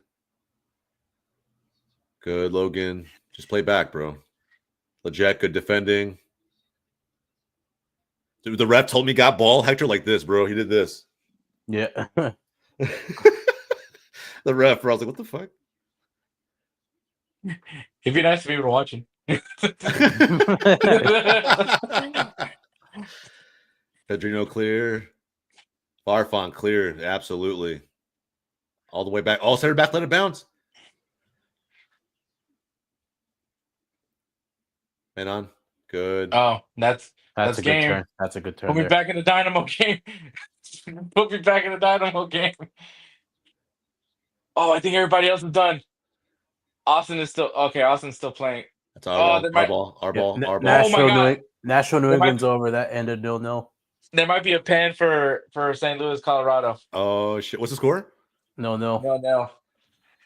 Good, Logan. Just play back, bro. Leggett, good defending. Dude, the ref told me got ball. Hector like this, bro. He did this. Yeah. The ref, bro. I was like, what the fuck? it'd be nice to be able to watch him. Pedrino clear. Farfan clear. Absolutely. All the way back. All center back. Let it bounce. Menon, good. Oh, that's That's a good game. turn. That's a good turn Put me there. back in the Dynamo game. Put me back in the Dynamo game. Oh, I think everybody else is done. Austin is still okay. Austin's still playing. That's our Oh, ball. there Our might. ball. Our Yeah, ball. Our ball. Oh my God. Nashville New There might England's over. That ended 0-0. there might be a pen for St. Louis, Colorado. Oh shit! What's the score? 0-0. No.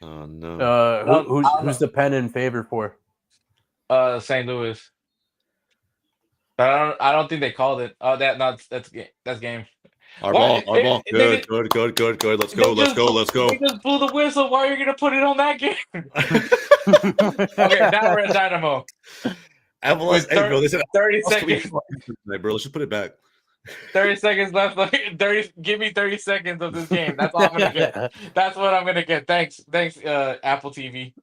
Oh no. Who's the pen in favor for? St. Louis. But I don't think they called it. Oh, that's game. Our Why? ball. Our ball. They Good. Let's go. They just blew the whistle. Why are you gonna put it on that game? Okay, now we're at Dynamo. MLS, hey, bro, they said 30 can we seconds. tonight, bro. Let's just put it back. 30 seconds left. Like 30. Give me 30 seconds of this game. That's all I'm gonna get. That's what I'm gonna get. Thanks, Apple TV.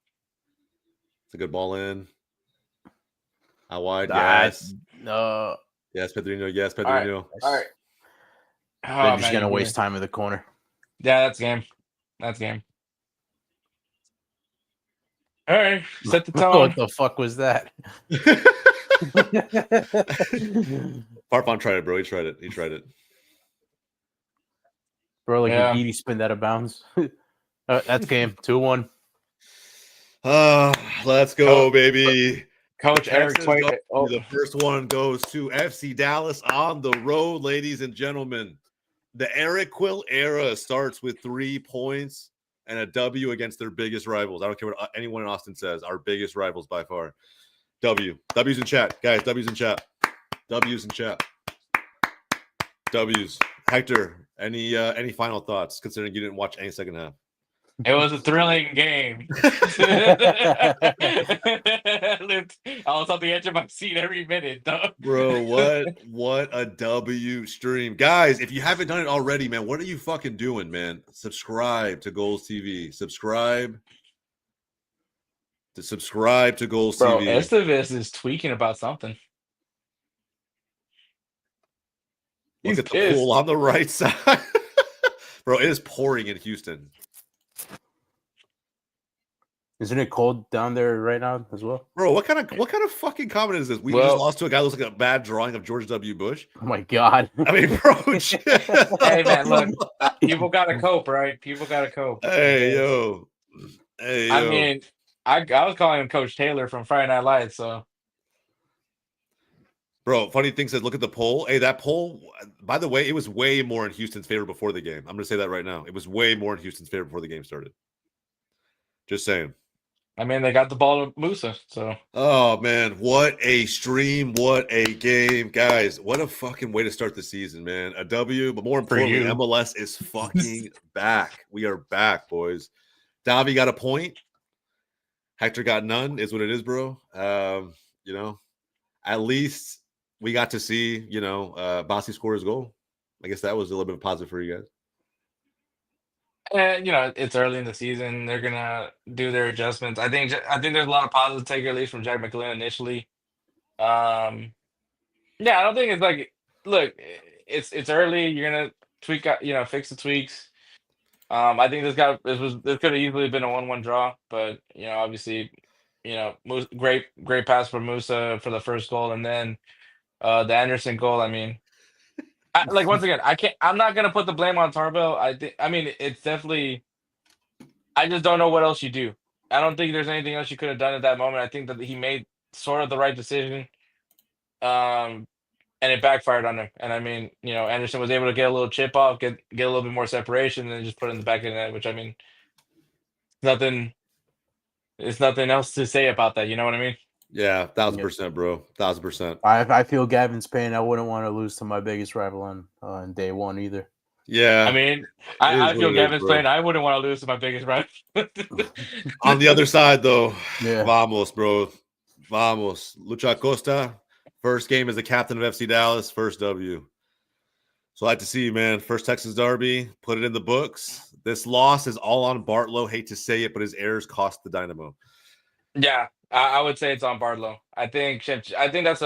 It's a good ball in. How wide? Yes. Yes, Pedrinho. Yes, All right. Pedrinho. All right. They're just gonna waste time in the corner. Yeah, that's game. That's game. All right, set the tone. What the fuck was that? Farfan tried it, bro. He tried it. Bro, like Yeah. Edie spin that out of bounds. That's game 2-1. Let's go, baby. Coach Eric Texas Tway. goes- Oh, The first one goes to FC Dallas on the road, ladies and gentlemen. The Eric Quill era starts with 3 points and a W against their biggest rivals. I don't care what anyone in Austin says. Our biggest rivals by far. W's in chat, guys. W's in chat. W's in chat. W's. Hector, any final thoughts? Considering you didn't watch any second half. it was a thrilling game. I was on the edge of my seat every minute, dog. Bro, what a W stream. Guys, if you haven't done it already, man, what are you fucking doing, man? Subscribe to GOLZ TV. Subscribe to GOLZ Bro, TV. Estevez is tweaking about something. Look He's at the pissed. pool on the right side. Bro, it is pouring in Houston. Isn't it cold down there right now as well? Bro, what kind of fucking comment is this? We just lost to a guy who looks like a bad drawing of George W. Bush. Oh my god. I mean, bro, shit. Hey man, look, people gotta cope, right? People gotta cope. Hey yo. I mean, I was calling him Coach Taylor from Friday Night Lights, so Bro, funny thing says, look at the poll. Hey, that poll, by the way, it was way more in Houston's favor before the game. I'm going to say that right now. It was way more in Houston's favor before the game started. Just saying. I mean, they got the ball to Musa, so. Oh, man. What a stream. What a game. Guys, what a fucking way to start the season, man. A W, but more importantly, MLS is fucking back. We are back, boys. Davi got a point. Hector got none, is what it is, bro. You know, at least we got to see, Bossy score his goal. I guess that was a little bit of positive for you guys. And it's early in the season. They're gonna do their adjustments. I think there's a lot of positive take at least from Jack McLean initially. Yeah, I don't think it's like, look, it's early. You're gonna tweak out, fix the tweaks. I think this could have easily been a 1-1 draw, but obviously, great pass from Musa for the first goal, and then the Anderson goal. I mean, once again, I'm not gonna put the blame on Tarbell. I mean, it's definitely. I just don't know what else you do. I don't think there's anything else you could have done at that moment. I think that he made sort of the right decision, and it backfired on him. And I mean, Anderson was able to get a little chip off, get a little bit more separation, and then just put it in the back of the net. Which I mean, nothing. It's nothing else to say about that. You know what I mean? Yeah, 1,000%, bro. 1,000%. I feel Gavin's pain. I wouldn't want to lose to my biggest rival on day one either. Yeah. I mean, I feel Gavin's pain. I wouldn't want to lose to my biggest rival. On the other side, though, Yeah. Vamos, bro. Vamos. Lucha Costa, first game as the captain of FC Dallas, first W. So I'd like to see you, man. First Texas Derby, put it in the books. This loss is all on Bartlow. Hate to say it, but his errors cost the Dynamo. Yeah, I would say it's on Bartlow. I think that's the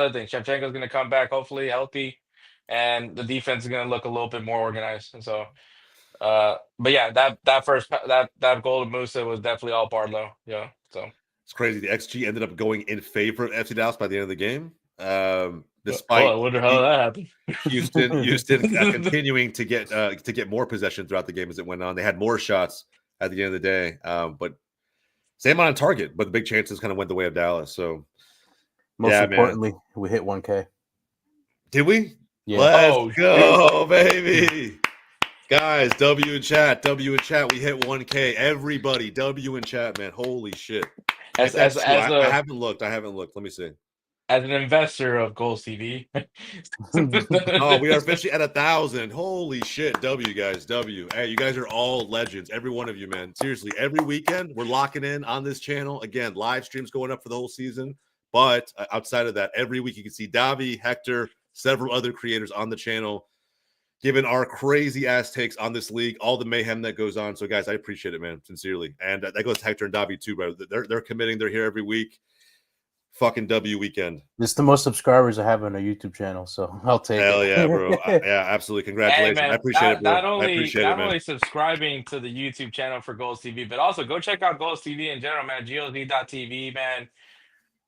other thing. Shevchenko's going to come back hopefully healthy, and the defense is going to look a little bit more organized. And so, but yeah, that goal to Musa was definitely all Bartlow. Yeah, It's crazy. The XG ended up going in favor of FC Dallas by the end of the game. Despite I wonder how that happened. Houston continuing to get more possession throughout the game as it went on. They had more shots at the end of the day, but same amount on target. But the big chances kind of went the way of Dallas. So, Most importantly, we hit 1K. Did we? Yeah. Let's go, baby. Guys, W in chat. We hit 1K. Everybody, W in chat, man. Holy shit. I haven't looked. Let me see. As an investor of GOLZ TV. Oh, we are officially at 1,000. Holy shit. W, guys. W. Hey, you guys are all legends. Every one of you, man. Seriously, every weekend we're locking in on this channel. Again, live streams going up for the whole season. But outside of that, every week you can see Davi, Hector, several other creators on the channel giving our crazy ass takes on this league, all the mayhem that goes on. So, guys, I appreciate it, man, sincerely. And that goes to Hector and Davi too, bro. They're committing. They're here every week. Fucking W weekend. This is the most subscribers I have on a YouTube channel, so I'll take it. Hell yeah, bro. Yeah, absolutely. Congratulations. Hey, man, I appreciate it, bro. Not only only subscribing to the YouTube channel for GOLZ TV, but also go check out GOLZ TV in general, man. GOLZ.TV, man.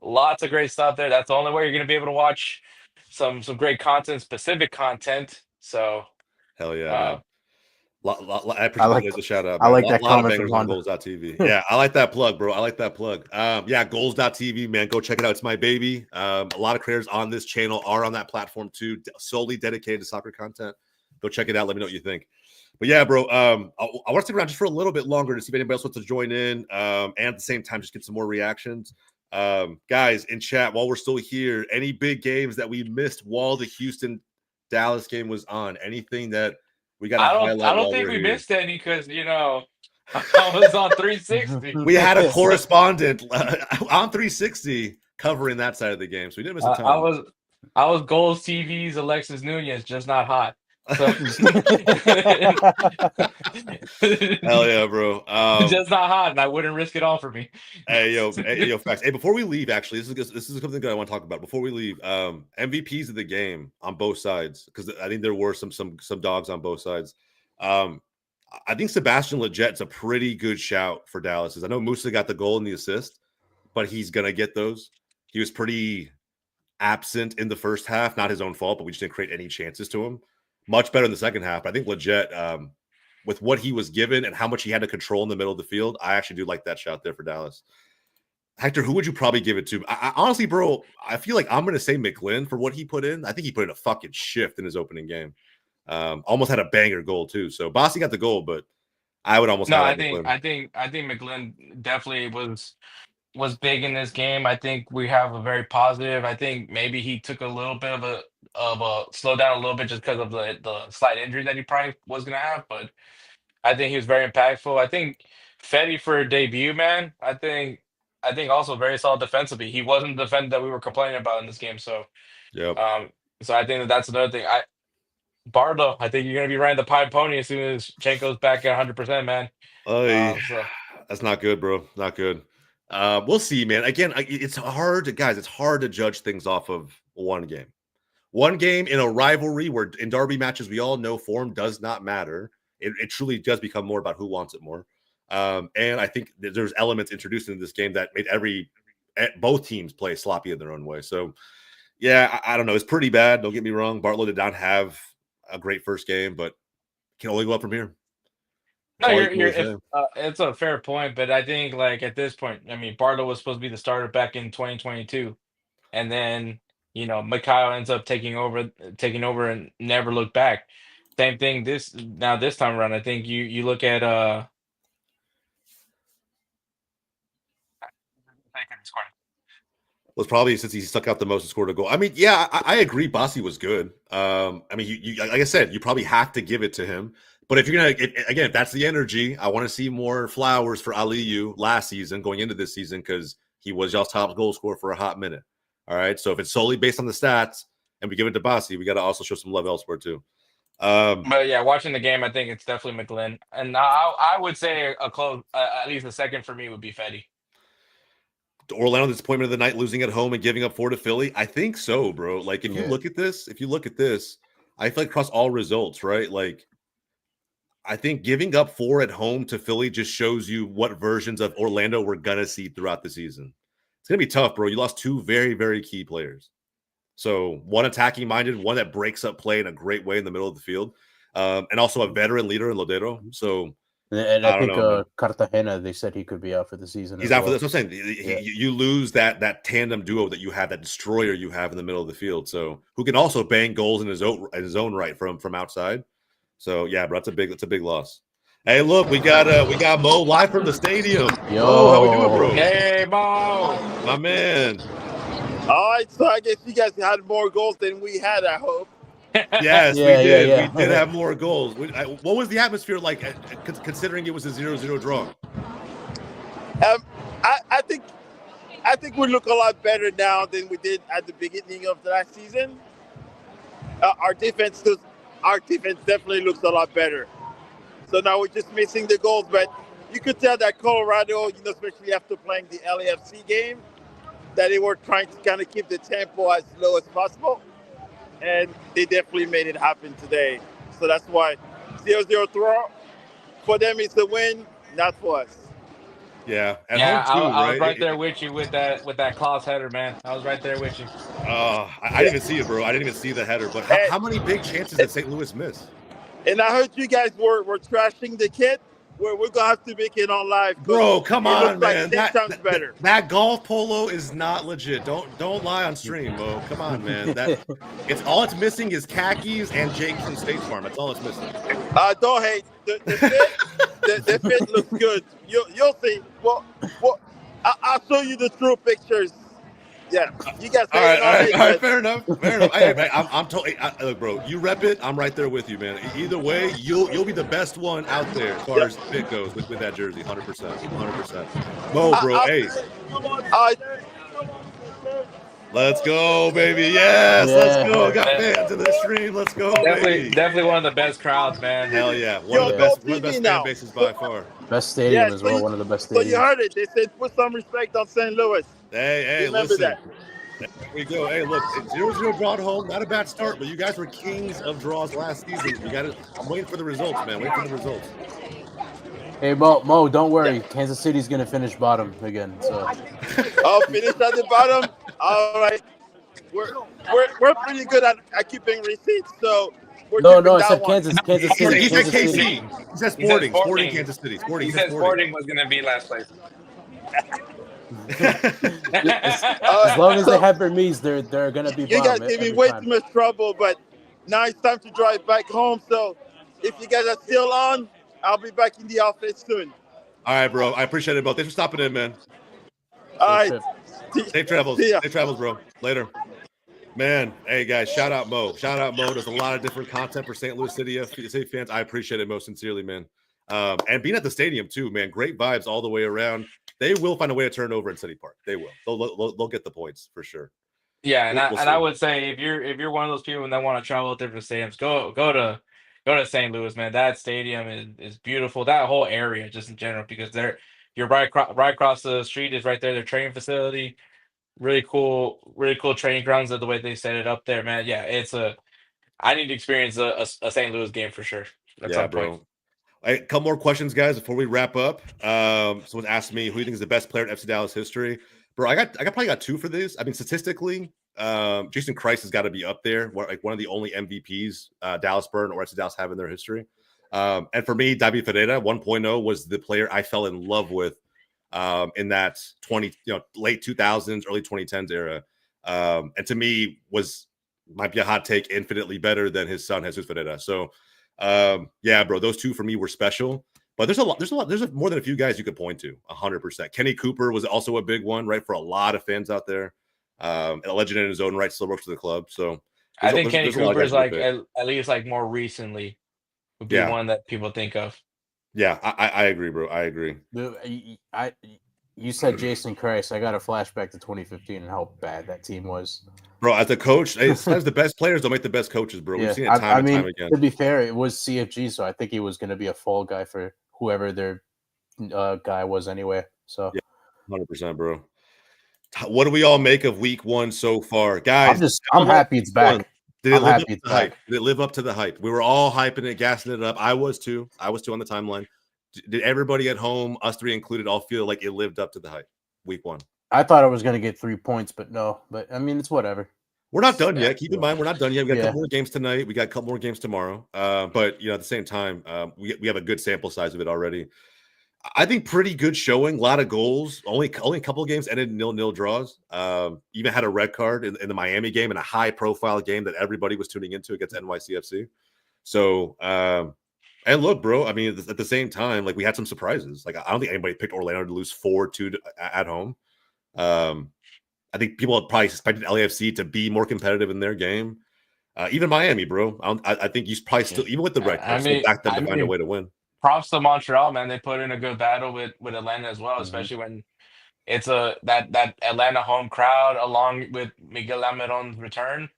Lots of great stuff there. That's the only way you're going to be able to watch some great content, specific content. So, hell yeah. I appreciate the shout out. Man. I like that comment from GOLZ.TV. Yeah, I like that plug, bro. I like that plug. Yeah, GOLZ.TV, man. Go check it out. It's my baby. A lot of creators on this channel are on that platform too, solely dedicated to soccer content. Go check it out. Let me know what you think. But yeah, bro, I want to stick around just for a little bit longer to see if anybody else wants to join in, and at the same time, just get some more reactions. Guys, in chat, while we're still here, any big games that we missed while the Houston Dallas game was on? Anything that we got to highlight? I don't think we missed any because, I was on 360. We had a correspondent on 360 covering that side of the game, so we didn't miss a ton. I was GOLZ TV's Alexis Nunez, just not hot. So. Hell yeah, bro. Just not hot, and I wouldn't risk it all for me. Yo, facts. Hey, before we leave, actually, this is something that I want to talk about. Before we leave, MVPs of the game on both sides, because I think there were some dogs on both sides. I think Sebastian Leget's a pretty good shout for Dallas. I know Musa got the goal and the assist, but he's gonna get those. He was pretty absent in the first half, not his own fault, but we just didn't create any chances to him. Much better in the second half. I think Leget, with what he was given and how much he had to control in the middle of the field, I actually do like that shout there for Dallas. Hector, who would you probably give it to? I honestly, bro, I feel like I'm going to say McGlynn for what he put in. I think he put in a fucking shift in his opening game. Almost had a banger goal too. So Bossy got the goal, but I would almost. No, I think McGlynn definitely was big in this game. I think we have a very positive. I think maybe he took a little bit of a slow down a little bit just because of the slight injury that he probably was gonna have. But I think he was very impactful. I think Fetty for a debut, man. I think also very solid defensively. He wasn't the defender that we were complaining about in this game. So, so I think that's another thing. Bardo, I think you're gonna be riding the pine pony as soon as Chenko's back at 100%, man. That's not good, bro. Not good. We'll see, man. Again, it's hard to judge things off of one game. One game in a rivalry where in derby matches, we all know form does not matter. It truly does become more about who wants it more. And I think there's elements introduced into this game that made both teams play sloppy in their own way. So, yeah, I don't know. It's pretty bad. Don't get me wrong. Bartlow did not have a great first game, but can only go up from here. No, it's a fair point, but I think at this point, I mean, Bartlow was supposed to be the starter back in 2022, and then Mikhail ends up taking over and never looked back. Same thing this time around. I think you look at well, it's probably since he stuck out the most and scored a goal. I mean, yeah, I agree. Bossy was good. I mean, you like I said, you probably have to give it to him. But if you're if that's the energy, I want to see more flowers for Aliyu last season going into this season because he was y'all's top goal scorer for a hot minute. All right, so if it's solely based on the stats and we give it to Bossy, we got to also show some love elsewhere too. But yeah, watching the game, I think it's definitely McGlynn, and I would say a close, at least a second for me would be Fetty. Orlando disappointment of the night, losing at home and giving up 4 to Philly. I think so, bro. Like if you look at this, I feel like across all results, right? Like I think giving up 4 at home to Philly just shows you what versions of Orlando we're gonna see throughout the season. It's gonna be tough, bro. You lost 2 very, very key players. So one attacking minded, one that breaks up play in a great way in the middle of the field, and also a veteran leader in Lodero. So And I I don't think know, man. Cartagena, they said he could be out for the season. He's as out for well. this. I'm saying you lose that tandem duo that you have, that destroyer you have in the middle of the field. So who can also bang goals in his own right from outside. So yeah, bro, that's a big loss. Hey, look, we got Mo live from the stadium. Yo, Mo, how we doing, bro? Hey, Mo. My man. All right, so I guess you guys had more goals than we had, I hope. Yes, Yeah, we did. yeah. We did have more goals. What was the atmosphere like, considering it was a 0-0 draw? I think we look a lot better now than we did at the beginning of the last season. Our defense definitely looks a lot better. So now we're just missing the goals, but you could tell that Colorado, especially after playing the LAFC game, that they were trying to kind of keep the tempo as low as possible, and they definitely made it happen today. So that's why 0-0 draw for them is a win, not for us. Yeah, at Yeah, home too, I right? was right there with you with that Klaus header, man. I was right there with you. I didn't even see it, bro. I didn't even see the header. But how many big chances did St. Louis miss? And I heard you guys were trashing the kid. We're gonna have to make it on live, bro. Come on, man. Like 10 times better. That golf polo is not legit. Don't lie on stream, Mo. Come on, man. It's missing is khakis and Jake from State Farm. That's all it's missing. Don't hate the fit. the fit looks good. You'll see. Well, I'll show you the true pictures. Yeah, you guys. All right. Fair enough. Hey, man, I'm totally. Look, bro, you rep it. I'm right there with you, man. Either way, you'll be the best one out there as far as fit goes with that jersey. 100%. Mo, bro, hey. Let's go, baby. Yes, let's go. Got fans in the stream. Let's go, baby. Definitely one of the best crowds, man. Hell yeah. One of the best fan bases by far. Best stadium as well. One of the best stadiums. So you heard it. They said put some respect on St. Louis. Hey, remember listen. that. There we go. Hey, look, 0-0 draw at home. Not a bad start, but you guys were kings of draws last season. I'm waiting for the results, man. Waiting for the results. Hey, Mo, don't worry. Kansas City's gonna finish bottom again. So. Finish at the bottom. All right. We're pretty good at keeping receipts, so we're no. I said Kansas City. He said KC. City. He said Sporting. Sporting Kansas City. He said Sporting was gonna be last place. As long as they have Burmese, they're gonna be. You guys give me way too much trouble, but now it's time to drive back home. So if you guys are still on, I'll be back in the office soon. All right, bro. I appreciate it, bro. Thanks for stopping in, man. All right. Safe travels. Safe travels, bro. Later. Man, hey guys, shout out Mo. There's a lot of different content for St. Louis City fans. I appreciate it, Mo, sincerely, man. And being at the stadium too, man. Great vibes all the way around. They will find a way to turn over in City Park. They will. They'll get the points for sure. Yeah, and I would say if you're one of those people that want to travel to different stadiums, go to St. Louis, man. That stadium is beautiful. That whole area, just in general, because you're right across the street is right there. Their training facility, really cool training grounds. Of the way they set it up there, man. Yeah, I need to experience a St. Louis game for sure. Yeah, bro. A couple more questions, guys, before we wrap up. Someone asked me, who do you think is the best player in FC Dallas history? Bro, I probably got 2 for this. I mean, statistically, Jason Christ has got to be up there. Like one of the only MVPs Dallas Burn or FC Dallas have in their history. And for me, David Ferreira 1.0 was the player I fell in love with in that late 2000s, early 2010s era. And to me might be a hot take, infinitely better than his son Jesus Ferreira. So yeah, bro, those 2 for me were special. But there's more than a few guys you could point to. 100%. Kenny Cooper was also a big one, right, for a lot of fans out there. A legend in his own right, still works for the club. So I think Kenny Cooper is like at least like more recently would be one that people think of. Yeah, I agree, bro. I agree. You said Jason Christ. I got a flashback to 2015 and how bad that team was. Bro, as a coach, sometimes the best players don't make the best coaches, bro. We've seen it time and time again. To be fair, it was CFG, so I think he was going to be a fall guy for whoever their guy was anyway. So, yeah, 100%, bro. What do we all make of week 1 so far, guys? I'm happy it's back. Did it I'm live up happy to it's the hype? back. Did it live up to the hype? We were all hyping it, gassing it up. I was too. I was too on the timeline. Did everybody at home, us three included, all feel like it lived up to the hype? Week 1. I thought I was going to get 3 points, but no. But I mean, it's whatever. We're not done Yeah. yet. Keep in mind, we're not done yet. We got a Yeah. couple more games tonight. We got a couple more games tomorrow. But at the same time, we have a good sample size of it already. I think pretty good showing. A lot of goals. Only a couple of games ended in 0-0 draws. Even had a red card in the Miami game, in a high-profile game that everybody was tuning into against NYCFC. So, and look, bro. I mean, at the same time, like we had some surprises. Like I don't think anybody picked Orlando to lose 4-2 at home. I think people had probably suspected LAFC to be more competitive in their game. Even Miami, bro. I think you probably still, even with the red card, still back them to find a way to win. Props to Montreal, man. They put in a good battle with Atlanta as well, Mhm. especially when it's that Atlanta home crowd along with Miguel Almiron's return.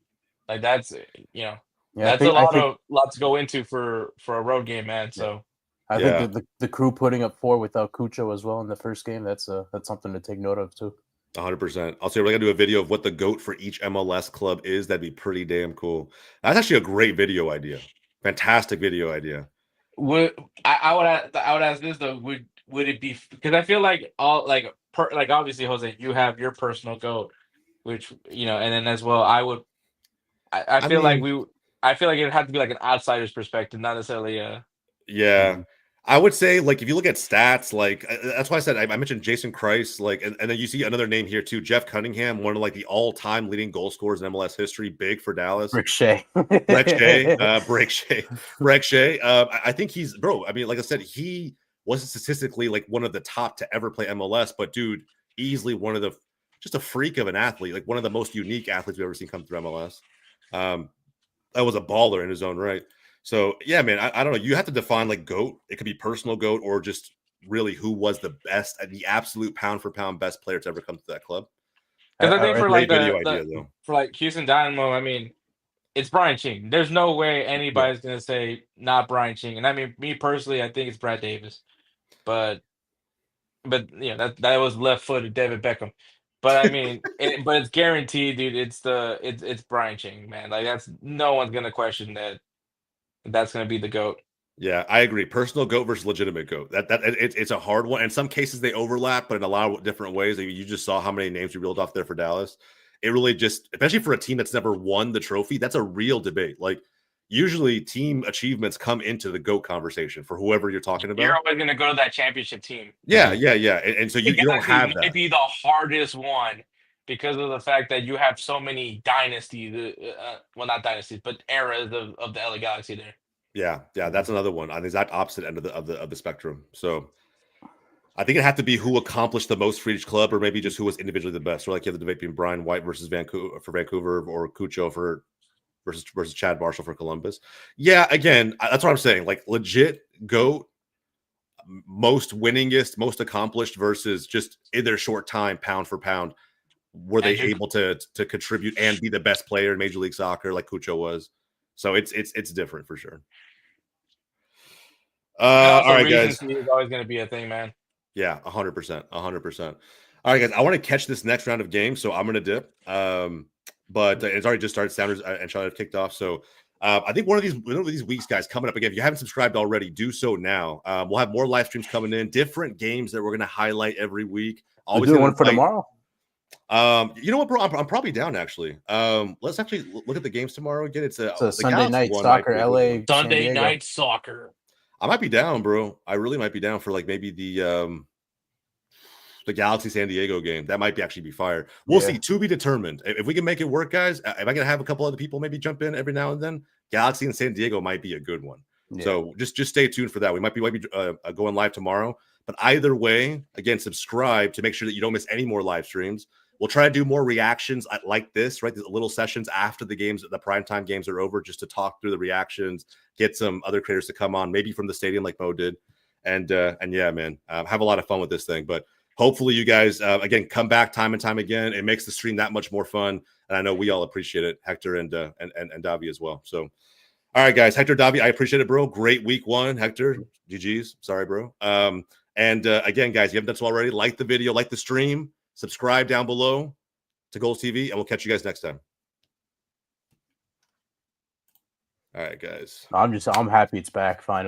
Like that's Yeah, that's a lot to go into for a road game, man. So I think that the crew putting up 4 without Cucho as well in the first game, that's something to take note of too. 100%. I'll say we're gonna do a video of what the GOAT for each MLS club is. That'd be pretty damn cool. That's actually a great video idea. Fantastic video idea. I would ask this though, would it be, because I feel like like obviously Jose, you have your personal GOAT, which and then as well I feel like it would have to be like an outsider's perspective, not necessarily Yeah. I would say, like, if you look at stats, like, that's why I said I mentioned Jason Christ, like, and then you see another name here too, Jeff Cunningham, one of like the all-time leading goal scorers in MLS history, big for Dallas. Rick Shea. Breck Shea. I think he's, bro, I mean, like I said, he wasn't statistically like one of the top to ever play MLS, but dude, easily one of the, just a freak of an athlete, like one of the most unique athletes we've ever seen come through MLS. That was a baller in his own right. So yeah, man, I don't know. You have to define like GOAT. It could be personal GOAT or just really who was the best and the absolute pound for pound best player to ever come to that club. because I think for like idea, though. for like Houston Dynamo, I mean, it's Brian Ching. There's no way anybody's gonna say not Brian Ching. And I mean, me personally, I think it's Brad Davis, but that was left-footed David Beckham. But I mean, but it's guaranteed, dude. It's Brian Ching, man. Like that's, no one's gonna question that. That's gonna be the GOAT. Yeah, I agree. Personal GOAT versus legitimate GOAT. It's a hard one. In some cases they overlap, but in a lot of different ways. You just saw how many names we reeled off there for Dallas. It really just, especially for a team that's never won the trophy, that's a real debate. Like usually team achievements come into the GOAT conversation for whoever you're talking about. You're always gonna go to that championship team. Yeah. And so you don't have that. Might be the hardest one because of the fact that you have so many dynasties. Well, not dynasties, but eras of the LA Galaxy there. Yeah, that's another one on the exact opposite end of the spectrum. So I think it had to be who accomplished the most for each club, or maybe just who was individually the best. Or like you have the debate between Brian White versus Vancouver, or Cucho versus Chad Marshall for Columbus. Yeah, again, that's what I'm saying. Like legit GOAT, most winningest, most accomplished versus just in their short time, pound for pound, were they able to contribute and be the best player in Major League Soccer like Cucho was? So it's different for sure. All right, guys. Is always going to be a thing, man. Yeah, 100%. All right, guys. I want to catch this next round of games, so I'm going to dip. But it's already just started. Sounders and Charlotte have kicked off. So I think one of these weeks, guys, coming up again. If you haven't subscribed already, do so now. We'll have more live streams coming in, different games that we're going to highlight every week. Always do one for tomorrow. You know what, bro? I'm probably down actually. Let's actually look at the games tomorrow again. It's a Sunday night soccer, LA. Sunday night soccer. I might be down, bro. I really might be down for like maybe the Galaxy San Diego game. That might actually be fire. We'll see. To be determined. If we can make it work, guys. If I can have a couple other people maybe jump in every now and then, Galaxy and San Diego might be a good one. Yeah. So just stay tuned for that. We might be going live tomorrow. But either way, again, subscribe to make sure that you don't miss any more live streams. We'll try to do more reactions like this, right? These little sessions after the games, the primetime games are over, just to talk through the reactions, get some other creators to come on, maybe from the stadium like Mo did. And yeah, man, have a lot of fun with this thing. But hopefully you guys, again, come back time and time again. It makes the stream that much more fun. And I know we all appreciate it, Hector and Davi as well. So, all right, guys, Hector, Davi, I appreciate it, bro. Great week one, Hector. GG's. Sorry, bro. And again, guys, you haven't done so already, like the video, like the stream, subscribe down below to GOLZ TV, and we'll catch you guys next time. All right, guys. I'm happy it's back finally.